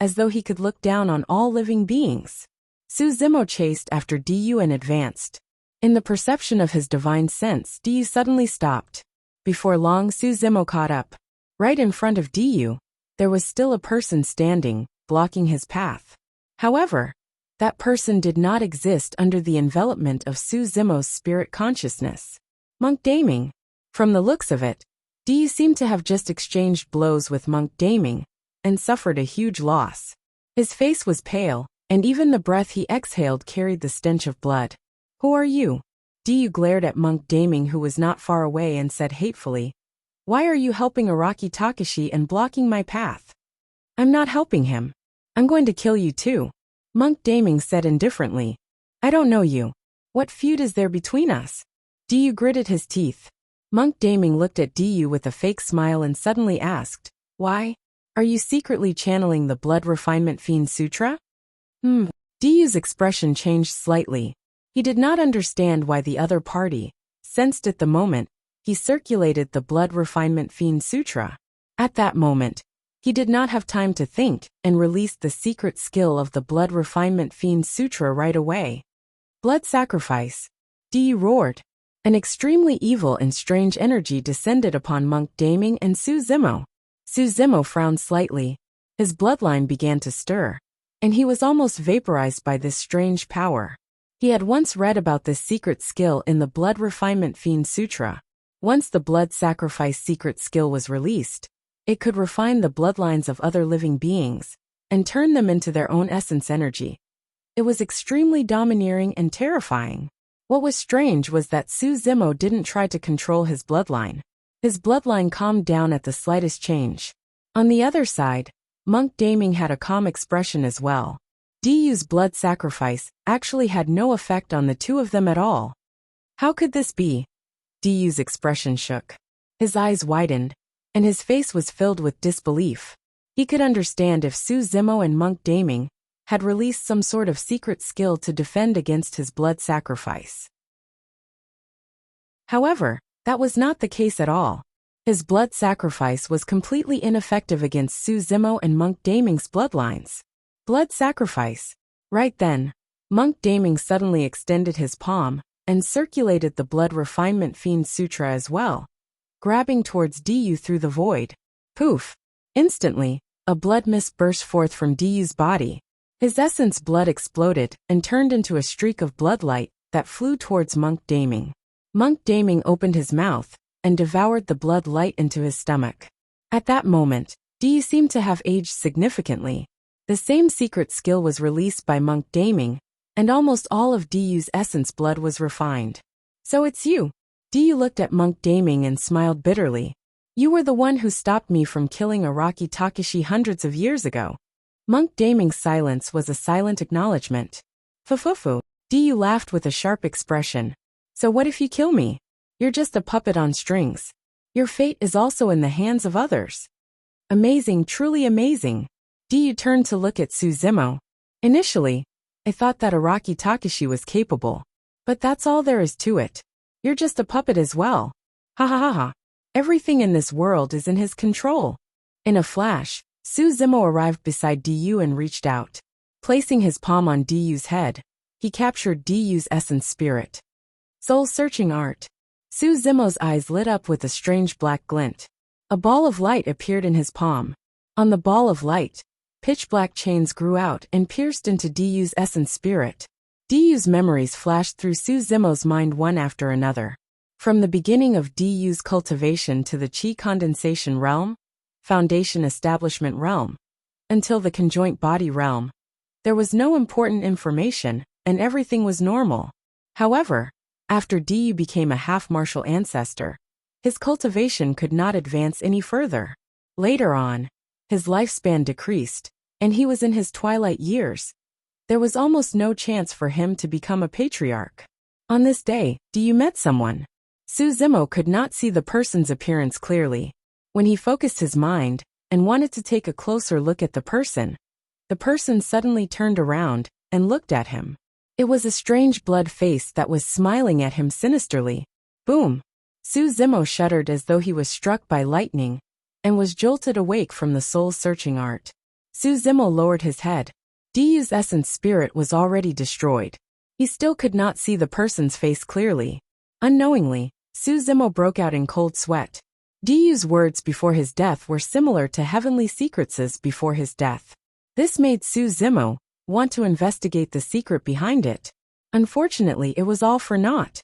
as though he could look down on all living beings. Su Zimo chased after Diyu and advanced. In the perception of his divine sense, Diyu suddenly stopped. Before long, Su Zimo caught up. Right in front of Diyu, there was still a person standing, blocking his path. However, that person did not exist under the envelopment of Su Zimo's spirit consciousness. Monk Daming. From the looks of it, Diyu seemed to have just exchanged blows with Monk Daming and suffered a huge loss. His face was pale, and even the breath he exhaled carried the stench of blood. "Who are you?" Diyu glared at Monk Daming, who was not far away, and said hatefully, "Why are you helping Araki Takashi and blocking my path?" "I'm not helping him. I'm going to kill you too," Monk Daming said indifferently. "I don't know you. What feud is there between us?" Diyu gritted his teeth. Monk Daming looked at Diyu with a fake smile and suddenly asked, "Why? Are you secretly channeling the Blood Refinement Fiend Sutra?" Diyu's expression changed slightly. He did not understand why the other party sensed at the moment he circulated the Blood Refinement Fiend Sutra. At that moment, he did not have time to think and released the secret skill of the Blood Refinement Fiend Sutra right away. "Blood sacrifice!" Diyu roared. An extremely evil and strange energy descended upon Monk Daming and Su Zimo. Su Zimo frowned slightly. His bloodline began to stir, and he was almost vaporized by this strange power. He had once read about this secret skill in the Blood Refinement Fiend Sutra. Once the blood sacrifice secret skill was released, it could refine the bloodlines of other living beings and turn them into their own essence energy. It was extremely domineering and terrifying. What was strange was that Su Zimo didn't try to control his bloodline. His bloodline calmed down at the slightest change. On the other side, Monk Daming had a calm expression as well. Diyu's blood sacrifice actually had no effect on the two of them at all. How could this be? Diyu's expression shook. His eyes widened, and his face was filled with disbelief. He could understand if Su Zimo and Monk Daming had released some sort of secret skill to defend against his blood sacrifice. However, that was not the case at all. His blood sacrifice was completely ineffective against Su Zimo and Monk Daming's bloodlines. Blood sacrifice. Right then, Monk Daming suddenly extended his palm and circulated the Blood Refinement Fiend Sutra as well, grabbing towards Diyu through the void. Poof! Instantly, a blood mist burst forth from Diyu's body. His essence blood exploded and turned into a streak of bloodlight that flew towards Monk Daming. Monk Daming opened his mouth and devoured the blood light into his stomach. At that moment, Diyu seemed to have aged significantly. The same secret skill was released by Monk Daming, and almost all of Diyu's essence blood was refined. "So it's you." Diyu looked at Monk Daming and smiled bitterly. "You were the one who stopped me from killing Araki Takashi hundreds of years ago." Monk Daming's silence was a silent acknowledgement. "Fufufu." Diyu laughed with a sharp expression. "So what if you kill me? You're just a puppet on strings. Your fate is also in the hands of others." "Amazing, truly amazing." Diyu turned to look at Su Zimo. "Initially, I thought that Araki Takashi was capable. But that's all there is to it. You're just a puppet as well. Ha ha ha ha. Everything in this world is in his control." In a flash, Su Zimo arrived beside Diyu and reached out. Placing his palm on Diyu's head, he captured Diyu's essence spirit. Soul-searching art. Su Zimo's eyes lit up with a strange black glint. A ball of light appeared in his palm. On the ball of light, pitch-black chains grew out and pierced into Diyu's essence spirit. Diyu's memories flashed through Su Zimo's mind one after another. From the beginning of Du's cultivation to the Qi condensation realm, foundation establishment realm, until the conjoint body realm, there was no important information, and everything was normal. However, after Du became a half-martial ancestor, his cultivation could not advance any further. Later on, his lifespan decreased, and he was in his twilight years. There was almost no chance for him to become a patriarch. On this day, Du met someone. Su Zimo could not see the person's appearance clearly. When he focused his mind and wanted to take a closer look at the person suddenly turned around and looked at him. It was a strange blood face that was smiling at him sinisterly. Boom! Su Zimo shuddered as though he was struck by lightning and was jolted awake from the soul-searching art. Su Zimo lowered his head. Du's essence spirit was already destroyed. He still could not see the person's face clearly. Unknowingly, Su Zimo broke out in cold sweat. Du's words before his death were similar to heavenly secrets before his death. This made Su Zimo want to investigate the secret behind it. Unfortunately, it was all for naught.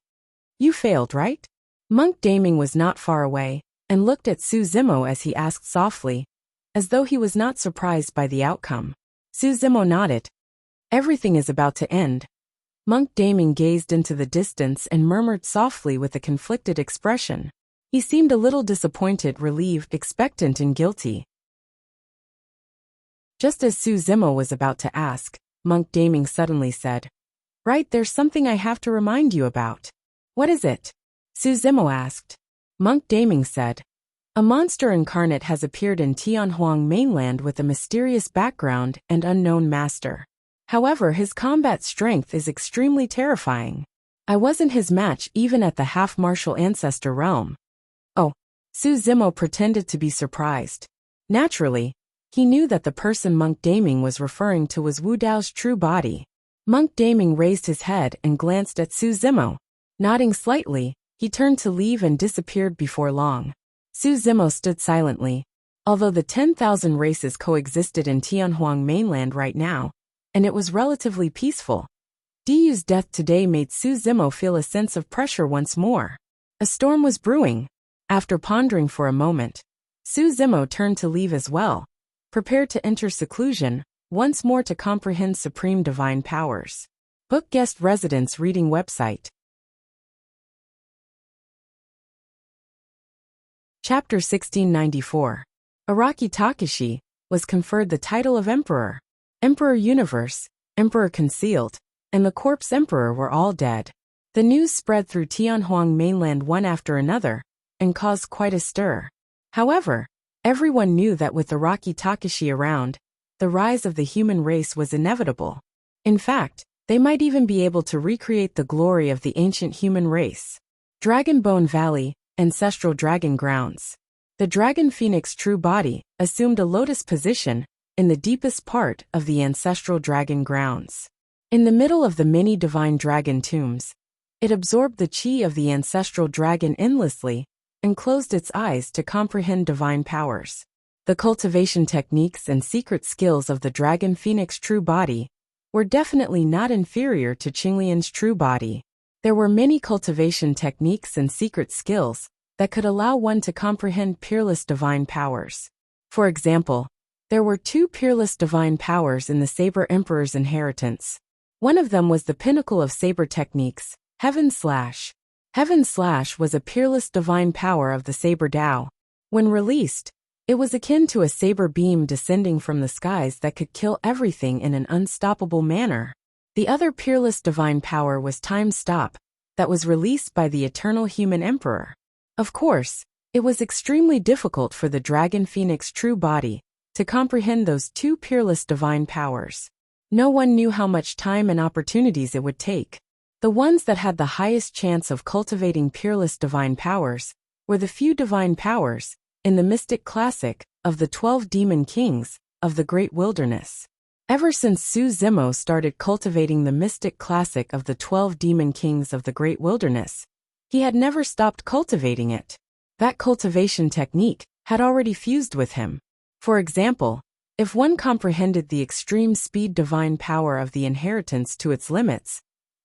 You failed, right? Monk Daming was not far away, and looked at Su Zimo as he asked softly, as though he was not surprised by the outcome. Su Zimo nodded. Everything is about to end. Monk Daming gazed into the distance and murmured softly with a conflicted expression. He seemed a little disappointed, relieved, expectant, and guilty. Just as Su Zimo was about to ask, Monk Daming suddenly said, "Right, there's something I have to remind you about." "What is it?" Su Zimo asked. Monk Daming said, "A monster incarnate has appeared in Tianhuang mainland with a mysterious background and unknown master. However, his combat strength is extremely terrifying. I wasn't his match even at the half-martial ancestor realm." Oh, Su Zimo pretended to be surprised. Naturally, he knew that the person Monk Daming was referring to was Wu Dao's true body. Monk Daming raised his head and glanced at Su Zimo. Nodding slightly, he turned to leave and disappeared before long. Su Zimo stood silently. Although the 10,000 races coexisted in Tianhuang mainland right now, and it was relatively peaceful, Du's death today made Su Zimo feel a sense of pressure once more. A storm was brewing. After pondering for a moment, Su Zimo turned to leave as well, prepared to enter seclusion, once more to comprehend supreme divine powers. Book guest residence reading website. Chapter 1694. Araki Takashi was conferred the title of Emperor. Emperor Universe, Emperor Concealed, and the Corpse Emperor were all dead. The news spread through Tianhuang mainland one after another, and caused quite a stir. However, everyone knew that with Araki Takashi around, the rise of the human race was inevitable. In fact, they might even be able to recreate the glory of the ancient human race. Dragonbone Valley, Ancestral Dragon Grounds. The Dragon Phoenix true body assumed a lotus position in the deepest part of the Ancestral Dragon Grounds. In the middle of the many divine dragon tombs, it absorbed the chi of the ancestral dragon endlessly and closed its eyes to comprehend divine powers. The cultivation techniques and secret skills of the Dragon Phoenix true body were definitely not inferior to Qinglian's true body. There were many cultivation techniques and secret skills that could allow one to comprehend peerless divine powers. For example, there were 2 peerless divine powers in the Saber Emperor's inheritance. One of them was the pinnacle of saber techniques, Heaven Slash. Heaven Slash was a peerless divine power of the Saber Dao. When released, it was akin to a saber beam descending from the skies that could kill everything in an unstoppable manner. The other peerless divine power was Time Stop, that was released by the Eternal Human Emperor. Of course, it was extremely difficult for the Dragon Phoenix true body to comprehend those 2 peerless divine powers. No one knew how much time and opportunities it would take. The ones that had the highest chance of cultivating peerless divine powers were the few divine powers in the mystic classic of the 12 demon kings of the Great Wilderness. Ever since Su Zimo started cultivating the mystic classic of the 12 demon kings of the Great Wilderness, he had never stopped cultivating it. That cultivation technique had already fused with him. For example, if one comprehended the extreme speed divine power of the inheritance to its limits,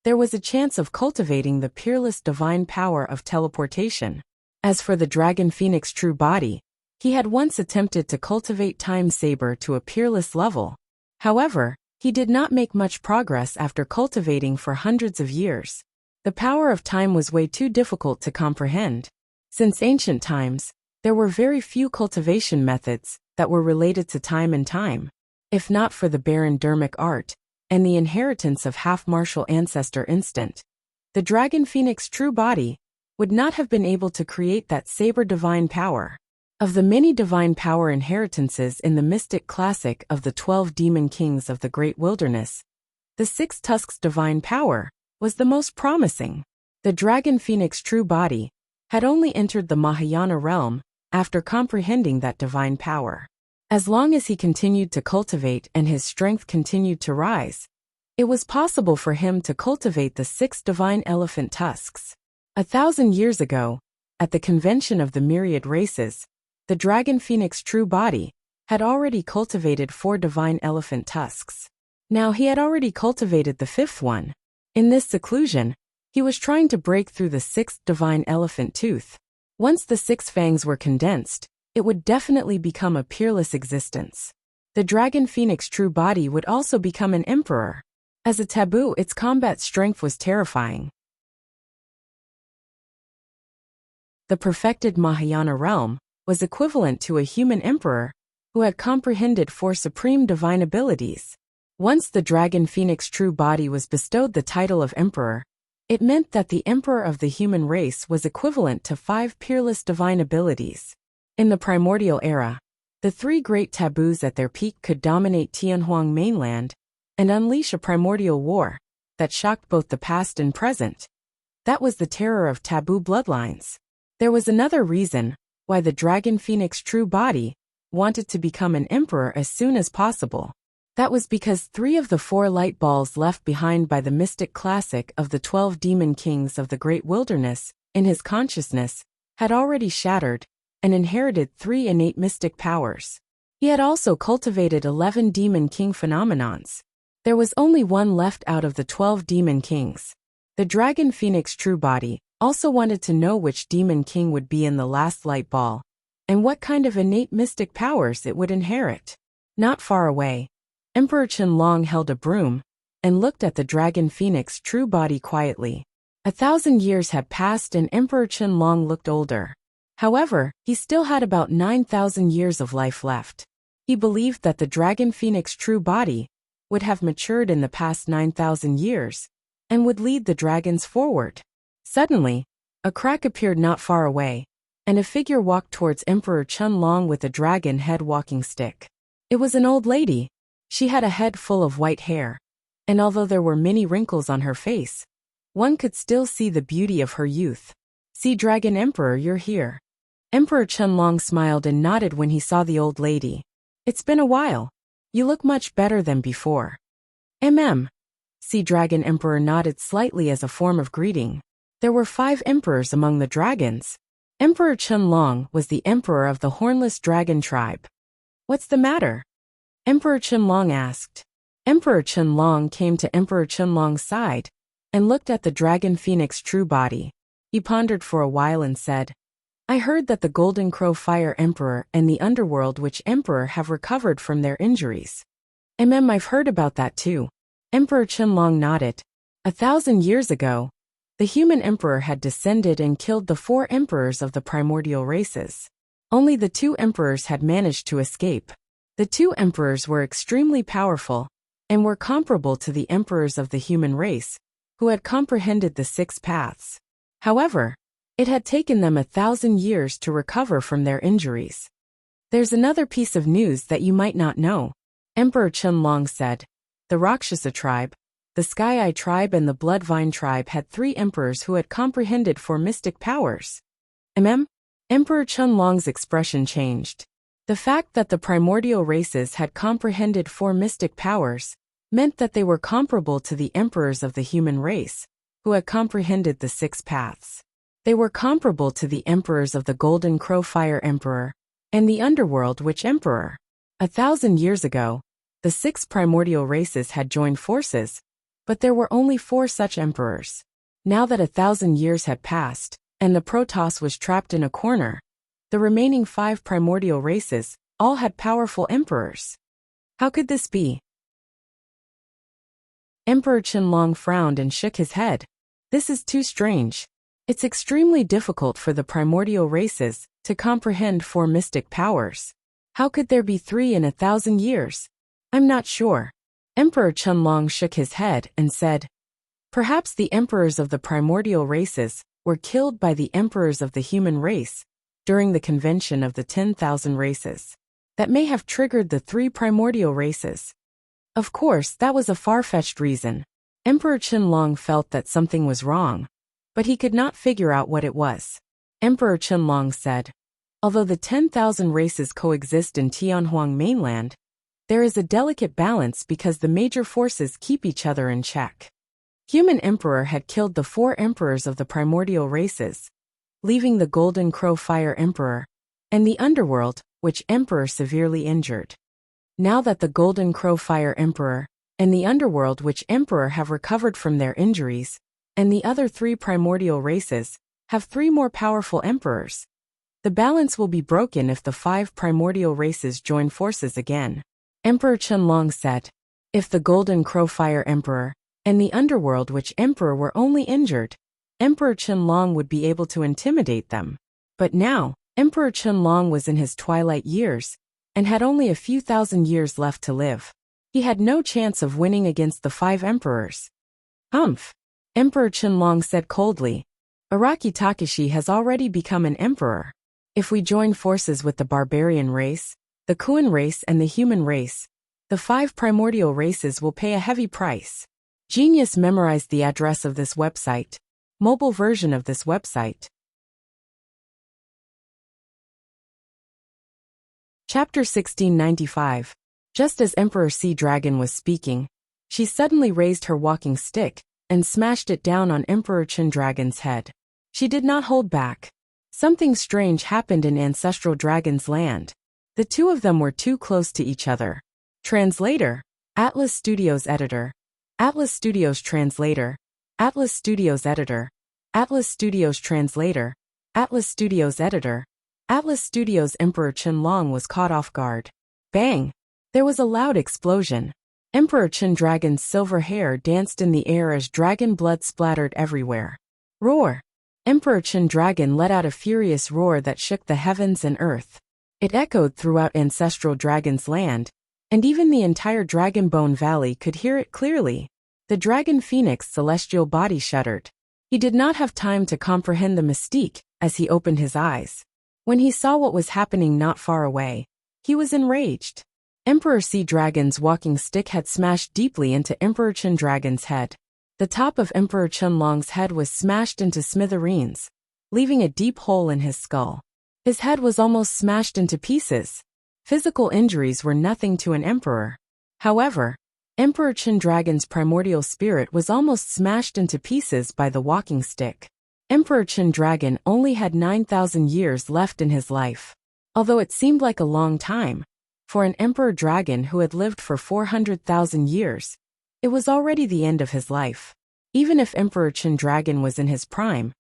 there was a chance of cultivating the peerless divine power of teleportation. As for the dragon phoenix true body, he had once attempted to cultivate Time Saber to a peerless level. However, he did not make much progress after cultivating for hundreds of years. The power of time was way too difficult to comprehend. Since ancient times, there were very few cultivation methods that were related to time and time. If not for the barren dermic art and the inheritance of half-martial ancestor instinct, the dragon phoenix true body would not have been able to create that saber divine power. Of the many divine power inheritances in the mystic classic of the 12 demon kings of the great wilderness, the six tusks divine power was the most promising. The dragon phoenix true body had only entered the Mahayana realm after comprehending that divine power. As long as he continued to cultivate and his strength continued to rise, it was possible for him to cultivate the 6 divine elephant tusks. 1,000 years ago, at the convention of the myriad races, the dragon phoenix true body had already cultivated 4 divine elephant tusks. Now he had already cultivated the 5th one. In this seclusion, he was trying to break through the 6th divine elephant tooth. Once the 6 fangs were condensed, it would definitely become a peerless existence. The dragon phoenix true body would also become an emperor. As a taboo, its combat strength was terrifying. The perfected Mahayana realm was equivalent to a human emperor who had comprehended 4 supreme divine abilities. Once the dragon phoenix true body was bestowed the title of emperor, it meant that the emperor of the human race was equivalent to 5 peerless divine abilities. In the primordial era, the 3 great taboos at their peak could dominate Tianhuang mainland and unleash a primordial war that shocked both the past and present. That was the terror of taboo bloodlines. There was another reason why the dragon phoenix true body wanted to become an emperor as soon as possible. That was because 3 of the 4 light balls left behind by the mystic classic of the 12 demon kings of the great wilderness in his consciousness had already shattered and inherited 3 innate mystic powers. He had also cultivated 11 demon king phenomenons. There was only 1 left out of the 12 demon kings. The dragon phoenix true body also wanted to know which demon king would be in the last light ball and what kind of innate mystic powers it would inherit. Not far away, Emperor Qianlong held a broom and looked at the dragon phoenix true body quietly. 1,000 years had passed and Emperor Qianlong looked older. However, he still had about 9,000 years of life left. He believed that the dragon phoenix true body would have matured in the past 9,000 years and would lead the dragons forward. Suddenly, a crack appeared not far away, and a figure walked towards Emperor Qianlong with a dragon head walking stick. It was an old lady. She had a head full of white hair, and although there were many wrinkles on her face, one could still see the beauty of her youth. "See, Dragon Emperor, you're here." Emperor Qianlong smiled and nodded when he saw the old lady. "It's been a while. You look much better than before." Sea Dragon Emperor nodded slightly as a form of greeting. There were 5 emperors among the dragons. Emperor Qianlong was the emperor of the hornless dragon tribe. "What's the matter?" Emperor Qianlong asked. Emperor Qianlong came to Emperor Qianlong's side and looked at the dragon phoenix true body. He pondered for a while and said, "I heard that the Golden Crow Fire Emperor and the Underworld Witch Emperor have recovered from their injuries." I've heard about that too." Emperor Qianlong nodded. 1,000 years ago, the human emperor had descended and killed the 4 emperors of the primordial races. Only the 2 emperors had managed to escape. The 2 emperors were extremely powerful and were comparable to the emperors of the human race, who had comprehended the 6 paths. However, it had taken them 1,000 years to recover from their injuries. "There's another piece of news that you might not know," Emperor Qianlong said. "The Rakshasa tribe, the Sky Eye tribe and the Bloodvine tribe had 3 emperors who had comprehended 4 mystic powers." Emperor Qianlong's expression changed. The fact that the primordial races had comprehended 4 mystic powers meant that they were comparable to the emperors of the human race, who had comprehended the 6 paths. They were comparable to the emperors of the Golden Crow Fire Emperor and the Underworld Witch Emperor. 1,000 years ago, the 6 primordial races had joined forces But there were only 4 such emperors. Now that 1,000 years had passed, and the Protoss was trapped in a corner, the remaining 5 primordial races all had powerful emperors. How could this be? Emperor Qianlong frowned and shook his head. This is too strange. It's extremely difficult for the primordial races to comprehend 4 mystic powers. How could there be 3 in 1,000 years? I'm not sure. Emperor Qianlong shook his head and said, perhaps the emperors of the primordial races were killed by the emperors of the human race during the convention of the 10,000 races. That may have triggered the 3 primordial races. Of course, that was a far-fetched reason. Emperor Qianlong felt that something was wrong, but he could not figure out what it was. Emperor Qianlong said, although the 10,000 races coexist in Tianhuang mainland, there is a delicate balance because the major forces keep each other in check. Human Emperor had killed the 4 emperors of the primordial races, leaving the Golden Crow Fire Emperor and the Underworld Witch Emperor severely injured. Now that the Golden Crow Fire Emperor and the Underworld Witch Emperor have recovered from their injuries, and the other 3 primordial races have 3 more powerful emperors, the balance will be broken if the 5 primordial races join forces again. Emperor Qianlong said, if the Golden Crow Fire Emperor and the Underworld Witch Emperor were only injured, Emperor Qianlong would be able to intimidate them. But now, Emperor Qianlong was in his twilight years and had only a few thousand years left to live. He had no chance of winning against the 5 emperors. Humph! Emperor Qianlong said coldly, Araki Takashi has already become an emperor. If we join forces with the barbarian race, the Kuan race and the human race, the 5 primordial races will pay a heavy price. Genius memorized the address of this website. Mobile version of this website. Chapter 1695. Just as Emperor Sea Dragon was speaking, she suddenly raised her walking stick and smashed it down on Emperor Chen Dragon's head. She did not hold back. Something strange happened in Ancestral Dragon's land. The 2 of them were too close to each other. Translator, Atlas Studios Editor, Atlas Studios Translator, Atlas Studios Editor, Atlas Studios Translator, Atlas Studios Editor, Atlas Studios. Emperor Qianlong was caught off guard. Bang! There was a loud explosion. Emperor Chen Dragon's silver hair danced in the air as dragon blood splattered everywhere. Roar! Emperor Chen Dragon let out a furious roar that shook the heavens and earth. It echoed throughout Ancestral Dragon's land, and even the entire Dragonbone Valley could hear it clearly. The Dragon Phoenix celestial body shuddered. He did not have time to comprehend the mystique as he opened his eyes. When he saw what was happening not far away, he was enraged. Emperor Sea Dragon's walking stick had smashed deeply into Emperor Chen Dragon's head. The top of Emperor Qianlong's head was smashed into smithereens, leaving a deep hole in his skull. His head was almost smashed into pieces. Physical injuries were nothing to an emperor. However, Emperor Chen Dragon's primordial spirit was almost smashed into pieces by the walking stick. Emperor Chen Dragon only had 9,000 years left in his life. Although it seemed like a long time, for an emperor dragon who had lived for 400,000 years, it was already the end of his life. Even if Emperor Chen Dragon was in his prime,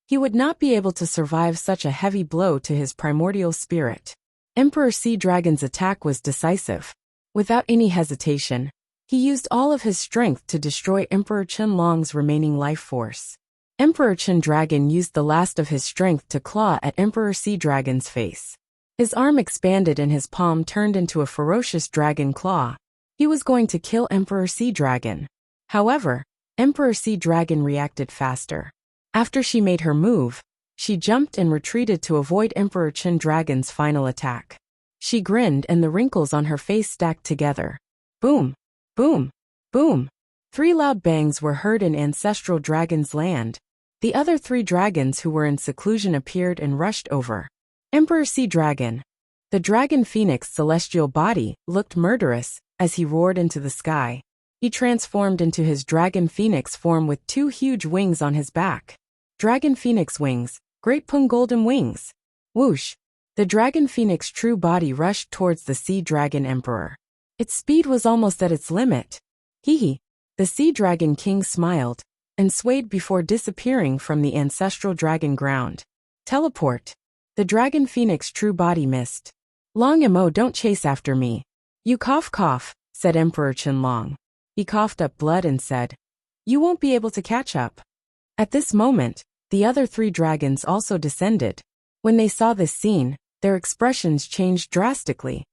he would not be able to survive such a heavy blow to his primordial spirit. Emperor Sea Dragon's attack was decisive. Without any hesitation, he used all of his strength to destroy Emperor Qianlong's remaining life force. Emperor Chen Dragon used the last of his strength to claw at Emperor Sea Dragon's face. His arm expanded and his palm turned into a ferocious dragon claw. He was going to kill Emperor Sea Dragon. However, Emperor Sea Dragon reacted faster. After she made her move, she jumped and retreated to avoid Emperor Chen Dragon's final attack. She grinned and the wrinkles on her face stacked together. Boom! Boom! Boom! 3 loud bangs were heard in Ancestral Dragon's land. The other 3 dragons who were in seclusion appeared and rushed over. Emperor Sea Dragon. The Dragon Phoenix celestial body looked murderous as he roared into the sky. He transformed into his Dragon Phoenix form with 2 huge wings on his back. Dragon Phoenix wings, Great Pung Golden Wings. Whoosh! The Dragon Phoenix true body rushed towards the Sea Dragon Emperor. Its speed was almost at its limit. Hee hee! The Sea Dragon King smiled and swayed before disappearing from the ancestral dragon ground. Teleport. The Dragon Phoenix true body missed. Long Mo, don't chase after me. You cough, said Emperor Qianlong. He coughed up blood and said, you won't be able to catch up. At this moment, the other 3 dragons also descended. When they saw this scene, their expressions changed drastically.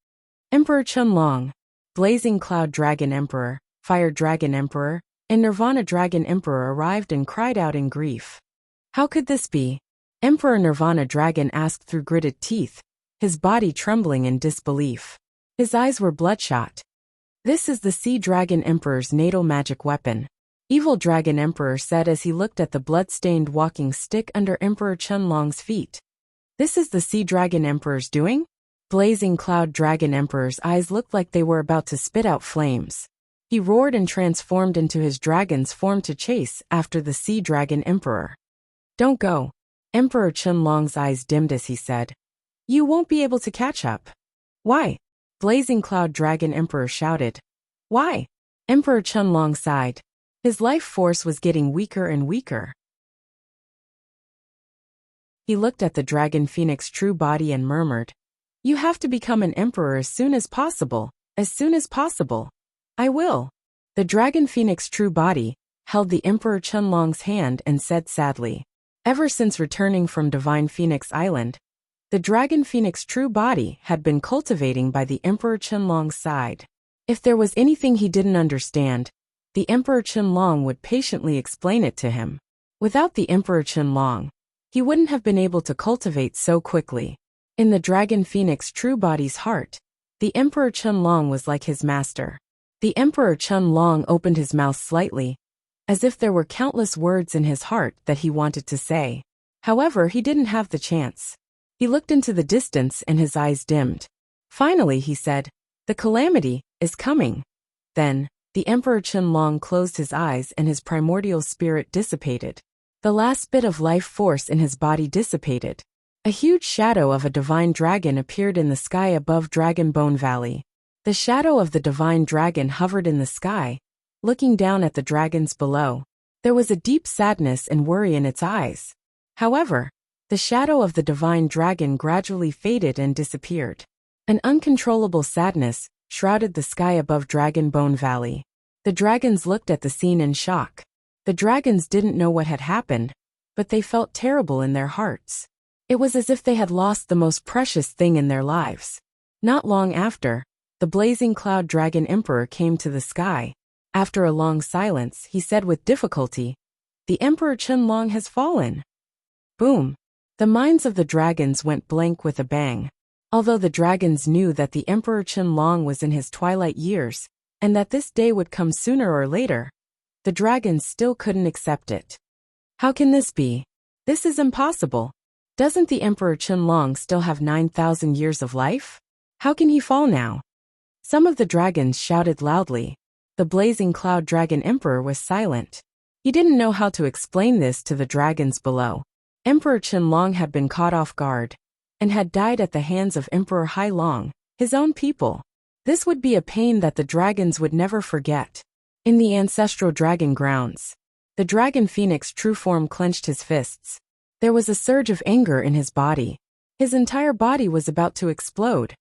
Emperor Qianlong, Blazing Cloud Dragon Emperor, Fire Dragon Emperor, and Nirvana Dragon Emperor arrived and cried out in grief. How could this be? Emperor Nirvana Dragon asked through gritted teeth, his body trembling in disbelief. His eyes were bloodshot. This is the Sea Dragon Emperor's natal magic weapon. Evil Dragon Emperor said as he looked at the blood-stained walking stick under Emperor Qianlong's feet. This is the Sea Dragon Emperor's doing? Blazing Cloud Dragon Emperor's eyes looked like they were about to spit out flames. He roared and transformed into his dragon's form to chase after the Sea Dragon Emperor. Don't go. Emperor Qianlong's eyes dimmed as he said. You won't be able to catch up. Why? Blazing Cloud Dragon Emperor shouted. Why? Emperor Qianlong sighed. His life force was getting weaker and weaker. He looked at the Dragon Phoenix true body and murmured, you have to become an emperor as soon as possible, as soon as possible. I will. The Dragon Phoenix true body held the Emperor Qianlong's hand and said sadly, ever since returning from Divine Phoenix Island, the Dragon Phoenix true body had been cultivating by the Emperor Qianlong's side. If there was anything he didn't understand, the Emperor Qianlong would patiently explain it to him. Without the Emperor Qianlong, he wouldn't have been able to cultivate so quickly. In the Dragon Phoenix true body's heart, the Emperor Qianlong was like his master. The Emperor Qianlong opened his mouth slightly, as if there were countless words in his heart that he wanted to say. However, he didn't have the chance. He looked into the distance and his eyes dimmed. Finally, he said, the calamity is coming. Then, the Emperor Qianlong closed his eyes and his primordial spirit dissipated. The last bit of life force in his body dissipated. A huge shadow of a divine dragon appeared in the sky above Dragon Bone Valley. The shadow of the divine dragon hovered in the sky, looking down at the dragons below. There was a deep sadness and worry in its eyes. However, the shadow of the divine dragon gradually faded and disappeared. An uncontrollable sadness shrouded the sky above Dragon Bone Valley. The dragons looked at the scene in shock. The dragons didn't know what had happened, but they felt terrible in their hearts. It was as if they had lost the most precious thing in their lives. Not long after, the Blazing Cloud Dragon Emperor came to the sky. After a long silence, he said with difficulty, the Emperor Qianlong has fallen. Boom! The minds of the dragons went blank with a bang. Although the dragons knew that the Emperor Qianlong was in his twilight years, and that this day would come sooner or later, the dragons still couldn't accept it. How can this be? This is impossible. Doesn't the Emperor Qianlong still have 9,000 years of life? How can he fall now? Some of the dragons shouted loudly. The Blazing Cloud Dragon Emperor was silent. He didn't know how to explain this to the dragons below. Emperor Qianlong had been caught off guard and had died at the hands of Emperor Hailong, his own people. This would be a pain that the dragons would never forget. In the ancestral dragon grounds, the Dragon Phoenix true form clenched his fists. There was a surge of anger in his body. His entire body was about to explode.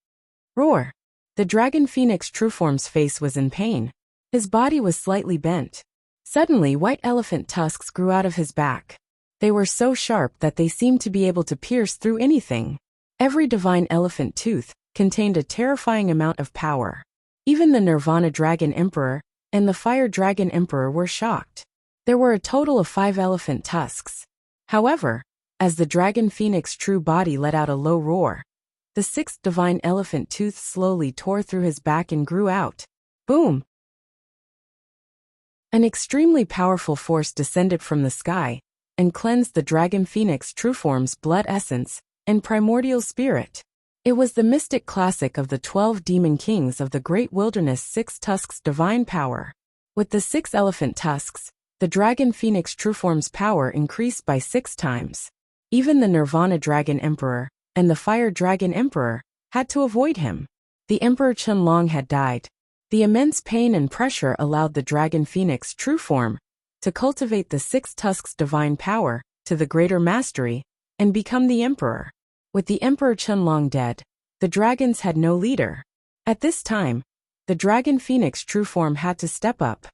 Roar! The Dragon Phoenix true form's face was in pain. His body was slightly bent. Suddenly, white elephant tusks grew out of his back. They were so sharp that they seemed to be able to pierce through anything. Every divine elephant tooth contained a terrifying amount of power. Even the Nirvana Dragon Emperor and the Fire Dragon Emperor were shocked. There were a total of 5 elephant tusks. However, as the Dragon Phoenix true body let out a low roar, the 6th divine elephant tooth slowly tore through his back and grew out. Boom! An extremely powerful force descended from the sky and cleansed the Dragon Phoenix true form's blood essence and primordial spirit. It was the mystic classic of the 12 demon kings of the great wilderness 6 tusks divine power. With the 6 elephant tusks, the Dragon Phoenix true form's power increased by 6 times. Even the Nirvana Dragon Emperor and the Fire Dragon Emperor had to avoid him. The Emperor Qianlong had died. The immense pain and pressure allowed the dragon phoenix true form to cultivate the six tusks divine power to the greater mastery and become the emperor. With the Emperor Chen long dead, the dragons had no leader. At this time, the dragon phoenix true form had to step up.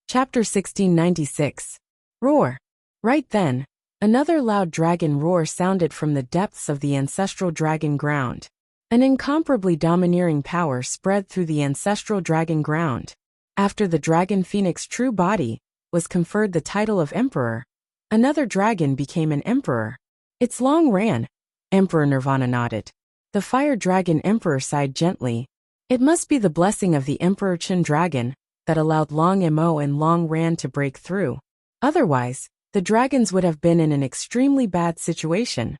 Chapter 1696. Roar. Right then, another loud dragon roar sounded from the depths of the ancestral dragon ground. An incomparably domineering power spread through the ancestral dragon ground. After the dragon phoenix true body was conferred the title of emperor, another dragon became an emperor. Its long ran. Emperor Nirvana nodded. The fire dragon emperor sighed gently. It must be the blessing of the Emperor Chen dragon that allowed Long Mo and Long Ran to break through. Otherwise, the dragons would have been in an extremely bad situation.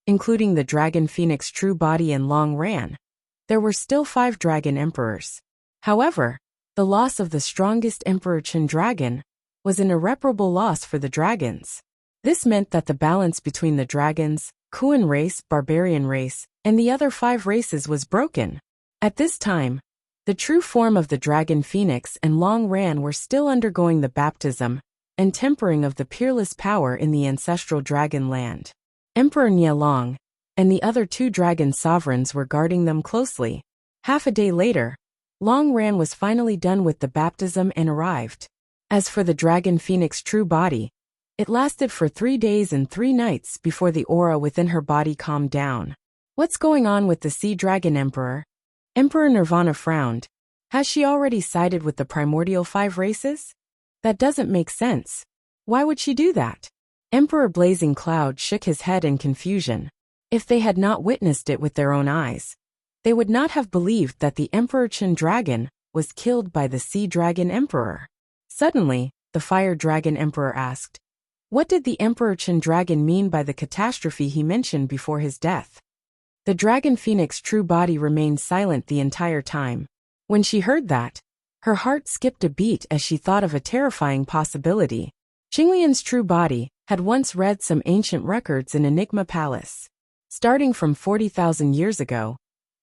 Including the dragon phoenix true body and Long Ran, there were still 5 dragon emperors. However, the loss of the strongest Emperor Chen dragon was an irreparable loss for the dragons. This meant that the balance between the dragons, Kuan race, barbarian race, and the other 5 races was broken. At this time, the true form of the dragon phoenix and Long Ran were still undergoing the baptism and tempering of the peerless power in the ancestral dragon land. Emperor Nialong and the other 2 dragon sovereigns were guarding them closely. Half a day later, Long Ran was finally done with the baptism and arrived. As for the dragon phoenix true body, it lasted for 3 days and 3 nights before the aura within her body calmed down. What's going on with the sea dragon emperor? Emperor Nirvana frowned. Has she already sided with the primordial 5 races? That doesn't make sense. Why would she do that? Emperor Blazing Cloud shook his head in confusion. If they had not witnessed it with their own eyes, they would not have believed that the Emperor Chen dragon was killed by the sea dragon emperor. Suddenly, the fire dragon emperor asked, what did the Emperor Chen dragon mean by the catastrophe he mentioned before his death? The dragon phoenix true body remained silent the entire time. When she heard that, her heart skipped a beat as she thought of a terrifying possibility. Qinglian's true body had once read some ancient records in Enigma Palace. Starting from 40,000 years ago,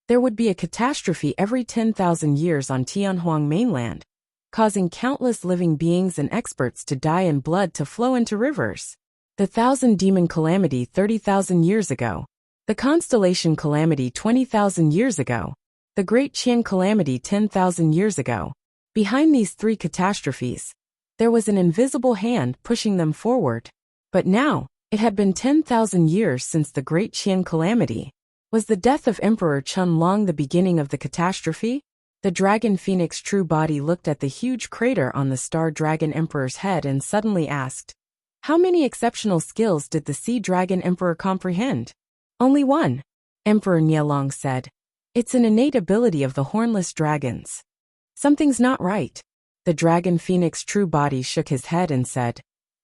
there would be a catastrophe every 10,000 years on Tianhuang mainland, causing countless living beings and experts to die and blood to flow into rivers. The Thousand Demon Calamity 30,000 years ago, the Constellation Calamity 20,000 years ago, the Great Qian Calamity 10,000 years ago. Behind these 3 catastrophes, there was an invisible hand pushing them forward. But now, it had been 10,000 years since the Great Qian Calamity. Was the death of Emperor Chen Long the beginning of the catastrophe? The dragon phoenix true body looked at the huge crater on the star dragon emperor's head and suddenly asked, how many exceptional skills did the sea dragon emperor comprehend? Only 1. Emperor Nialong said. It's an innate ability of the hornless dragons. Something's not right. The dragon phoenix true body shook his head and said,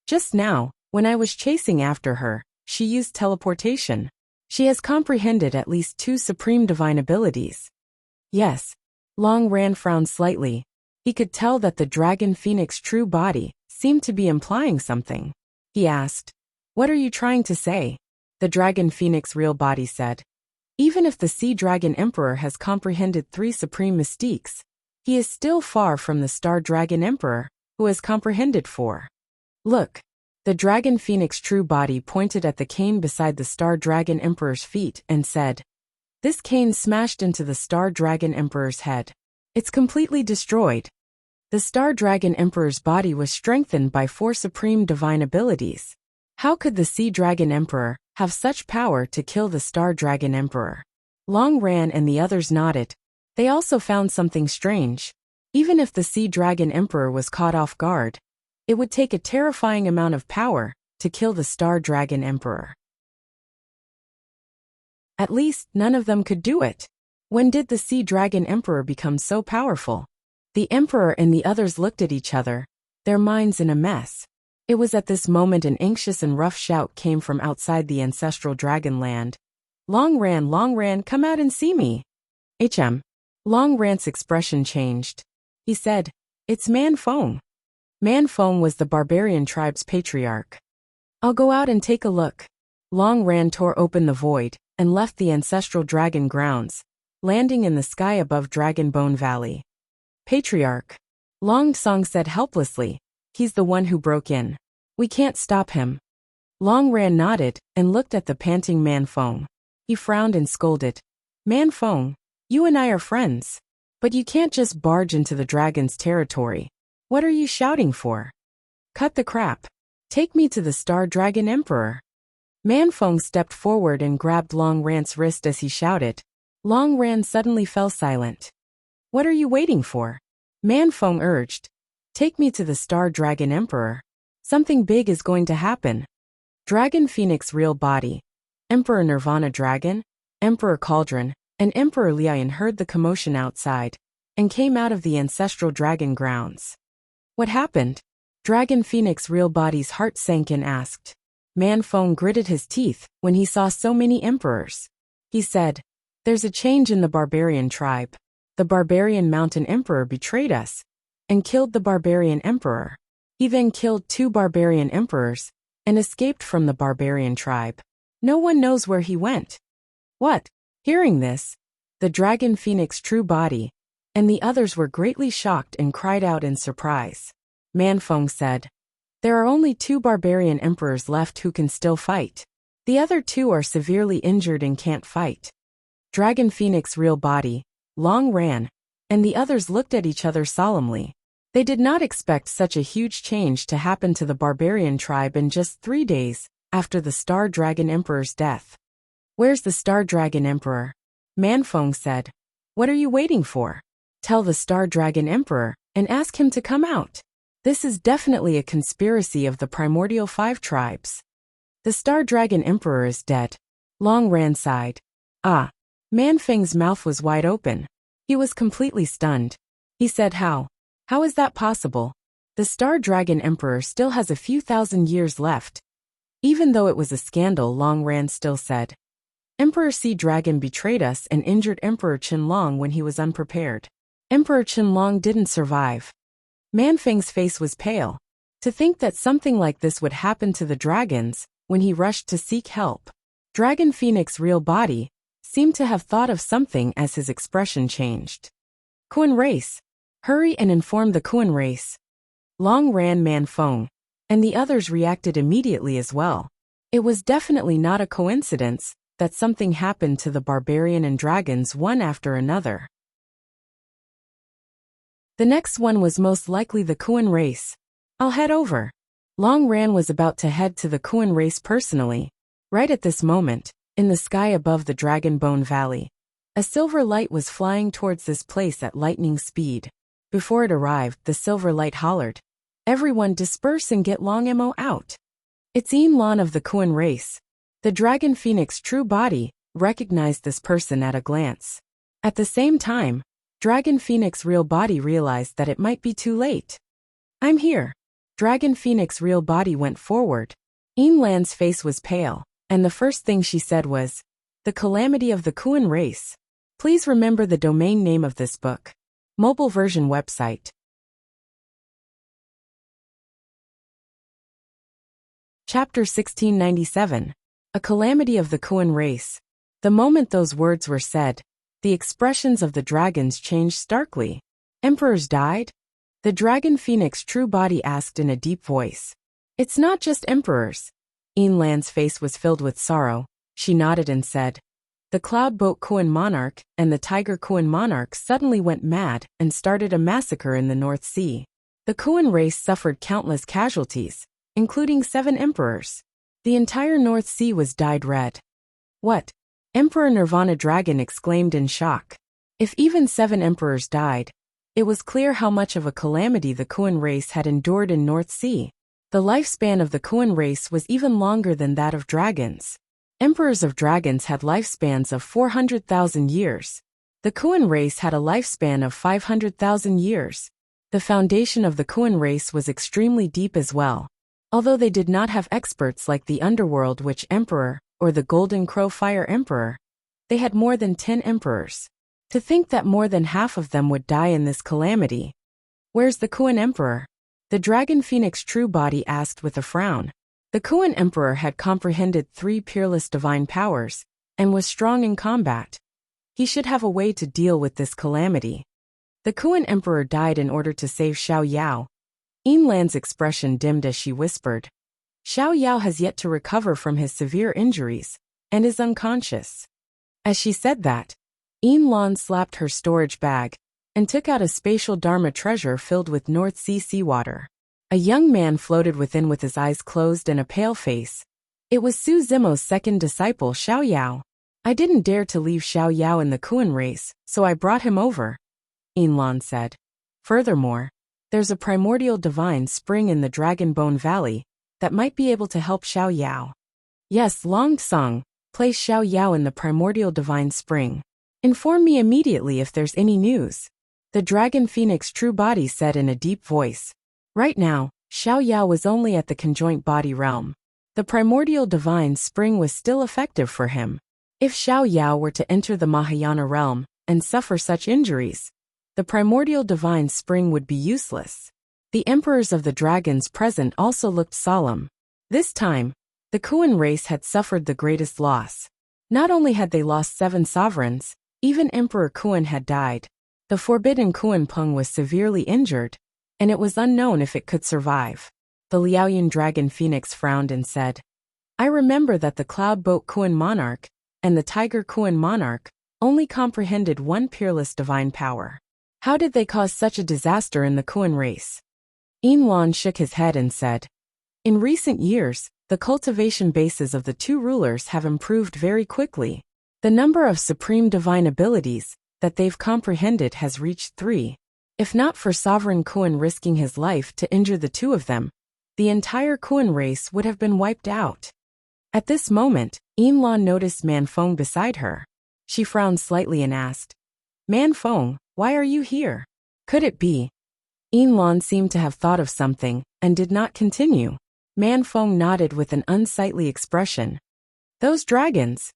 just now, when I was chasing after her, she used teleportation. She has comprehended at least 2 supreme divine abilities. Yes. Long Ran frowned slightly. He could tell that the dragon phoenix true body seemed to be implying something. He asked, what are you trying to say? The dragon phoenix real body said, even if the sea dragon emperor has comprehended 3 supreme mystiques, he is still far from the star dragon emperor, who has comprehended 4. Look. The dragon phoenix true body pointed at the cane beside the star dragon emperor's feet and said, this cane smashed into the star dragon emperor's head. It's completely destroyed. The star dragon emperor's body was strengthened by 4 supreme divine abilities. How could the sea dragon emperor have such power to kill the star dragon emperor? Long Ran and the others nodded. They also found something strange. Even if the sea dragon emperor was caught off guard, it would take a terrifying amount of power to kill the star dragon emperor. At least, none of them could do it. When did the sea dragon emperor become so powerful? The emperor and the others looked at each other, their minds in a mess. It was at this moment an anxious and rough shout came from outside the ancestral dragon land. Long Ran, come out and see me. Long Ran's expression changed. He said, it's Man Fong. Man Fong was the barbarian tribe's patriarch. I'll go out and take a look. Long Ran tore open the void and left the ancestral dragon grounds, landing in the sky above Dragon Bone Valley. Patriarch. Long Song said helplessly, "He's the one who broke in. We can't stop him." Long Ran nodded and looked at the panting Man Fong. He frowned and scolded. "Man Fong, you and I are friends. But you can't just barge into the dragon's territory. What are you shouting for? Cut the crap. Take me to the Star Dragon Emperor." Man Fong stepped forward and grabbed Long Ran's wrist as he shouted. Long Ran suddenly fell silent. "What are you waiting for?" Man Fong urged. "Take me to the Star Dragon Emperor. Something big is going to happen." Dragon Phoenix Real Body, Emperor Nirvana Dragon, Emperor Cauldron, and Emperor Lion heard the commotion outside, and came out of the ancestral dragon grounds. "What happened?" Dragon Phoenix Real Body's heart sank and asked. Man Fong gritted his teeth when he saw so many emperors. He said, "There's a change in the barbarian tribe. The barbarian mountain emperor betrayed us, and killed the barbarian emperor. He then killed 2 barbarian emperors, and escaped from the barbarian tribe. No one knows where he went." "What?" Hearing this, the Dragon Phoenix True Body, and the others were greatly shocked and cried out in surprise. Man Fong said, "There are only 2 barbarian emperors left who can still fight. The other 2 are severely injured and can't fight." Dragon Phoenix Real Body, Long Ran, and the others looked at each other solemnly. They did not expect such a huge change to happen to the barbarian tribe in just 3 days after the Star Dragon Emperor's death. "Where's the Star Dragon Emperor?" Man Fong said. "What are you waiting for? Tell the Star Dragon Emperor and ask him to come out. This is definitely a conspiracy of the primordial 5 tribes." "The Star Dragon Emperor is dead." Long Ran sighed. "Ah." Man Feng's mouth was wide open. He was completely stunned. He said, "How? How is that possible? The Star Dragon Emperor still has a few thousand years left." Even though it was a scandal, Long Ran still said, "Emperor Sea Dragon betrayed us and injured Emperor Qinlong when he was unprepared. Emperor Qinlong didn't survive." Man Feng's face was pale. To think that something like this would happen to the dragons when he rushed to seek help. Dragon Phoenix Real Body seemed to have thought of something as his expression changed. "Kuan race. Hurry and inform the Kuan race." Long Ran, Man Fong, and the others reacted immediately as well. It was definitely not a coincidence that something happened to the barbarian and dragons one after another. The next one was most likely the Kuan race. "I'll head over." Long Ran was about to head to the Kuan race personally. Right at this moment, in the sky above the Dragon Bone Valley, a silver light was flying towards this place at lightning speed. Before it arrived, the silver light hollered, "Everyone disperse and get Long Mo out." "It's Yin Lan of the Kuan race." The Dragon Phoenix True Body recognized this person at a glance. At the same time, Dragon Phoenix Real Body realized that it might be too late. "I'm here." Dragon Phoenix Real Body went forward. Yin Lan's face was pale, and the first thing she said was, "The calamity of the Kuan race. Please remember the domain name of this book." Mobile version website. Chapter 1697. A Calamity of the Kuan Race. The moment those words were said, the expressions of the dragons changed starkly. "Emperors died?" The Dragon Phoenix True Body asked in a deep voice. "It's not just emperors." Yin Lan's face was filled with sorrow. She nodded and said, "The Cloud Boat Kuan Monarch and the Tiger Kuan Monarch suddenly went mad and started a massacre in the North Sea. The Kuan race suffered countless casualties, including 7 emperors. The entire North Sea was dyed red." "What?" Emperor Nirvana Dragon exclaimed in shock. If even 7 emperors died, it was clear how much of a calamity the Kuan race had endured in North Sea. The lifespan of the Kuan race was even longer than that of dragons. Emperors of dragons had lifespans of 400,000 years. The Kuan race had a lifespan of 500,000 years. The foundation of the Kuan race was extremely deep as well. Although they did not have experts like the Underworld Witch Emperor or the Golden Crow Fire Emperor, they had more than 10 emperors. To think that more than half of them would die in this calamity. "Where's the Kuan Emperor?" The Dragon Phoenix True Body asked with a frown. The Kuan Emperor had comprehended 3 peerless divine powers and was strong in combat. He should have a way to deal with this calamity. The Kuan emperor died in order to save Xiao Yao. Yinlan's expression dimmed as she whispered. Xiao Yao has yet to recover from his severe injuries, and is unconscious. As she said that, Yinlan slapped her storage bag, and took out a spatial Dharma treasure filled with North Sea seawater. A young man floated within with his eyes closed and a pale face. It was Su Zimo's second disciple Xiao Yao. I didn't dare to leave Xiao Yao in the Kuan race, so I brought him over, Yinlan said. Furthermore, there's a primordial divine spring in the Dragon Bone Valley that might be able to help Xiao Yao. Yes, Long Song, place Xiao Yao in the primordial divine spring. Inform me immediately if there's any news, the Dragon Phoenix True Body said in a deep voice. Right now, Xiao Yao was only at the conjoint body realm. The primordial divine spring was still effective for him. If Xiao Yao were to enter the Mahayana realm and suffer such injuries, the primordial divine spring would be useless. The emperors of the dragons present also looked solemn. This time, the Kuan race had suffered the greatest loss. Not only had they lost 7 sovereigns, even Emperor Kuan had died. The forbidden Kuan Peng was severely injured, and it was unknown if it could survive. The Liaoyan dragon phoenix frowned and said, I remember that the cloud boat Kuan monarch and the tiger Kuan monarch only comprehended one peerless divine power. How did they cause such a disaster in the Kuan race? Yinlan shook his head and said, in recent years, the cultivation bases of the 2 rulers have improved very quickly. The number of supreme divine abilities that they've comprehended has reached 3. If not for Sovereign Kuan risking his life to injure the 2 of them, the entire Kuan race would have been wiped out. At this moment, Yinlan noticed Man Feng beside her. She frowned slightly and asked, Man Feng, why are you here? Could it be? Yinlan seemed to have thought of something, and did not continue. Man Feng nodded with an unsightly expression. Those dragons?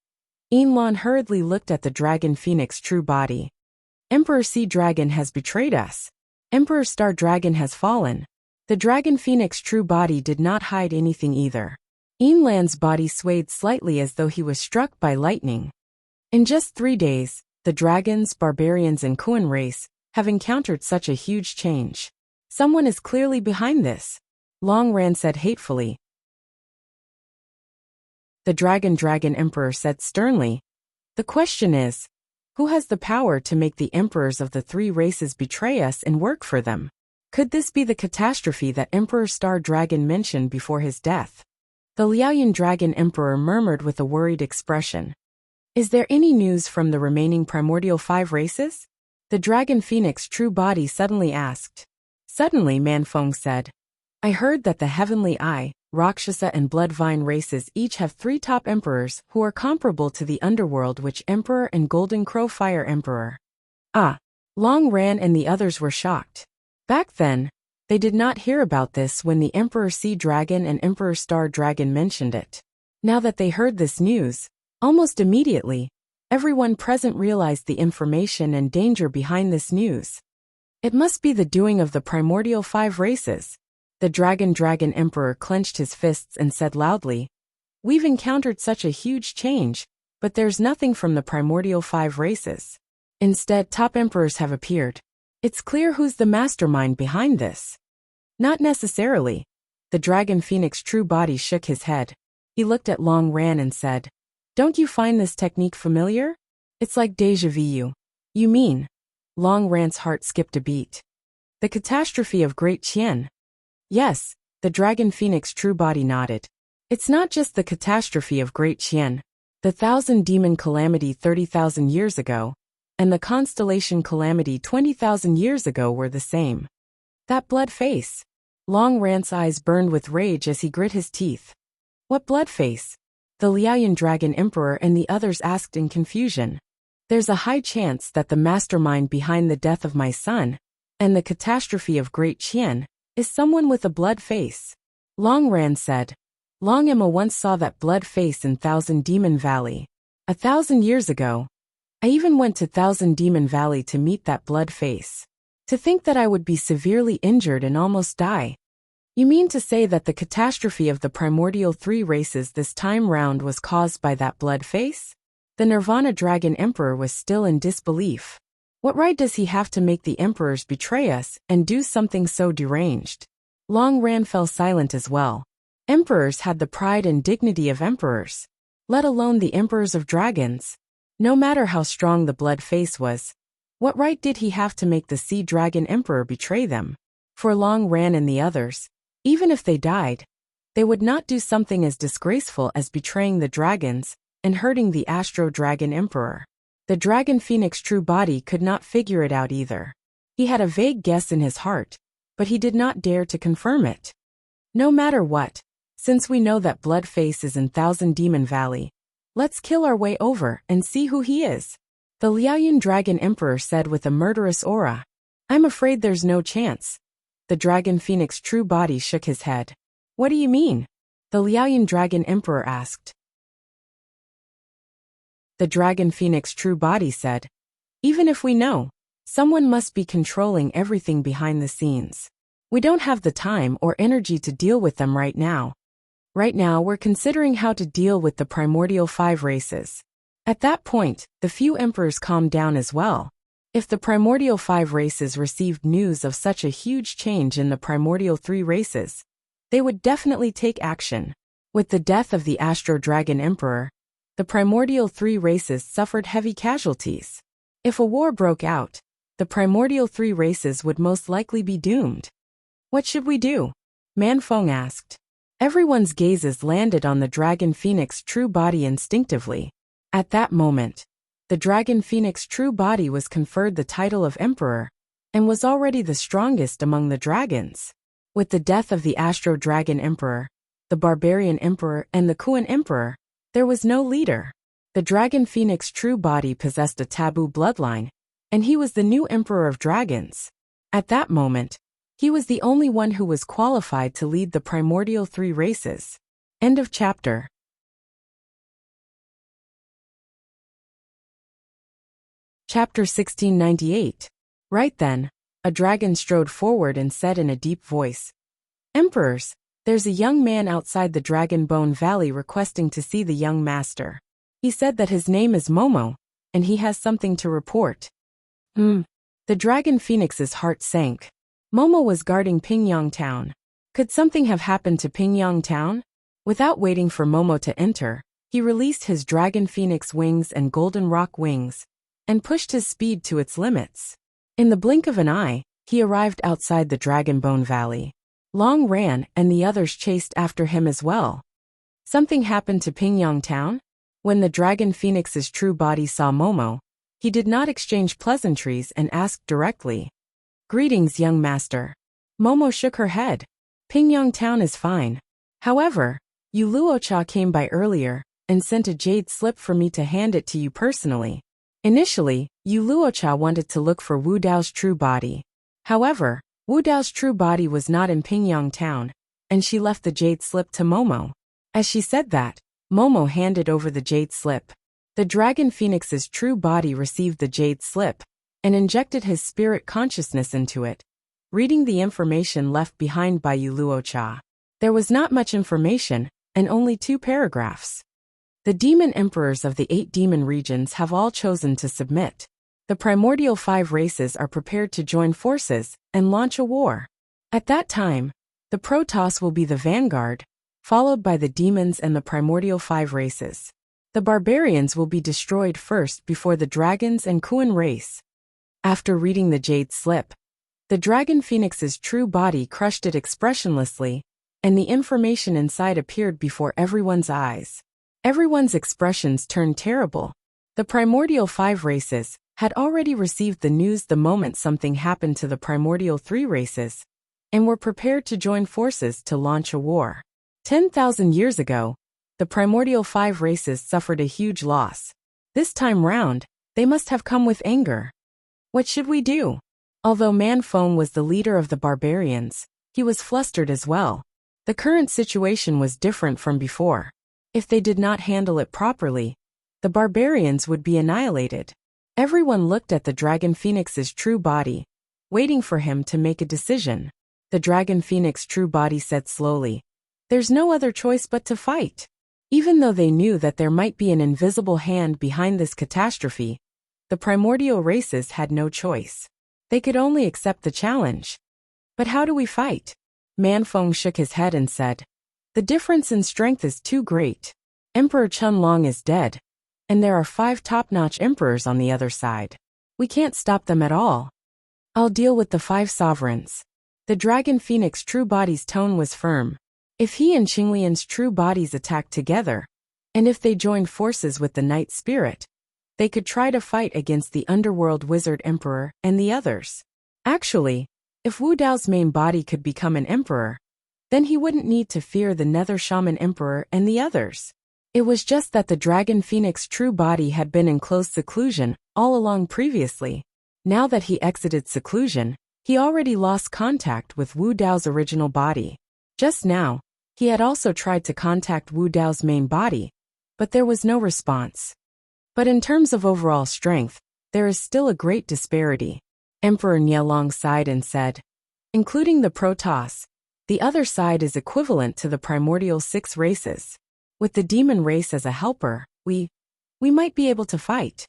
Yinlan hurriedly looked at the Dragon Phoenix True Body. Emperor Sea Dragon has betrayed us. Emperor Star Dragon has fallen. The Dragon Phoenix True Body did not hide anything either. Yinlan's body swayed slightly as though he was struck by lightning. In just 3 days, the dragons, barbarians and Kuan race have encountered such a huge change. Someone is clearly behind this, Long Ran said hatefully. The Dragon Emperor said sternly, the question is, who has the power to make the emperors of the 3 races betray us and work for them? Could this be the catastrophe that Emperor Star Dragon mentioned before his death? The Liaoyan Dragon Emperor murmured with a worried expression. Is there any news from the remaining primordial 5 races? The Dragon Phoenix True Body suddenly asked. Suddenly Man Feng said, I heard that the Heavenly Eye, Rakshasa and Bloodvine races each have 3 top emperors who are comparable to the Underworld Witch Emperor and Golden Crow Fire Emperor. Ah! Long Ran and the others were shocked. Back then, they did not hear about this when the Emperor Sea Dragon and Emperor Star Dragon mentioned it. Now that they heard this news, almost immediately, everyone present realized the information and danger behind this news. It must be the doing of the primordial 5 races. The Dragon Emperor clenched his fists and said loudly, We've encountered such a huge change, but there's nothing from the primordial 5 races. Instead, top emperors have appeared. It's clear who's the mastermind behind this. Not necessarily. The Dragon Phoenix True Body shook his head. He looked at Long Ran and said, Don't you find this technique familiar? It's like déjà vu. You mean? Long Ran's heart skipped a beat. The catastrophe of Great Qian. Yes, the Dragon Phoenix True Body nodded. It's not just the catastrophe of Great Qian, the 1,000-demon calamity 30,000 years ago, and the constellation calamity 20,000 years ago were the same. That blood face. Long Ran's eyes burned with rage as he grit his teeth. What blood face? The Liaoyan Dragon Emperor and the others asked in confusion. There's a high chance that the mastermind behind the death of my son, and the catastrophe of Great Qian, is someone with a blood face. Long Ran said. Long Emma once saw that blood face in Thousand Demon Valley. 1,000 years ago. I even went to Thousand Demon Valley to meet that blood face. To think that I would be severely injured and almost die. You mean to say that the catastrophe of the primordial 3 races this time round was caused by that blood face? The Nirvana Dragon Emperor was still in disbelief. What right does he have to make the emperors betray us and do something so deranged? Long Ran fell silent as well. Emperors had the pride and dignity of emperors, let alone the emperors of dragons. No matter how strong the blood face was, what right did he have to make the Sea Dragon Emperor betray them? For Long Ran and the others, even if they died, they would not do something as disgraceful as betraying the dragons and hurting the Astro Dragon Emperor. The Dragon Phoenix True Body could not figure it out either. He had a vague guess in his heart, but he did not dare to confirm it. No matter what, since we know that Bloodface is in Thousand Demon Valley, let's kill our way over and see who he is, the Liaoyun Dragon Emperor said with a murderous aura. I'm afraid there's no chance. The Dragon Phoenix True Body shook his head. What do you mean? The Liaoyun Dragon Emperor asked. The Dragon Phoenix True Body said, even if we know, someone must be controlling everything behind the scenes. We don't have the time or energy to deal with them right now. Right now we're considering how to deal with the primordial 5 races. At that point, the few emperors calmed down as well. If the primordial 5 races received news of such a huge change in the primordial 3 races, they would definitely take action. With the death of the Astro Dragon Emperor, the primordial 3 races suffered heavy casualties. If a war broke out, the primordial 3 races would most likely be doomed. What should we do? Man Feng asked. Everyone's gazes landed on the Dragon Phoenix True Body instinctively. At that moment, the Dragon Phoenix True Body was conferred the title of Emperor, and was already the strongest among the dragons. With the death of the Astro Dragon Emperor, the Barbarian Emperor and the Kuan Emperor, there was no leader. The Dragon Phoenix True Body possessed a taboo bloodline, and he was the new Emperor of Dragons. At that moment, he was the only one who was qualified to lead the primordial 3 races. End of chapter. Chapter 1698. Right then, a dragon strode forward and said in a deep voice, Emperors, there's a young man outside the Dragon Bone Valley requesting to see the young master. He said that his name is Momo, and he has something to report. The Dragon Phoenix's heart sank. Momo was guarding Pingyang Town. Could something have happened to Pingyang Town? Without waiting for Momo to enter, he released his Dragon Phoenix wings and Golden Rock wings, and pushed his speed to its limits. In the blink of an eye, he arrived outside the Dragon Bone Valley. Long Ran and the others chased after him as well. Something happened to Pingyang Town? When the Dragon Phoenix's True Body saw Momo, he did not exchange pleasantries and asked directly, Greetings, young master. Momo shook her head. Pingyang Town is fine. However, Yu Luocha came by earlier and sent a jade slip for me to hand it to you personally. Initially, Yu Luocha wanted to look for Wu Dao's True Body. However, Wu Dao's True Body was not in Pingyang Town, and she left the jade slip to Momo. As she said that, Momo handed over the jade slip. The Dragon Phoenix's True Body received the jade slip and injected his spirit consciousness into it, reading the information left behind by Yu Luocha. There was not much information, and only 2 paragraphs. The demon emperors of the 8 demon regions have all chosen to submit. The primordial 5 races are prepared to join forces and launch a war. At that time, the Protoss will be the vanguard, followed by the demons and the primordial 5 races. The barbarians will be destroyed first before the dragons and Kuan race. After reading the jade slip, the Dragon Phoenix's True Body crushed it expressionlessly, and the information inside appeared before everyone's eyes. Everyone's expressions turned terrible. The primordial 5 races had already received the news the moment something happened to the primordial 3 races, and were prepared to join forces to launch a war. 10,000 years ago, the primordial 5 races suffered a huge loss. This time round, they must have come with anger. What should we do? Although Man Feng was the leader of the barbarians, he was flustered as well. The current situation was different from before. If they did not handle it properly, the barbarians would be annihilated. Everyone looked at the Dragon Phoenix's True Body, waiting for him to make a decision. The Dragon Phoenix True Body said slowly, There's no other choice but to fight. Even though they knew that there might be an invisible hand behind this catastrophe, the primordial races had no choice. They could only accept the challenge. But how do we fight? Manfeng shook his head and said, "The difference in strength is too great. Emperor Chunlong is dead, and there are 5 top-notch emperors on the other side. We can't stop them at all. I'll deal with the 5 sovereigns." The Dragon Phoenix true body's tone was firm. If he and Qinglian's true bodies attacked together, and if they joined forces with the Night Spirit, they could try to fight against the Underworld Wizard Emperor and the others. Actually, if Wu Dao's main body could become an emperor, then he wouldn't need to fear the Nether Shaman Emperor and the others. It was just that the Dragon Phoenix true body had been in close seclusion all along previously. Now that he exited seclusion, he already lost contact with Wu Dao's original body. Just now, he had also tried to contact Wu Dao's main body, but there was no response. But in terms of overall strength, there is still a great disparity. Emperor Nielong sighed and said, "Including the Protoss, the other side is equivalent to the primordial 6 races. With the demon race as a helper, we might be able to fight."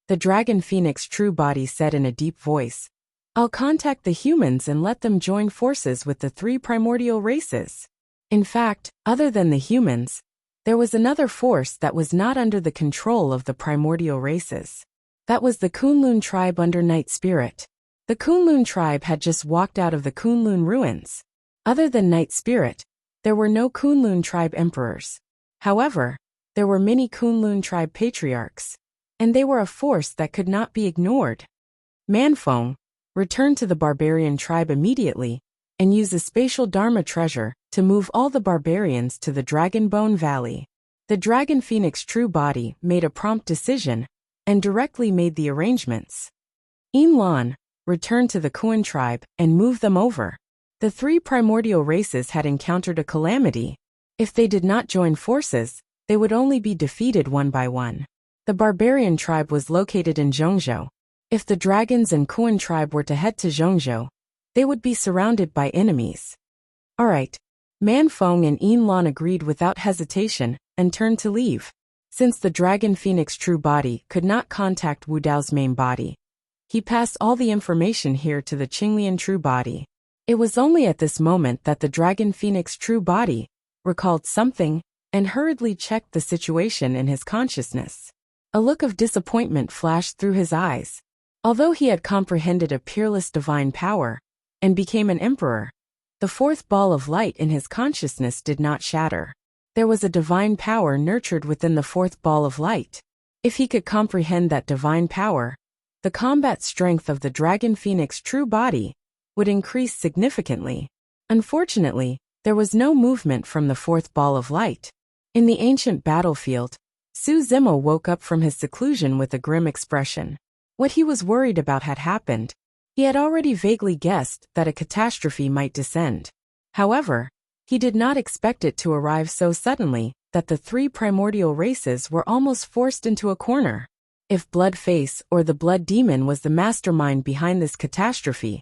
The Dragon Phoenix true body said in a deep voice, "I'll contact the humans and let them join forces with the 3 primordial races." In fact, other than the humans, there was another force that was not under the control of the primordial races. That was the Kunlun tribe under Night Spirit. The Kunlun tribe had just walked out of the Kunlun ruins. Other than Night Spirit, there were no Kunlun tribe emperors. However, there were many Kunlun tribe patriarchs, and they were a force that could not be ignored. Manfeng returned to the barbarian tribe immediately and used a spatial Dharma treasure to move all the barbarians to the Dragonbone Valley. The Dragon Phoenix true body made a prompt decision and directly made the arrangements. Yinlan returned to the Kuan tribe and moved them over. The 3 primordial races had encountered a calamity. If they did not join forces, they would only be defeated one by one. The barbarian tribe was located in Zhongzhou. If the dragons and Kuan tribe were to head to Zhongzhou, they would be surrounded by enemies. Alright. Manfeng and Yinlan agreed without hesitation and turned to leave. Since the Dragon Phoenix true body could not contact Wu Dao's main body, he passed all the information here to the Qinglian true body. It was only at this moment that the Dragon Phoenix true body recalled something and hurriedly checked the situation in his consciousness. A look of disappointment flashed through his eyes. Although he had comprehended a peerless divine power and became an emperor, the 4th ball of light in his consciousness did not shatter. There was a divine power nurtured within the 4th ball of light. If he could comprehend that divine power, the combat strength of the Dragon Phoenix true body would increase significantly. Unfortunately, there was no movement from the 4th ball of light. In the ancient battlefield, Su Zimo woke up from his seclusion with a grim expression. What he was worried about had happened. He had already vaguely guessed that a catastrophe might descend. However, he did not expect it to arrive so suddenly that the 3 primordial races were almost forced into a corner. If Bloodface or the Blood Demon was the mastermind behind this catastrophe,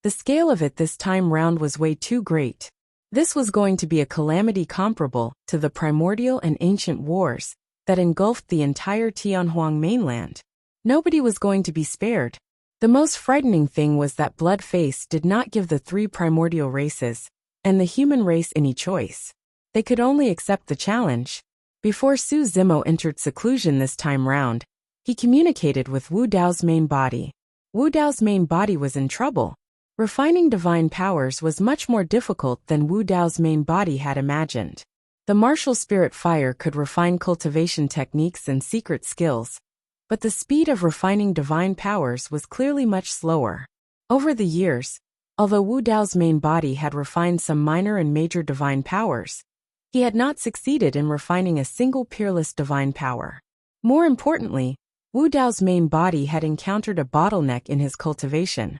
the scale of it this time round was way too great. This was going to be a calamity comparable to the primordial and ancient wars that engulfed the entire Tianhuang mainland. Nobody was going to be spared. The most frightening thing was that Bloodface did not give the 3 primordial races and the human race any choice. They could only accept the challenge. Before Su Zimo entered seclusion this time round, he communicated with Wu Dao's main body. Wu Dao's main body was in trouble. Refining divine powers was much more difficult than Wu Dao's main body had imagined. The martial spirit fire could refine cultivation techniques and secret skills, but the speed of refining divine powers was clearly much slower. Over the years, although Wu Dao's main body had refined some minor and major divine powers, he had not succeeded in refining a single peerless divine power. More importantly, Wu Dao's main body had encountered a bottleneck in his cultivation.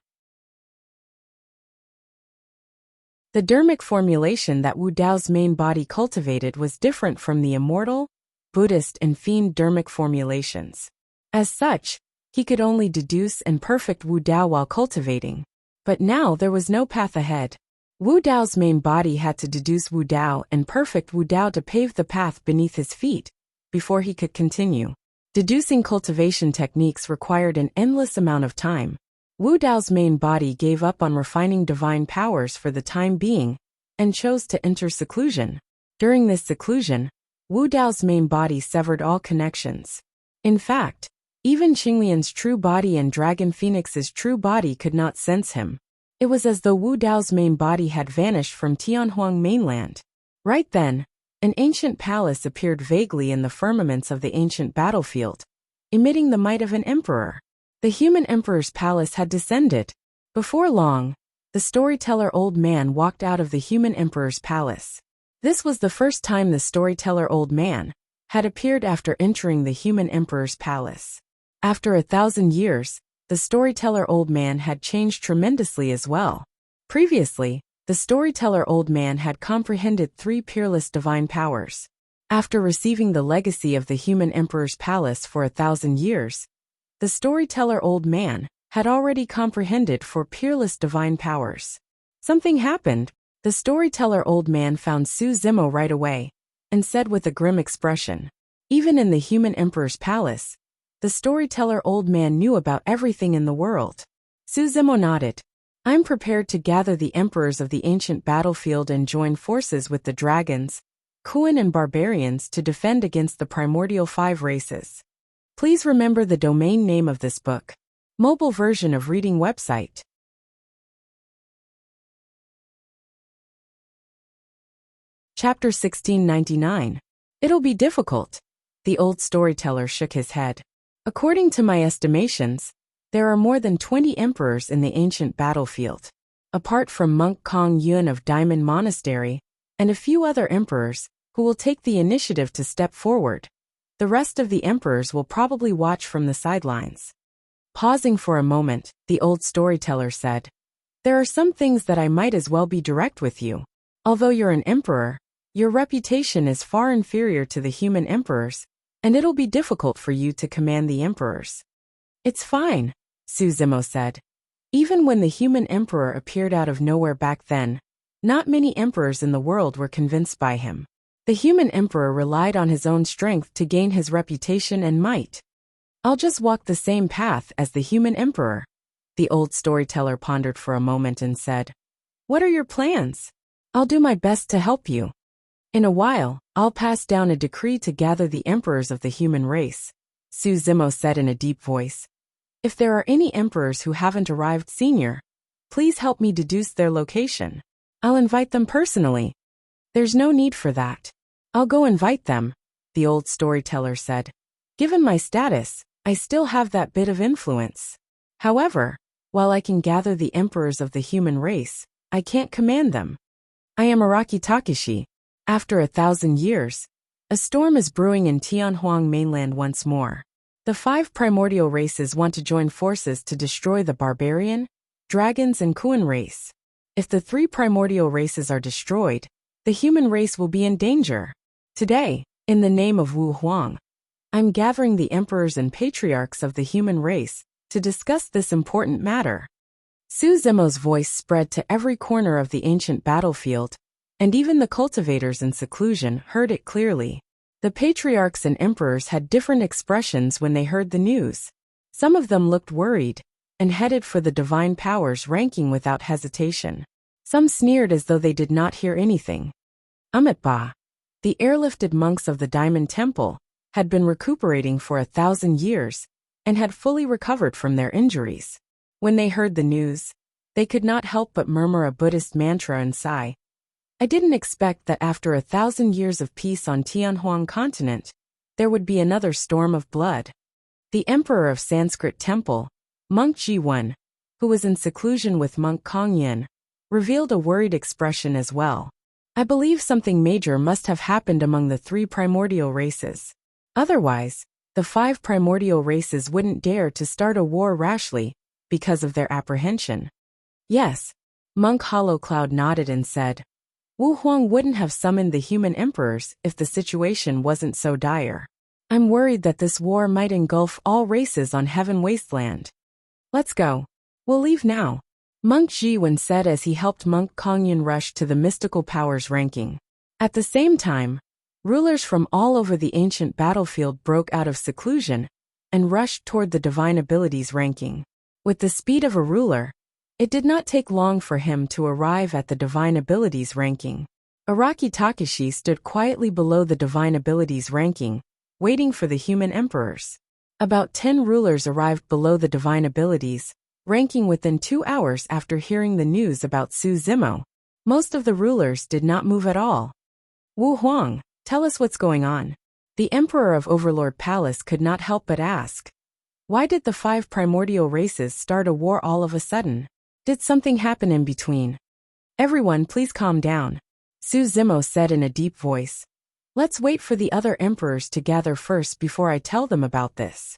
The dermic formulation that Wu Dao's main body cultivated was different from the immortal, Buddhist and fiend dermic formulations. As such, he could only deduce and perfect Wu Dao while cultivating. But now there was no path ahead. Wu Dao's main body had to deduce Wu Dao and perfect Wu Dao to pave the path beneath his feet before he could continue. Deducing cultivation techniques required an endless amount of time. Wu Dao's main body gave up on refining divine powers for the time being and chose to enter seclusion. During this seclusion, Wu Dao's main body severed all connections. In fact, even Qinglian's true body and Dragon Phoenix's true body could not sense him. It was as though Wu Dao's main body had vanished from Tianhuang mainland. Right then, an ancient palace appeared vaguely in the firmaments of the ancient battlefield, emitting the might of an emperor. The human emperor's palace had descended. Before long, the storyteller old man walked out of the human emperor's palace. This was the first time the storyteller old man had appeared after entering the human emperor's palace. After 1,000 years, the storyteller old man had changed tremendously as well. Previously, the storyteller old man had comprehended 3 peerless divine powers. After receiving the legacy of the human emperor's palace for 1,000 years, the storyteller old man had already comprehended 4 peerless divine powers. Something happened. The storyteller old man found Su Zimo right away and said with a grim expression, "Even in the human emperor's palace, the storyteller old man knew about everything in the world." Su Zimo nodded. "I'm prepared to gather the emperors of the ancient battlefield and join forces with the dragons, Kuan and barbarians to defend against the primordial 5 races." Please remember the domain name of this book. Mobile version of reading website. Chapter 1699. It'll be difficult. The old storyteller shook his head. According to my estimations, there are more than 20 emperors in the ancient battlefield. Apart from Monk Kong Yun of Diamond Monastery, and a few other emperors, who will take the initiative to step forward, the rest of the emperors will probably watch from the sidelines. Pausing for a moment, the old storyteller said, "There are some things that I might as well be direct with you. Although you're an emperor, your reputation is far inferior to the human emperors, and it'll be difficult for you to command the emperors." "It's fine," Su Zimo said. Even when the human emperor appeared out of nowhere back then, not many emperors in the world were convinced by him. The human emperor relied on his own strength to gain his reputation and might. "I'll just walk the same path as the human emperor." The old storyteller pondered for a moment and said, "What are your plans?" "I'll do my best to help you. In a while, I'll pass down a decree to gather the emperors of the human race," Su Zimo said in a deep voice. "If there are any emperors who haven't arrived senior, please help me deduce their location. I'll invite them personally." "There's no need for that. I'll go invite them," the old storyteller said. "Given my status, I still have that bit of influence. However, while I can gather the emperors of the human race, I can't command them. I am Araki Takeshi. After 1,000 years, a storm is brewing in Tianhuang mainland once more. The 5 primordial races want to join forces to destroy the barbarian, dragons and Kuan race. If the 3 primordial races are destroyed, the human race will be in danger. Today, in the name of Wu Huang, I'm gathering the emperors and patriarchs of the human race to discuss this important matter." Su Zimo's voice spread to every corner of the ancient battlefield, and even the cultivators in seclusion heard it clearly. The patriarchs and emperors had different expressions when they heard the news. Some of them looked worried and headed for the divine powers ranking without hesitation. Some sneered as though they did not hear anything. Ba, the airlifted monks of the Diamond Temple, had been recuperating for 1,000 years and had fully recovered from their injuries. When they heard the news, they could not help but murmur a Buddhist mantra and sigh. "I didn't expect that after 1,000 years of peace on Tianhuang continent, there would be another storm of blood." The emperor of Sanskrit Temple, Monk Ji-Wen, who was in seclusion with Monk Kongyin, revealed a worried expression as well. "I believe something major must have happened among the 3 primordial races. Otherwise, the 5 primordial races wouldn't dare to start a war rashly because of their apprehension." "Yes," Monk Hollowcloud nodded and said, "Wu Huang wouldn't have summoned the human emperors if the situation wasn't so dire. I'm worried that this war might engulf all races on Heaven Wasteland." "Let's go. We'll leave now." Monk Jiwen said as he helped Monk Kongyun rush to the mystical powers ranking. At the same time, rulers from all over the ancient battlefield broke out of seclusion and rushed toward the divine abilities ranking. With the speed of a ruler, it did not take long for him to arrive at the divine abilities ranking. Araki Takashi stood quietly below the divine abilities ranking, waiting for the human emperors. About 10 rulers arrived below the divine abilities ranking within 2 hours after hearing the news about Su Zimo. Most of the rulers did not move at all. Wu Huang, tell us what's going on. The Emperor of Overlord Palace could not help but ask. Why did the 5 primordial races start a war all of a sudden? Did something happen in between? Everyone, please calm down, Su Zimo said in a deep voice. Let's wait for the other emperors to gather first before I tell them about this.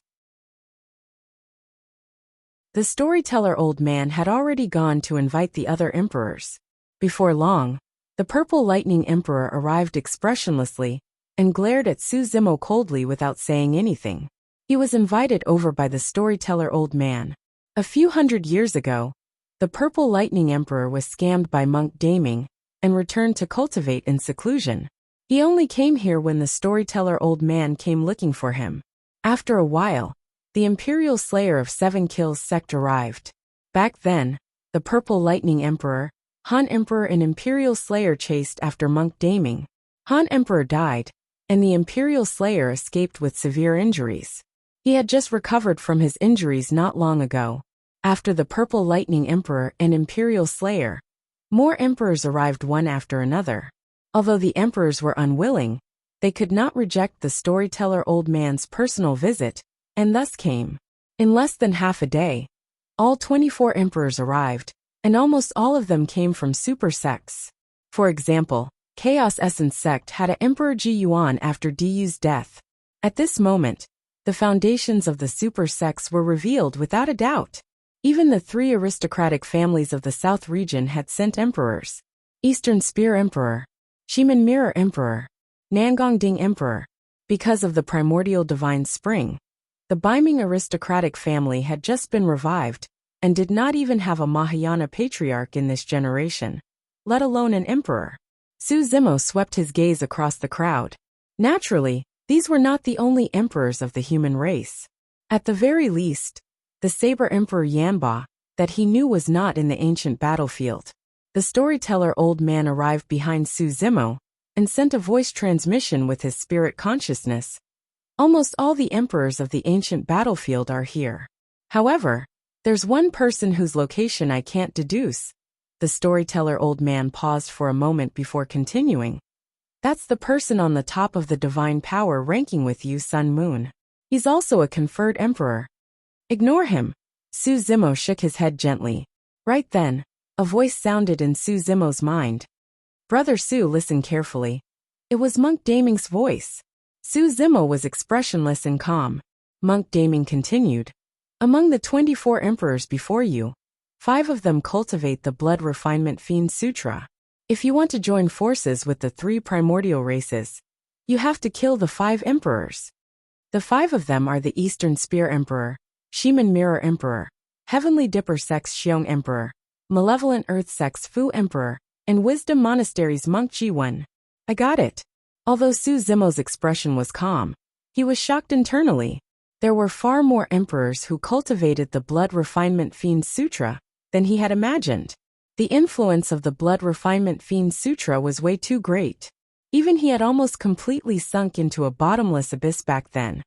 The storyteller old man had already gone to invite the other emperors. Before long, the Purple Lightning Emperor arrived expressionlessly and glared at Su Zimo coldly without saying anything. He was invited over by the storyteller old man. A few hundred years ago, the Purple Lightning Emperor was scammed by Monk Daming and returned to cultivate in seclusion. He only came here when the storyteller old man came looking for him. After a while, the Imperial Slayer of 7 Kills sect arrived. Back then, the Purple Lightning Emperor, Han Emperor and Imperial Slayer chased after Monk Daming. Han Emperor died, and the Imperial Slayer escaped with severe injuries. He had just recovered from his injuries not long ago. After the Purple Lightning Emperor and Imperial Slayer, more emperors arrived one after another. Although the emperors were unwilling, they could not reject the storyteller old man's personal visit, and thus came. In less than half a day, all 24 emperors arrived, and almost all of them came from super sects. For example, Chaos Essence sect had an Emperor Ji Yuan after Diyu's death. At this moment, the foundations of the super sects were revealed without a doubt. Even the 3 aristocratic families of the South region had sent emperors. Eastern Spear Emperor, Shiman Mirror Emperor, Nangong Ding Emperor. Because of the primordial divine spring, the Beiming aristocratic family had just been revived and did not even have a Mahayana patriarch in this generation, let alone an emperor. Su Zimo swept his gaze across the crowd. Naturally, these were not the only emperors of the human race. At the very least, the Saber Emperor Yanba, that he knew was not in the ancient battlefield. The storyteller old man arrived behind Su Zimo and sent a voice transmission with his spirit consciousness. Almost all the emperors of the ancient battlefield are here. However, there's one person whose location I can't deduce. The storyteller old man paused for a moment before continuing. That's the person on the top of the divine power ranking with you, Sun Moon. He's also a conferred emperor. Ignore him. Su Zimo shook his head gently. Right then, a voice sounded in Su Zimo's mind. Brother Su, listen carefully. It was Monk Daming's voice. Su Zimo was expressionless and calm. Monk Daming continued. Among the 24 emperors before you, 5 of them cultivate the Blood Refinement Fiend Sutra. If you want to join forces with the 3 primordial races, you have to kill the 5 emperors. The 5 of them are the Eastern Spear Emperor, Shiman Mirror Emperor, Heavenly Dipper Sect's Xiong Emperor, Malevolent Earth Sect's Fu Emperor, and Wisdom Monastery's Monk Jiwen. I got it. Although Su Zimo's expression was calm, he was shocked internally. There were far more emperors who cultivated the Blood Refinement Fiend Sutra than he had imagined. The influence of the Blood Refinement Fiend Sutra was way too great. Even he had almost completely sunk into a bottomless abyss back then.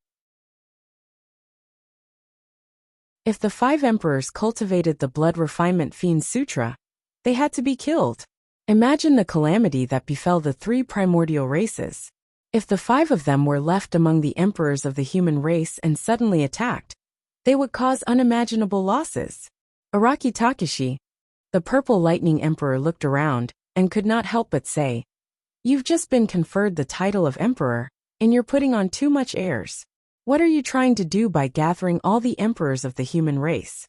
If the 5 emperors cultivated the Blood Refinement Fiend Sutra, they had to be killed. Imagine the calamity that befell the 3 primordial races. If the 5 of them were left among the emperors of the human race and suddenly attacked, they would cause unimaginable losses. Araki Takashi, the Purple Lightning Emperor, looked around and could not help but say, You've just been conferred the title of emperor, and you're putting on too much airs. What are you trying to do by gathering all the emperors of the human race?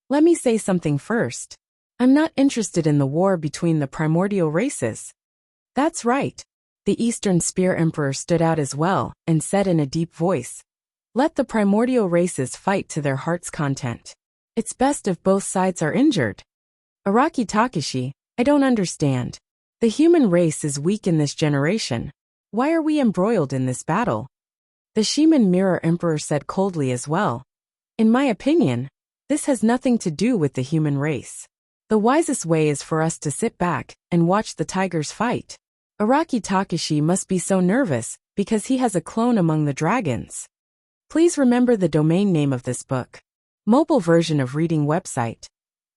Let me say something first. I'm not interested in the war between the primordial races. That's right. The Eastern Spear Emperor stood out as well and said in a deep voice, Let the primordial races fight to their heart's content. It's best if both sides are injured. Araki Takashi, I don't understand. The human race is weak in this generation. Why are we embroiled in this battle? The Shiman Mirror Emperor said coldly as well. In my opinion, this has nothing to do with the human race. The wisest way is for us to sit back and watch the tigers fight. Araki Takashi must be so nervous because he has a clone among the dragons. Please remember the domain name of this book. Mobile version of reading website.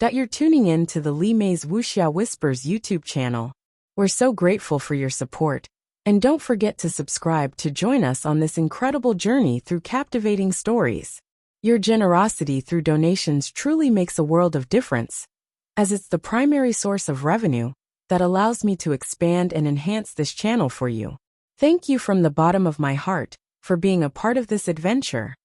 You're tuning in to the Li Mei's Wuxia Whispers YouTube channel. We're so grateful for your support, and don't forget to subscribe to join us on this incredible journey through captivating stories. Your generosity through donations truly makes a world of difference, as it's the primary source of revenue that allows me to expand and enhance this channel for you. Thank you from the bottom of my heart for being a part of this adventure.